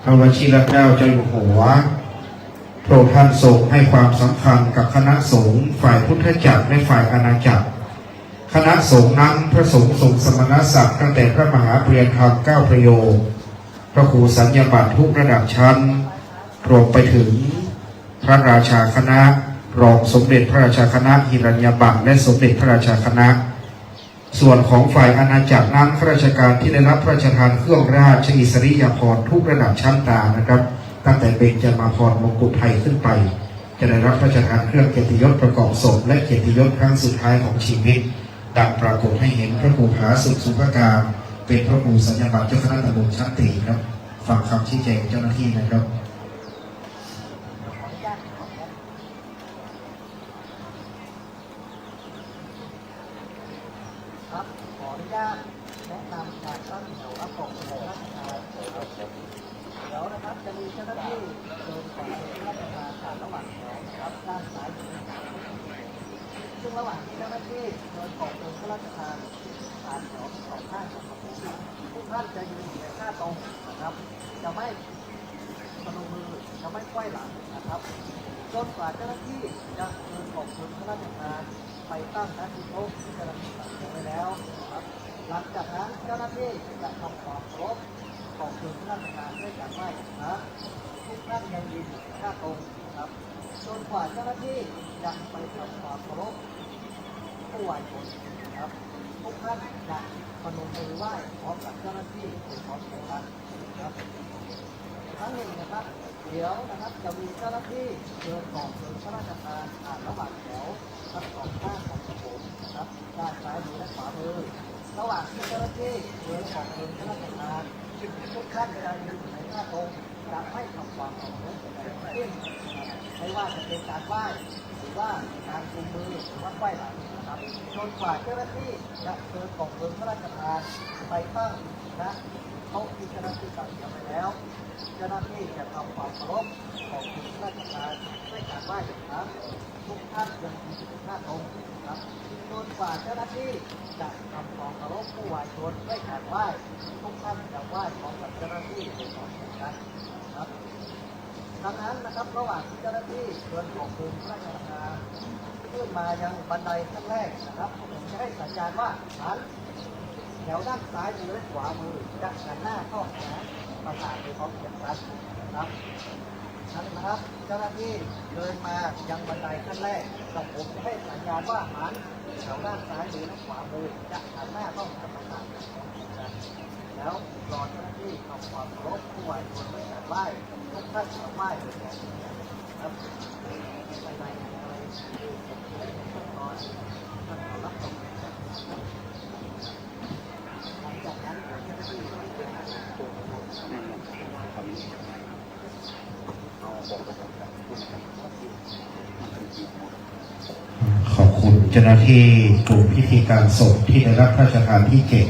พระวชิรเกล้าเจ้าอยู่หัวพระองค์ท่านทรงให้ความสำคัญกับคณะสงฆ์ฝ่ายพุทธจักรและฝ่ายอาณาจักรคณะสงฆ์นั้นพระสงฆ์ทรงสมณศักดิ์ตั้งแต่พระมหาเปรียธรรม9ประโยคพระครูสัญญาบัตรทุกระดับชั้นรวมไปถึงพระราชาคณะรองสมเด็จพระราชาคณะหิรัญญบัตรและสมเด็จพระราชาคณะส่วนของฝ่ายอาณาจักรนั้นข้าราชการที่ได้รับพระราชทานเครื่องราชอิสริยาภรณ์ทุกระดับชั้นตานะครับตั้งแต่เบญจมาภรณ์มงกุฎไทยขึ้นไปจะได้รับพระราชทานเครื่องเกียรติยศประกอบศพและเกียรติยศครั้งสุดท้ายของชีวิตดังปรากฏให้เห็นพระครูผาสุขสุภการเป็นพระครูสัญญาบัตรเจ้าคณะตำบลชั้นตีครับฟังคำชี้แจงเจ้าหน้าที่นะครับครับขออนุญาตแนะนำการตั้งแถวรับส่งของราชการเดี๋ยวนะครับจะมีเจ้าหน้าที่เดินก่อนราชการผ่านระหว่างแถวนะครับด้านซ้ายมือซึ่งระหว่างที่เจ้าหน้าที่เดินก่อนเดินข้าราชการผ่านแถวสองข้างของทุกท่านจะยืนอยู่ในท่าตรงนะครับจะไม่พนมมือจะไม่ไขว้หลังนะครับจนกว่าเจ้าหน้าที่จะเดินก่อนเดินข้าราชการไปตั้งณที่โต๊ะที่เจ้าหน้าที่สั่งไว้แล้วนะครับหลังจากนั้นเจ้าหน้าที่จะทำความเคารพของเดินข้าราชการด้วยการไหว้นะครับทุกท่านยังยืนอยู่ในท่าตรงนะครับจนกว่าเจ้าหน้าที่จะไปทำความเคารพผู้ไหว้ชนนะครับทุกท่านจะพนมมือไหว้พร้อมกับเจ้าหน้าที่เป็นพร้อมกันนะครับครั้งหนึ่งนะครับเดี๋ยวนะครับจะมีเจ้าหน้าที่เดินก่อนเดินข้าราชการผ่านระหว่างแถวทั้งสองข้างของผมนะครับด้านซ้ายมือและขวามือระหว่างที่เจ้าหน้าที่เดินก่อนเดินข้าราชการทุกท่านจะยืนอยู่ในท่าตรงจะไม่ทำความเคารพใดๆทั้งสิ้นไม่ว่าจะเป็นการไหว้หรือว่าการจูงมือหรือว่าไหว้หลังนะครับจนกว่าเจ้าหน้าที่จะเดินก่อนเดินข้าราชการไปตั้งนะโต๊ะที่เจ้าหน้าที่ตั้งไว้แล้วเจ้าหน้าที่จะทำความเคารพของผู้ราชการด้วยการไหว้อีกครั้งทุกท่านยังมีจุดหน้าตรงนะครับจนกว่าเจ้าหน้าที่จะทำความเคารพผู้วายชนด้วยการไหว้ทุกท่านจะไหว้พร้อมกับเจ้าหน้าที่เป็นของกันนะครับดังนั้นนะครับระหว่างที่เจ้าหน้าที่เดินของภูมิราชการขึ้นมายังบันไดขั้นแรกนะครับผมจะให้สัญญาณว่าหันแถวด้านซ้ายมือและขวามือจะหันหน้าเข้าหาประสานไปพร้อมกันนะครับนั่นนะครับเจ้าหน้าที่เดินมายังบันไดขั้นแรกกับผมจะให้สัญญาณว่าหันแถวด้านซ้ายมือและขวามือจะหันหน้าเข้าหาประสานไปพร้อมกันแล้วรอเจ้าหน้าที่ทำความเคารพผู้ไหว้ชนด้วยการไหว้ทุกท่านจะไหว้โดยการครับไปไหนอะไรที่ผมได้ขั้นตอนท่านขอรับตรงหลังจากนั้นเจ้าหน้าที่ก็จะขอบคุณเจ้าหน้าที่กลุ่มพิธีการศพที่ได้รับพระราชทานที่เก่ง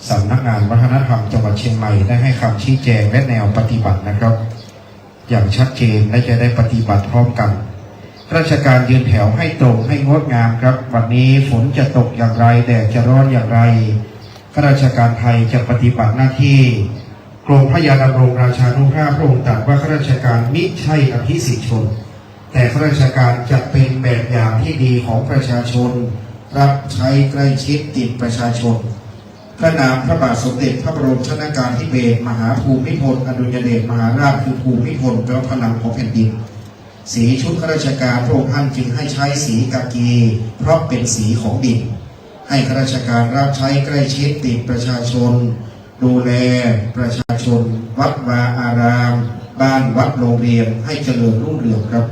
สำนักงานวัฒนธรรมจังหวัดเชียงใหม่ได้ให้คำชี้แจงและแนวปฏิบัตินะครับอย่างชัดเจนและจะได้ปฏิบัติพร้อมกันราชการยืนแถวให้ตรงให้งดงามครับวันนี้ฝนจะตกอย่างไรแดดจะร้อนอย่างไรข้าราชการไทยจะปฏิบัติหน้าที่กรมพระยาดำรงราชานุภาพพระองค์ตรัสว่าข้าราชการมิใช่อภิสิทธิชน แต่ข้าราชการจะเป็นแบบอย่างที่ดีของประชาชนรับใช้ใกล้ชิดติดประชาชนพระนามพระบาทสมเด็จพระบรมชนกาธิเบศรมหาภูมิพลอดุลยเดชมหาราชคือภูมิพลแปลว่าพลังของแผ่นดินสีชุดข้าราชการพระองค์ท่านจึงให้ใช้สีกากีเพราะเป็นสีของดินให้ข้าราชการรับใช้ใกล้ชิดติดประชาชนดูแลประชาชนวัดวาอารามบ้านวัดโรงเรียนให้เจริญรุ่งเรืองครับ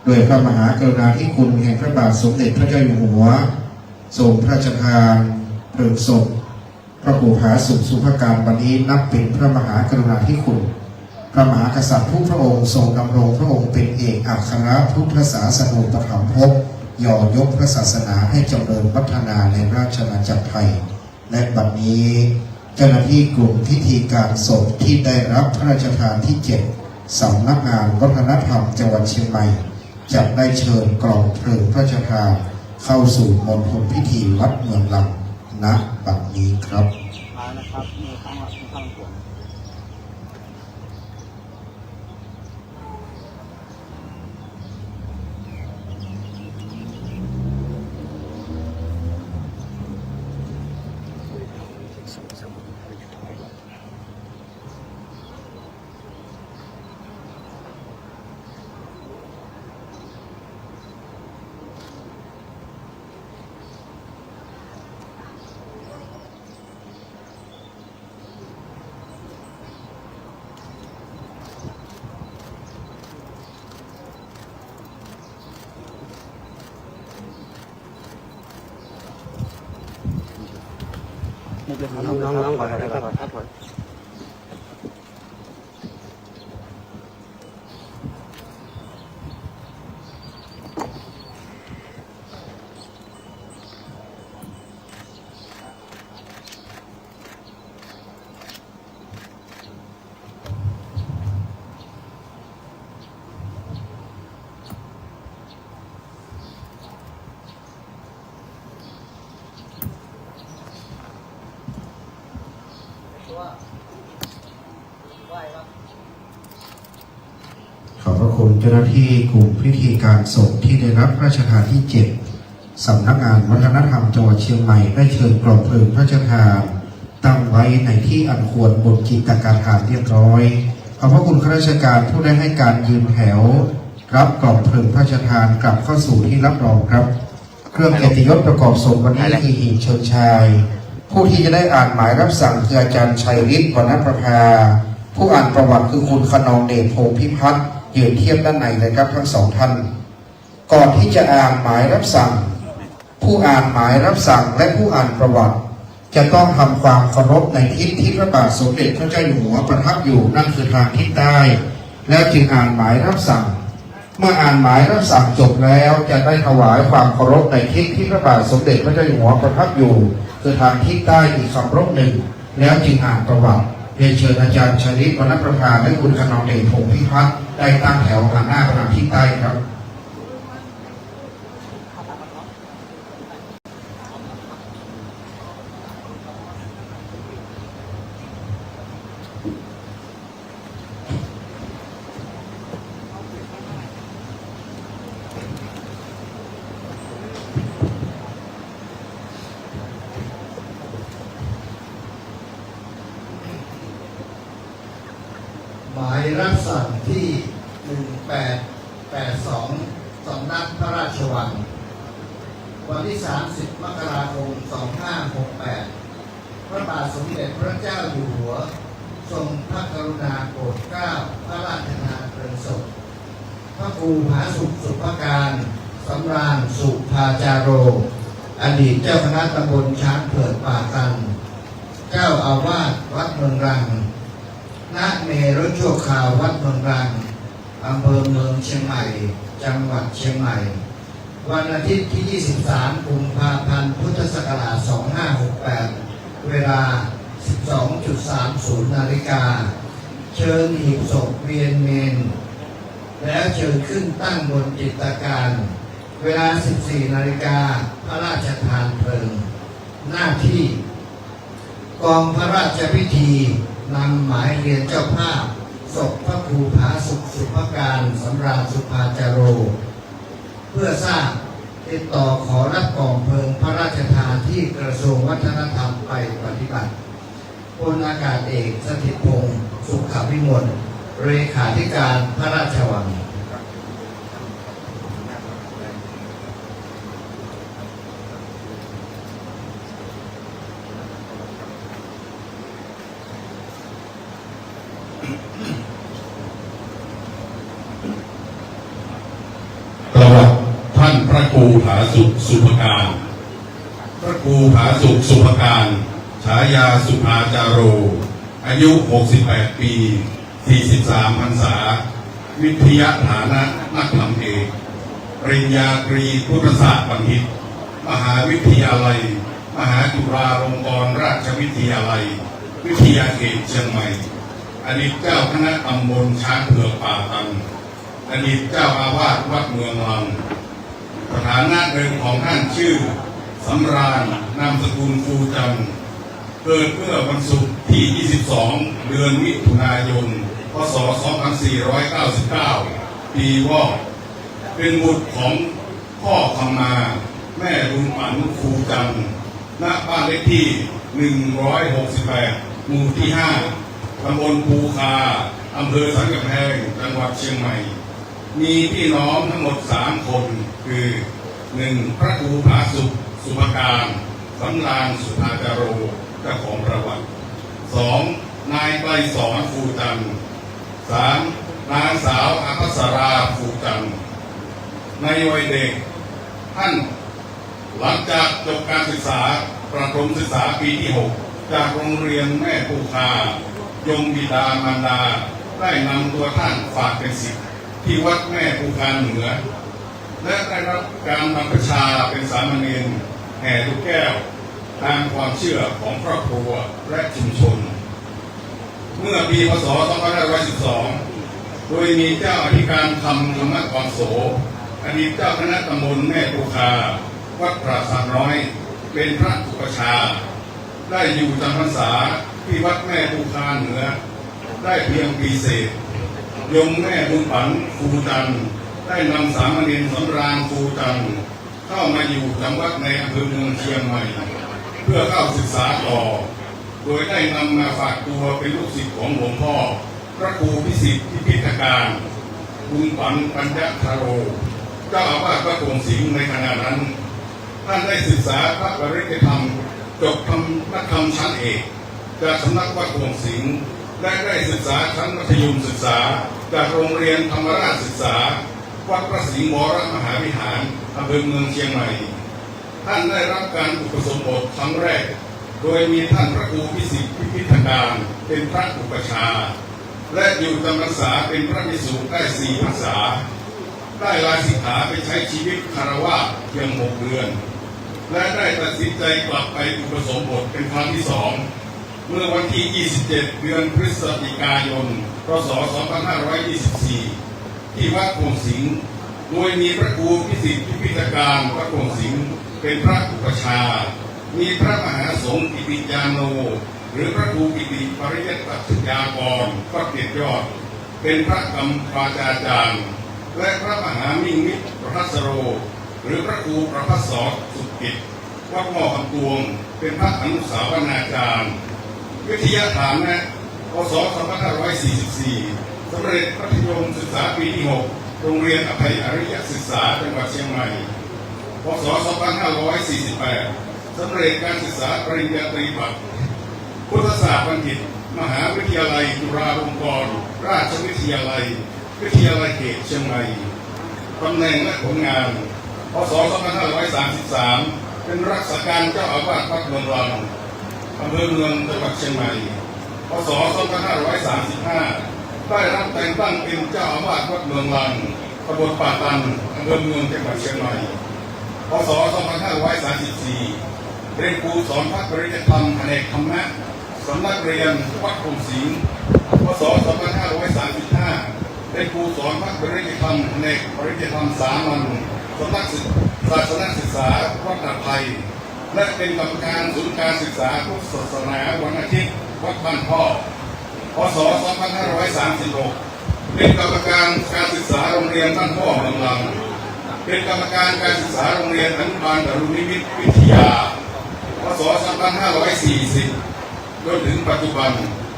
โดยพระมหากรุณาธิคุณแห่งพระบาทสมเด็จพระเจ้าอยู่หัวทรงพระราชทานเพลิงศพพระครูผาสุขสุภการวันนี้นับเป็นพระมหากรุณาธิคุณพระมหากษัตริย์ทุกพระองค์ทรงดำรงพระองค์เป็นเอกอัครพุทธศาสนูปถัมภกย่อยกพระศาสนาให้เจริญพัฒนาในราชอาณาจักรไทยและบัดนี้เจ้าหน้าที่กลุ่มพิธีการศพที่ได้รับพระราชทานที่7สำนักงานวัฒนธรรมจังหวัดเชียงใหม่จะได้เชิญกล่องเพลิงพระราชทานเข้าสู่มณฑลพิธีวัดเมืองลำณบัดนี้ครับนะครับมือข้างหลังข้างขวาน้องก่อนครับผมขอบพระคุณเจ้าหน้าที่กลุ่มพิธีการศพที่ได้รับพระราชทานที่7สำนักงานวัฒนธรรมจังหวัดเชียงใหม่ได้เชิญกล่องเพลิงพระราชทานตั้งไว้ในที่อันควรบนจิตกาฐานเรียบร้อยขอบพระคุณข้าราชการผู้ได้ให้การยืนแถวรับกล่องเพลิงพระราชทานกลับเข้าสู่ที่รับรองครับเครื่องเกียรติยศประกอบศพวันนี้คือหีบเชิญชายผู้ที่จะได้อ่านหมายรับสั่งคืออาจารย์ชัยฤทธิ์วรรณประภาผู้อ่านประวัติคือคุณขนองเดชพงษ์พิพัฒน์ยืนเทียบด้านในเลยครับทั้งสองท่านก่อนที่จะอ่านหมายรับสั่งผู้อ่านหมายรับสั่งและผู้อ่านประวัติจะต้องทำความเคารพในทิศที่พระบาทสมเด็จพระเจ้าอยู่หัวประทับอยู่นั่นคือทางทิศใต้แล้วจึงอ่านหมายรับสั่งเมื่ออ่านหมายรับสั่งจบแล้วจะได้ถวายความเคารพในทิศที่พระบาทสมเด็จพระเจ้าอยู่หัวประทับอยู่คือทางทิศใต้อีกคำรบหนึ่งแล้วจึงอ่านประวัติเรียนเชิญอาจารย์ชลิตวรรณประภาและคุณขนองเดชพงษ์พิพัฒน์ได้ตั้งแถวหันหน้าไปทางทิศใต้ครับหมายรับสั่งที่ 1882 สำนักพระราชวังวันที่ 30 มกราคม 2568 พระบาทสมเด็จพระเจ้าอยู่หัวทรงพระกรุณาโปรดเกล้าพระราชทานเพลิงศพพระครูผาสุขสุภการสำราญสุภาจาโรอดีตเจ้าคณะตำบลช้างเผือกป่าตันเจ้าอาวาสวัดเมืองรังณเมรุชั่วคราววัดเมืองรังอำเภอเมืองเชียงใหม่จังหวัดเชียงใหม่วันอาทิตย์ที่ 23 กุมภาพันธ์ พุทธศักราช 2568 เวลา 12.30 นาฬิกาเชิญหีบศพเวียนเมนแล้วเชิญขึ้นตั้งบนจิตรการเวลา 14 นาฬิกาพระราชทานเพลิงหน้าที่กองพระราชพิธีนำหมายเรียนเจ้าภาพ ศพพระครูผาสุขสุภการสำราญสุภาจาโรเพื่อทราบติดต่อขอรับกองเพลิงพระราชทานที่กระทรวงวัฒนธรรมไปปฏิบัติพลอากาศเอกสถิตพงศ์สุขวิมลเลขาธิการพระราชวัง ประวัติท่านพระครูผาสุขสุภการ พระครูผาสุขสุภการฉายาสุภาจาโรอายุ 68 ปี 43 พรรษา วิทยาฐานะนักธรรมเอกปริญญาตรีพุทธศาสตร์บัณฑิต มหาวิทยาลัย มหาจุฬาลงกรณราชวิทยาลัย วิทยาเขตเชียงใหม่ อดีตเจ้าคณะตำบลช้างเผือกป่าตัน อดีตเจ้าอาวาสวัดเมืองลังสถานะเดิมของท่านชื่อสำราญนามสกุลฟูจันทร์เกิดเมื่อวันศุกร์ที่ 22 เดือนมิถุนายน พ.ศ. 2499 ปีวอกเป็นบุตรของพ่อคำมาแม่ลุงปันฟูจันทร์ณบ้านเลขที่ 168 หมู่ที่ 5 ตำบลภูคา อำเภอสันกำแพง จังหวัดเชียงใหม่ มีพี่น้องทั้งหมด 3 คน คือ 1. พระครูผาสุขสุภการสำราญสุภาจาโรเจ้าของประวัติ 2. นายไกลสอนฟูจันทร์ 3. นางสาวอภัสราฟูจันทร์ในวัยเด็กท่านหลังจากจบการศึกษาประถมศึกษาปีที่ 6 จากโรงเรียนแม่ปูคายมบิดามารดาได้นำตัวท่านฝากเป็นศิษย์ที่วัดแม่ปูคาเหนือและได้รับการบรรพชาเป็นสามเณรแห่ลูกแก้วตามความเชื่อของครอบครัวและชุมชน เมื่อปีพ.ศ. 2512 โดยมีเจ้าอธิการธรรมธรรมกรโสอดีตเจ้าคณะตำบลแม่ปูคาวัดปราสาทน้อยเป็นพระอุปชาได้อยู่จำพรรษาที่วัดแม่ปูคาเหนือได้เพียงปีเศษยมแม่บุญปันฟูจันทร์ได้นำสามเณรสำราญฟูจันทร์เข้ามาอยู่จำวัดในอำเภอเมืองเชียงใหม่เพื่อเข้าศึกษาต่อโดยได้นำมาฝากตัวเป็นลูกศิษย์ของหลวงพ่อพระครูพิสิทธิ์พิพิธการบุญปันปัญญาธโรเจ้าอาวาสวัดโป่งสิงห์ในขณะนั้นท่านได้ศึกษาพระปริยธรรมจบนักธรรมชั้นเอกจากสำนักวัดโป่งสิงห์และได้ศึกษาชั้นมัธยมศึกษาจากโรงเรียนธรรมราชศึกษาวัดพระสิงห์วรมหาวิหารอำเภอเมืองเชียงใหม่ท่านได้รับการอุปสมบทครั้งแรกโดยมีท่านพระครูพิสิทธิ์พิพิธการเป็นพระอุปชาและอยู่จำพรรษาเป็นพระภิกษุได้4 พรรษาได้ลาสิกขาไปใช้ชีวิตคารวะเพียง6 เดือนและได้ตัดสินใจกลับไปอุปสมบทเป็นครั้งที่ 2เมื่อวันที่ 27 เดือนพฤศจิกายน พ.ศ. 2524 ที่วัดโป่งสิงห์โดยมีพระครูพิสิทธิ์พิพิธการวัดโป่งสิงห์เป็นพระอุปชามีพระมหาสงฆ์กิติยาโนหรือพระครูกิติปริยัติยากรวัดเกศยอดเป็นพระกรรมปาจารย์และพระมหามิ่งมิตรประภัสโรหรือพระครูประภัสสรสุกิจวัดหม้อคำตวงเป็นพระอนุสาวนาจารย์วิทยาฐานะพ.ศ. 2544 สำเร็จมัธยมศึกษาปีที่ 6 โรงเรียนอภัยอริยศึกษาจังหวัดเชียงใหม่ พ.ศ. 2548 สำเร็จการศึกษาปริญญาตรีบัตรพุทธศาสตร์บัณฑิตมหาวิทยาลัยจุฬาลงกรณราชวิทยาลัยวิทยาลัยเขตเชียงใหม่ตำแหน่งและผลงาน พ.ศ. 2533 เป็นรักษาการเจ้าอาวาสวัดเมืองลังอำเภอเมืองจังหวัดเชียงใหม่ พ.ศ. 2535 ได้รับแต่งตั้งเป็นเจ้าอาวาสวัดเมืองลังตำบลป่าตันอำเภอเมืองจังหวัดเชียงใหม่ พ.ศ. 2534 เรียนครูสอนพระปริยธรรมแผนกธรรมะสำนักเรียนวัดโป่งสิงห์ พ.ศ. 2535 เรียนครูสอนพระปริยธรรมแผนกปริยธรรมสามัญสำนักศาสนศึกษาวัดตะไคร้และเป็นกรรมการศูนย์การศึกษาพุทธศาสนาวันอาทิตย์วัดบ้านพ่อ พศ 2536 เป็นกรรมการการศึกษาโรงเรียนบ้านพ่อเมืองลังเป็นกรรมการการศึกษาโรงเรียนอนุบาลดารุณิมิตรวิทยาพศ 2540 จนถึงปัจจุบัน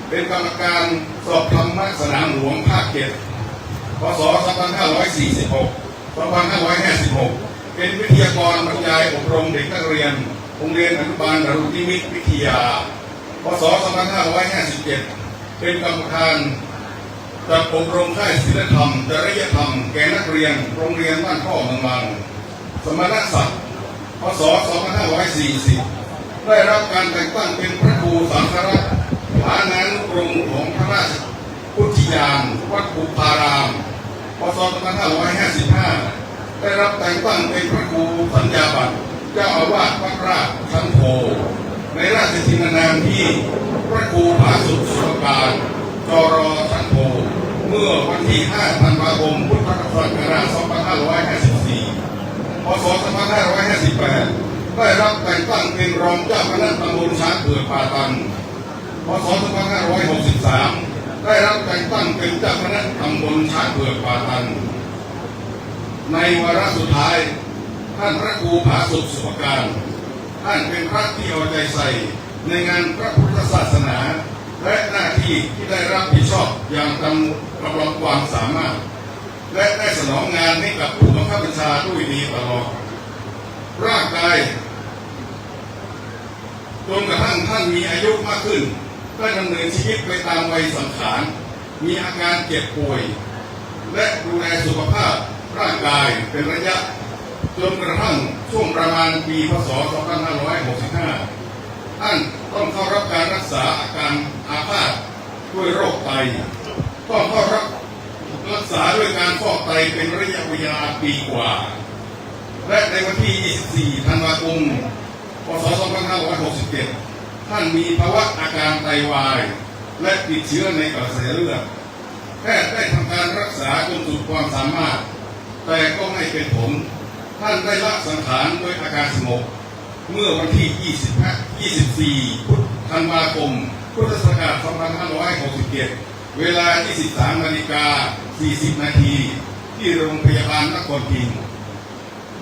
เป็นกรรมการสอบธรรมะสนามหลวงภาค 7 พศ 2546 2556 เป็นวิทยากรบรรยายอบรมเด็กนักเรียนโรงเรียนอนุบาลดารุณิมิตรวิทยา พศ 2557 เป็นกรรมการจัดอบรมค่ายศิลธรรมจริยธรรมแก่นักเรียนโรงเรียนบ้านพ่อเมืองลังสมณศักดิ์ พศ 2540 ได้รับการแต่งตั้งเป็นพระครูสังฆรักษ์ฐานานุกรมของพระราชพุทธยานวัดปุพาราม พศ 2555 ได้รับแต่งตั้งเป็นพระครูสัญญาบัตรเจ้าอาวาสวัดราชชั้นโทในราชทินานามที่พระครูผาสุขสุภการจรชั้นโทเมื่อวันที่ 5 ธันวาคม พุทธศักราช 2554 พศ 2558 ได้รับแต่งตั้งเป็นรองเจ้าคณะตำบลช้างเผือกป่าตัน พศ 2563 ได้รับแต่งตั้งเป็นเจ้าคณะตำบลช้างเผือกป่าตัน ในวาระสุดท้ายท่านพระครูผาสุขสุภการท่านเป็นพระที่เอาใจใส่ในงานพระพุทธศาสนาและหน้าที่ที่ได้รับผิดชอบอย่างกำลังความสามารถและได้สนองงานให้กับผู้บังคับบัญชาด้วยดีตลอดร่างกายจนกระทั่งท่านมีอายุมากขึ้นได้ดำเนินชีวิตไปตามวัยสังขารมีอาการเจ็บป่วยและดูแลสุขภาพร่างกายเป็นระยะจนกระทั่งช่วงประมาณปีพศ 2565 ท่านต้องเข้ารับการรักษาอาการอาพาธด้วยโรคไตต้องเข้ารับรักษาด้วยการฟอกไตเป็นระยะเวลาปีกว่าและในวันที่ 24 ธันวาคม พศ 2567 ท่านมีภาวะอาการไตวายและติดเชื้อในกระแสเลือดแพทย์ได้ทำการรักษาจนสุดความสามารถแต่ก็ไม่เป็นผลท่านได้ละสังขารโดยอาการสงบเมื่อวันที่ 24 ธันวาคม พุทธศักราช 2567 เวลา 23:40 นาทีที่โรงพยาบาลนครพิงค์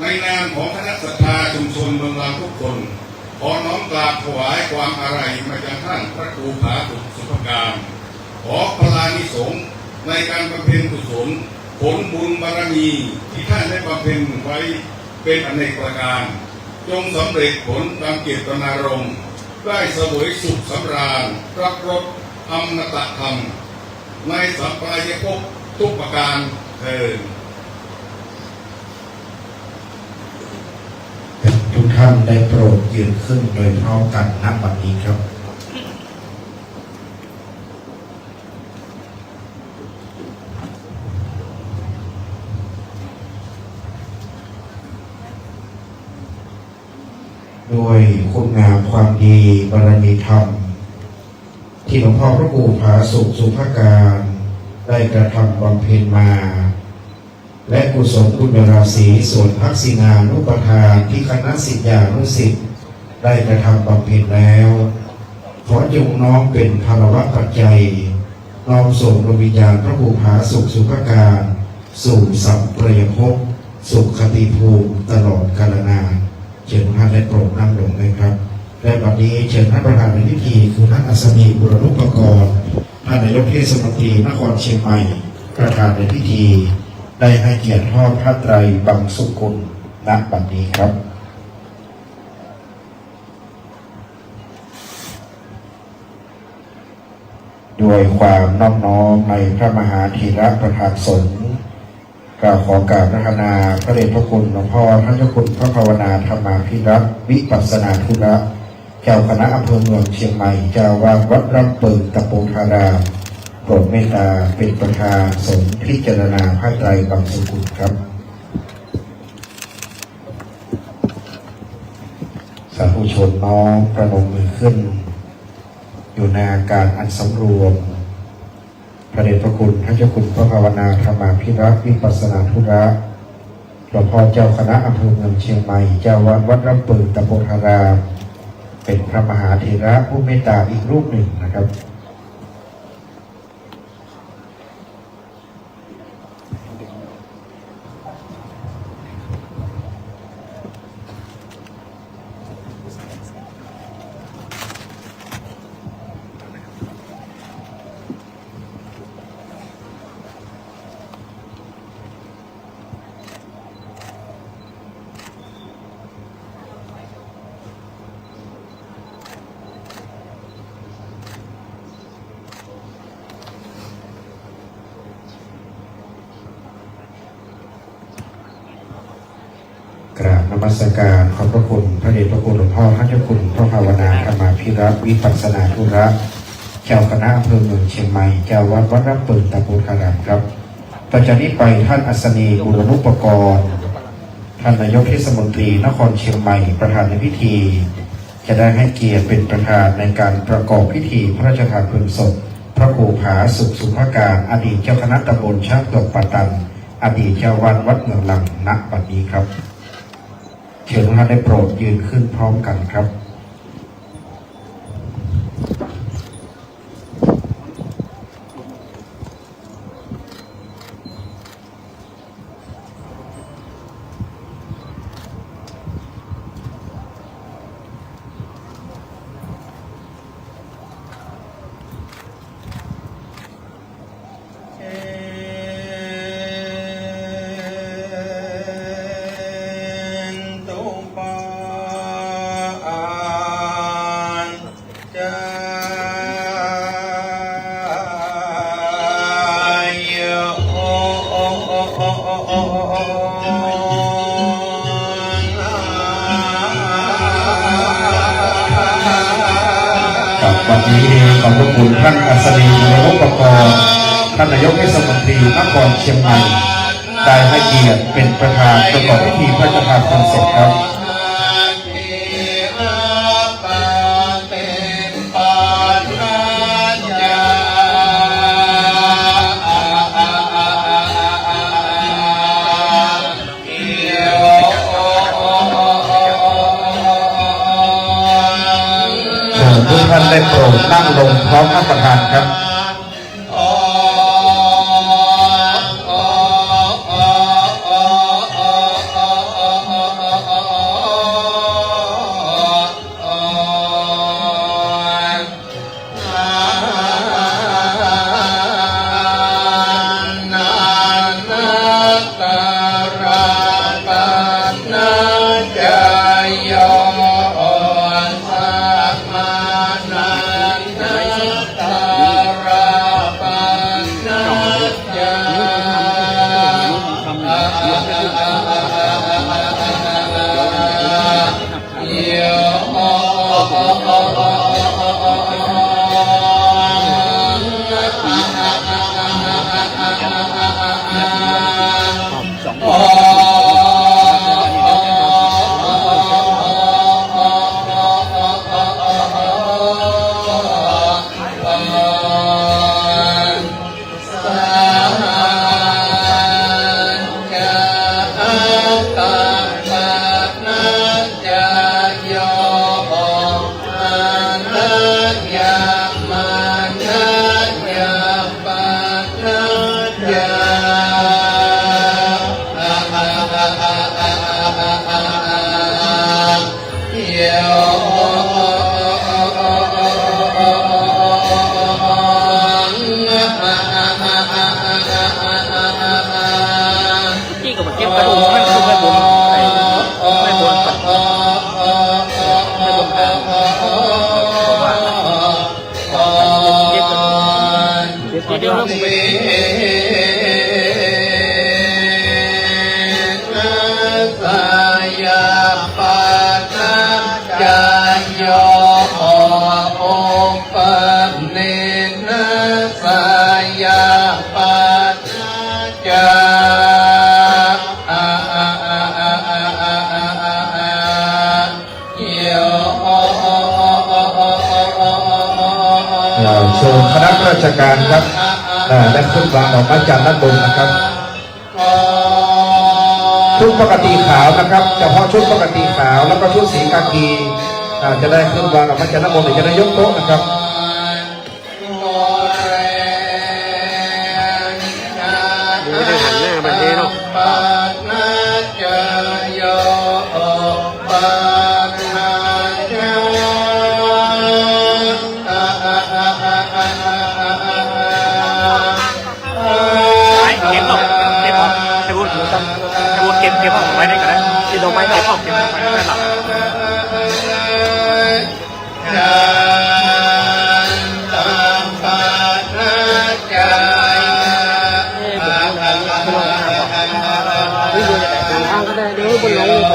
ในนามของคณะศรัทธาชุมชนเมืองลังทุกคนขอน้อมกราบถวายความอาลัยมายังท่านพระครูผาสุขสุภการขอพลานิสงส์ในการบำเพ็ญกุศลผลบุญบารมีที่ท่านได้บำเพ็ญไว้เป็นอเนกประการจงสำเร็จผลตามเจตนารมณ์ได้เสวยสุขสำราญรับรสอมตะธรรมในสัพพายภพทุกประการเถิด ทุกท่านได้โปรดยืนขึ้นโดยพร้อมกันณบัดนี้ครับด้วยคุณงามความดีบารมีธรรมที่หลวงพ่อพระครูผาสุขสุภการได้กระทำบำเพ็ญมาและกุศลบุญราศีส่วนทักษิณานุปทานที่คณะศิษยานุศิษย์ได้กระทำบำเพ็ญแล้วขอจงน้อมเป็นภารวะปัจจัยน้อมส่งดวงวิญญาณพระครูผาสุขสุภการสู่สัมปรายภพสุขคติภูมิตลอดกาลนานเชิญท่านได้โปรดนั่งลงนะครับและบัดนี้เชิญท่านประธานในพิธีคือท่านอัศนีบุรณุปกรณ์ท่านนายกเทศมนตรีนครเชียงใหม่ประธานในพิธีได้ให้เกียรติทอดผ้าไตรบังสุกุลณบัดนี้ครับด้วยความน้อมน้อมในพระมหาธีระประธานสงฆ์กล่าวขอกราบพระคณาพระเดชพระคุณหลวงพ่อท่านเจ้าคุณพระภาวนาธรรมาภิรักษ์วิปัสสนาธุระเจ้าคณะอำเภอเมืองเชียงใหม่เจ้าวาดวัดร่ำเปิงตะโปธารามโปรดเมตตาเป็นประธานสงฆ์พิจารณาผ้าไตรบังสุกุลครับสาธุชนน้องประนมมือขึ้นอยู่ในอาการอันสำรวมพระเดชพระคุณท่านเจ้าคุณพระภาวนาธรรมาภิรักษ์วิปัสสนาธุระหลวงพ่อเจ้าคณะอำเภอเมืองเชียงใหม่เจ้าวาดวัดร่ำเปิงตะโปธารามเป็นพระมหาเถระผู้เมตตาอีกรูปหนึ่งนะครับ มัสการขอบพระคุณพระเดชพระคุณหลวงพ่อท่านเจ้าคุณพระภาวนาธรรมาภิรัตน์วิปัสสนาธุระเจ้าคณะอำเภอเมืองเชียงใหม่เจ้าวัดวัดรับปืนตะปูคารามครับต่อจากนี้ไปท่านอัศนีบุรณุปกรณ์ท่านนายกเทศมนตรีนครเชียงใหม่ประธานในพิธีจะได้ให้เกียรติเป็นประธานในการประกอบพิธีพระราชทานเพลิงศพพระครูผาสุขสุภการอดีตเจ้าคณะตำบลช้างตกปะตันอดีตเจ้าวัดเมืองลังณบัดนี้ครับเชิญท่านได้โปรดยืนขึ้นพร้อมกันครับวันนี้ขอบพระคุณท่านอัศนีบุรณุปกรณ์ท่านนายกเทศมนตรีนครเชียงใหม่ได้ให้เกียรติเป็นประธานประกอบพิธีพระราชทานเพลิงศพครับทุกท่านได้โปรดนั่งลงพร้อมท่านประธานครับเชิญคณะราชการครับได้ขึ้นวางดอกไม้จันทร์ด้านบนนะครับชุดปกติขาวนะครับเฉพาะชุดปกติขาวแล้วก็ชุดสีกากีจะได้ขึ้นวางดอกไม้จันทร์ด้านบนหรือจะได้ยกโต๊ะนะครับไม่ได้หันหน้ามาเองเนาะเก็บออกไว้ได้ก็ได้ที่ดอกไม้เก็บออกเก็บไว้ได้หลับ ทางก็ได้เดี๋ยวบนลงเลยล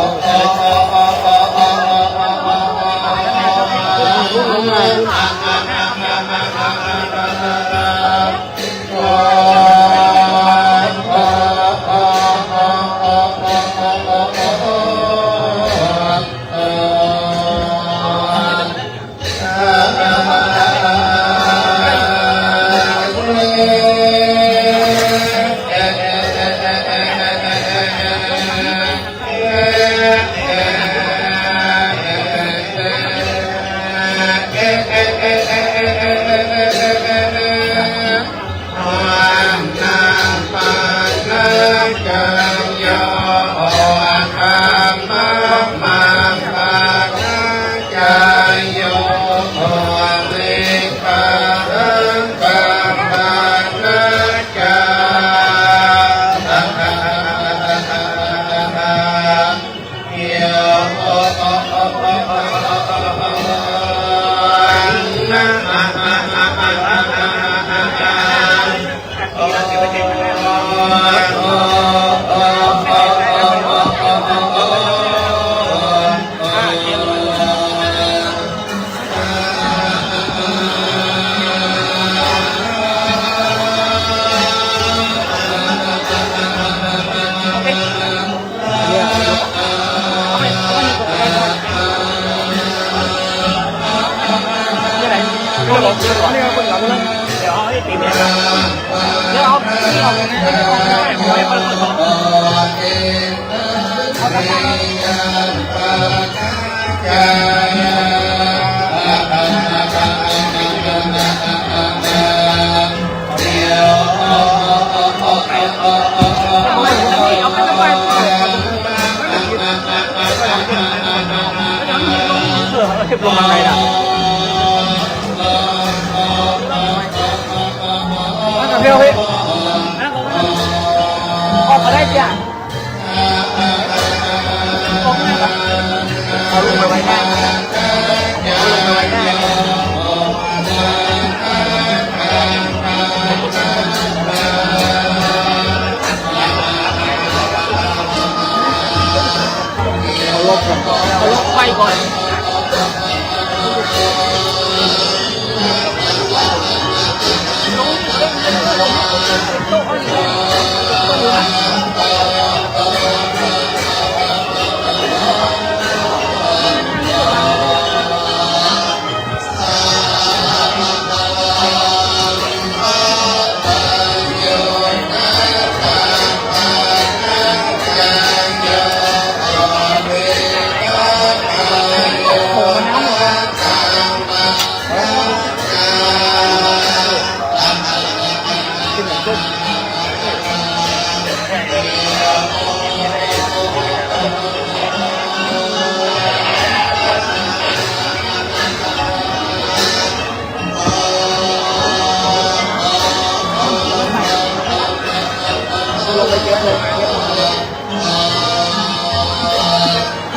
งมาไงล่ะมาเร็วพี่ออกมาได้จ้ะเอาลงไปไว้ได้เอาลงไปไว้ได้เอาลบก่อนเอาลบไฟก่อน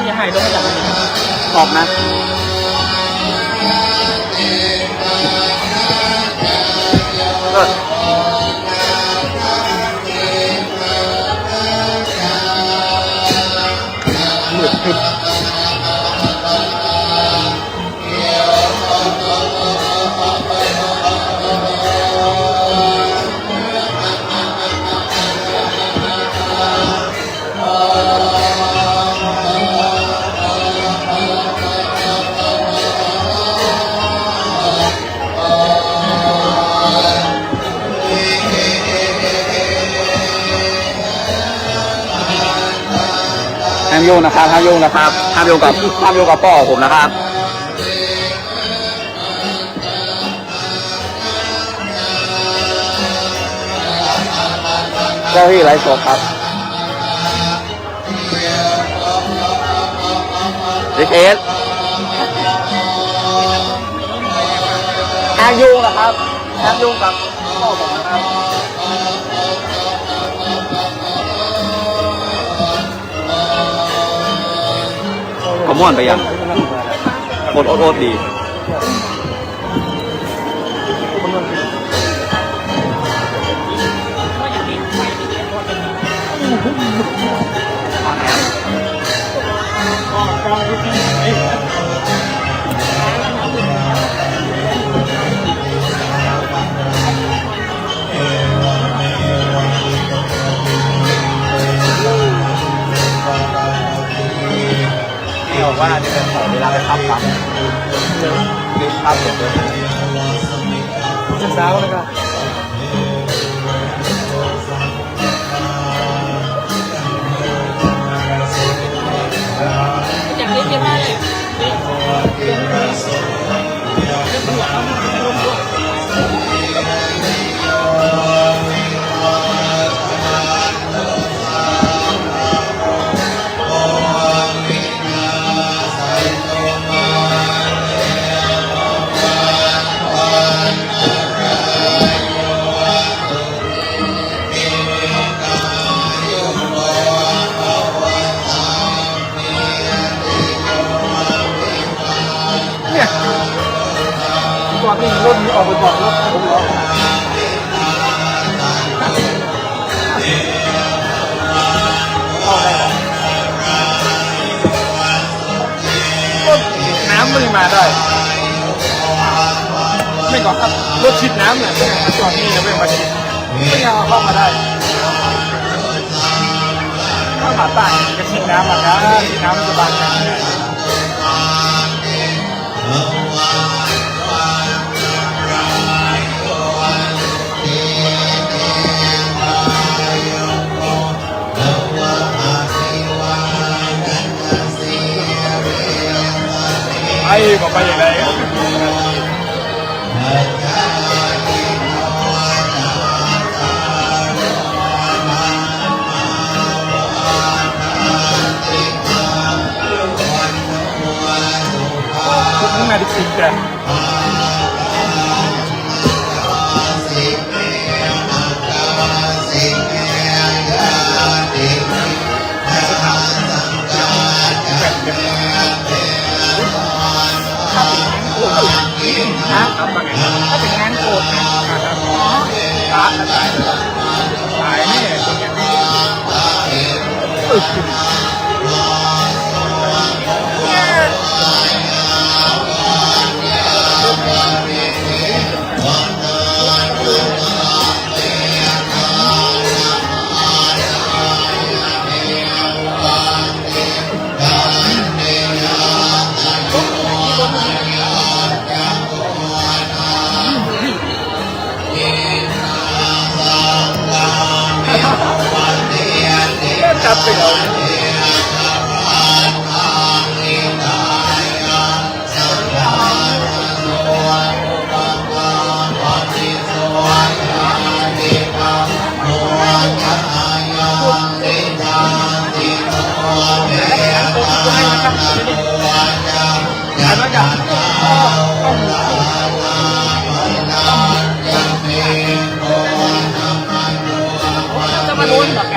อย่าหายลงจากขอบนะห้ามยุ่งนะครับห้ามยุ่งนะครับห้ามยุ่งกับพ่อผมนะครับเจ้าที่ไร้ศพครับเอสห้ามยุ่งนะครับห้ามยุ่งกับพ่อผมนะครับขมวนไปยังโอดดี ที่บอกว่าจะเป็นของเวลาไปพับปั๊มลืมพับเดี๋ยวจะสาวเลยครับจากนี้เยอะมากเลยก่อนที่รถออกไปก่อนรถผมร้องน้ำไม่มาได้ไม่ก่อนครับรถฉีดน้ำเนี่ยจอดนี่แล้วไม่มาฉีดไม่ยังเอาเข้ามาได้ถ้าหมาตายจะฉีดน้ำมาได้ฉีดน้ำจะบานกันไอ้บอกไปอย่างไรคุณมาดิสิกัน ถ้าเป็นงานโกรธตายนี่ตรงจับไปเอาจะมาโดนแบบแก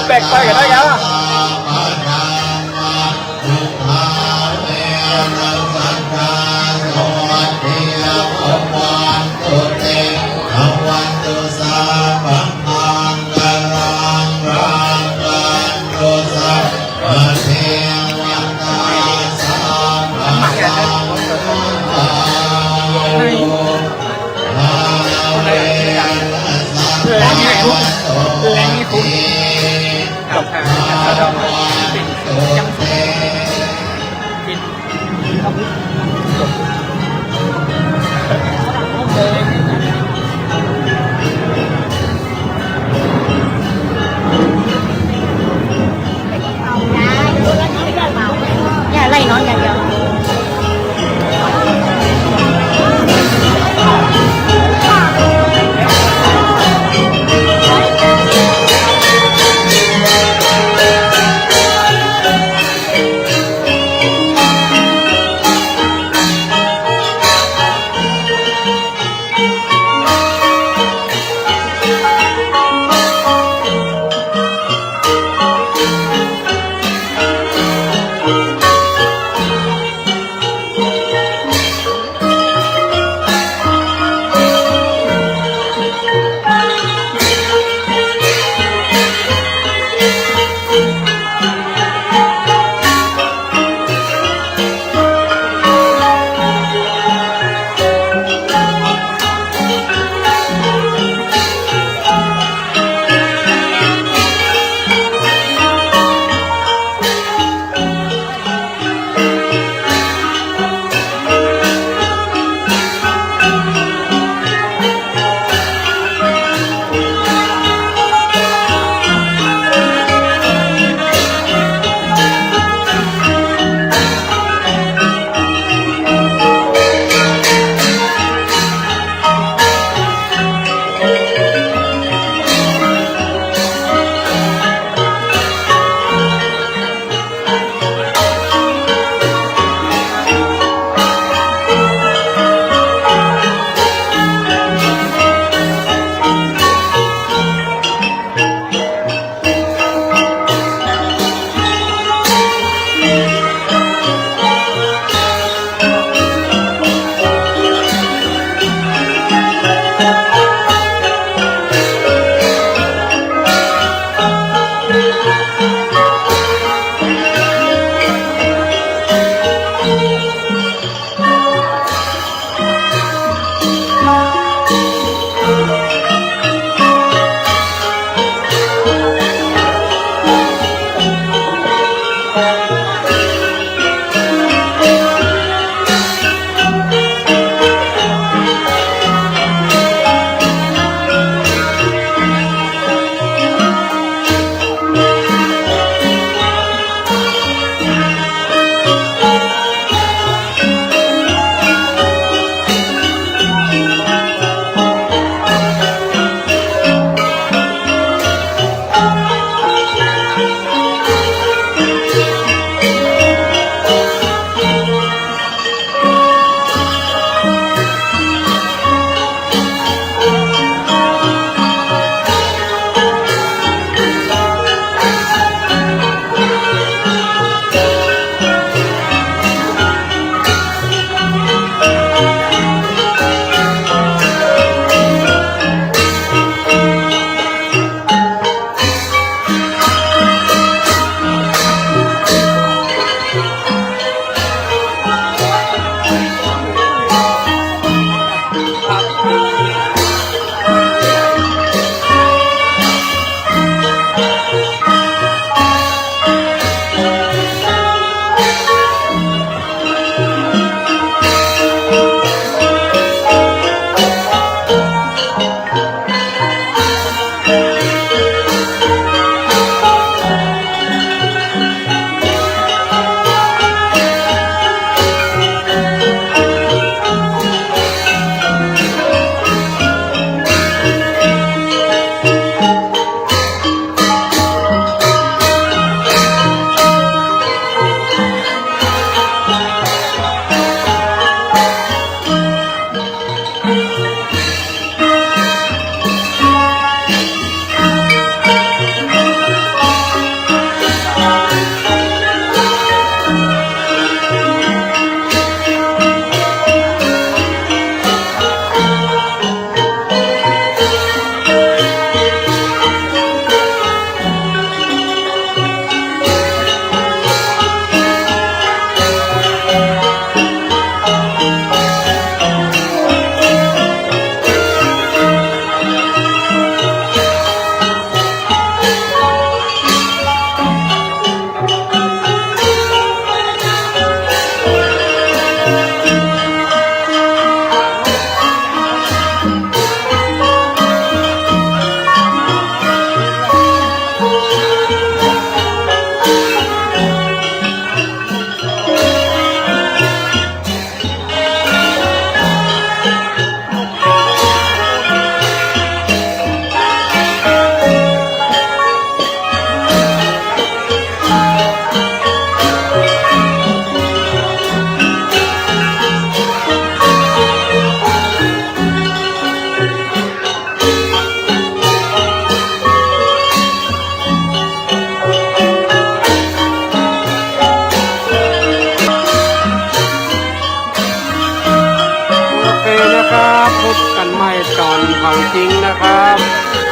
แบกไปกันได้ยังแรงนี่คุณกับ พบกันใหม่ตอนของจริงนะครับ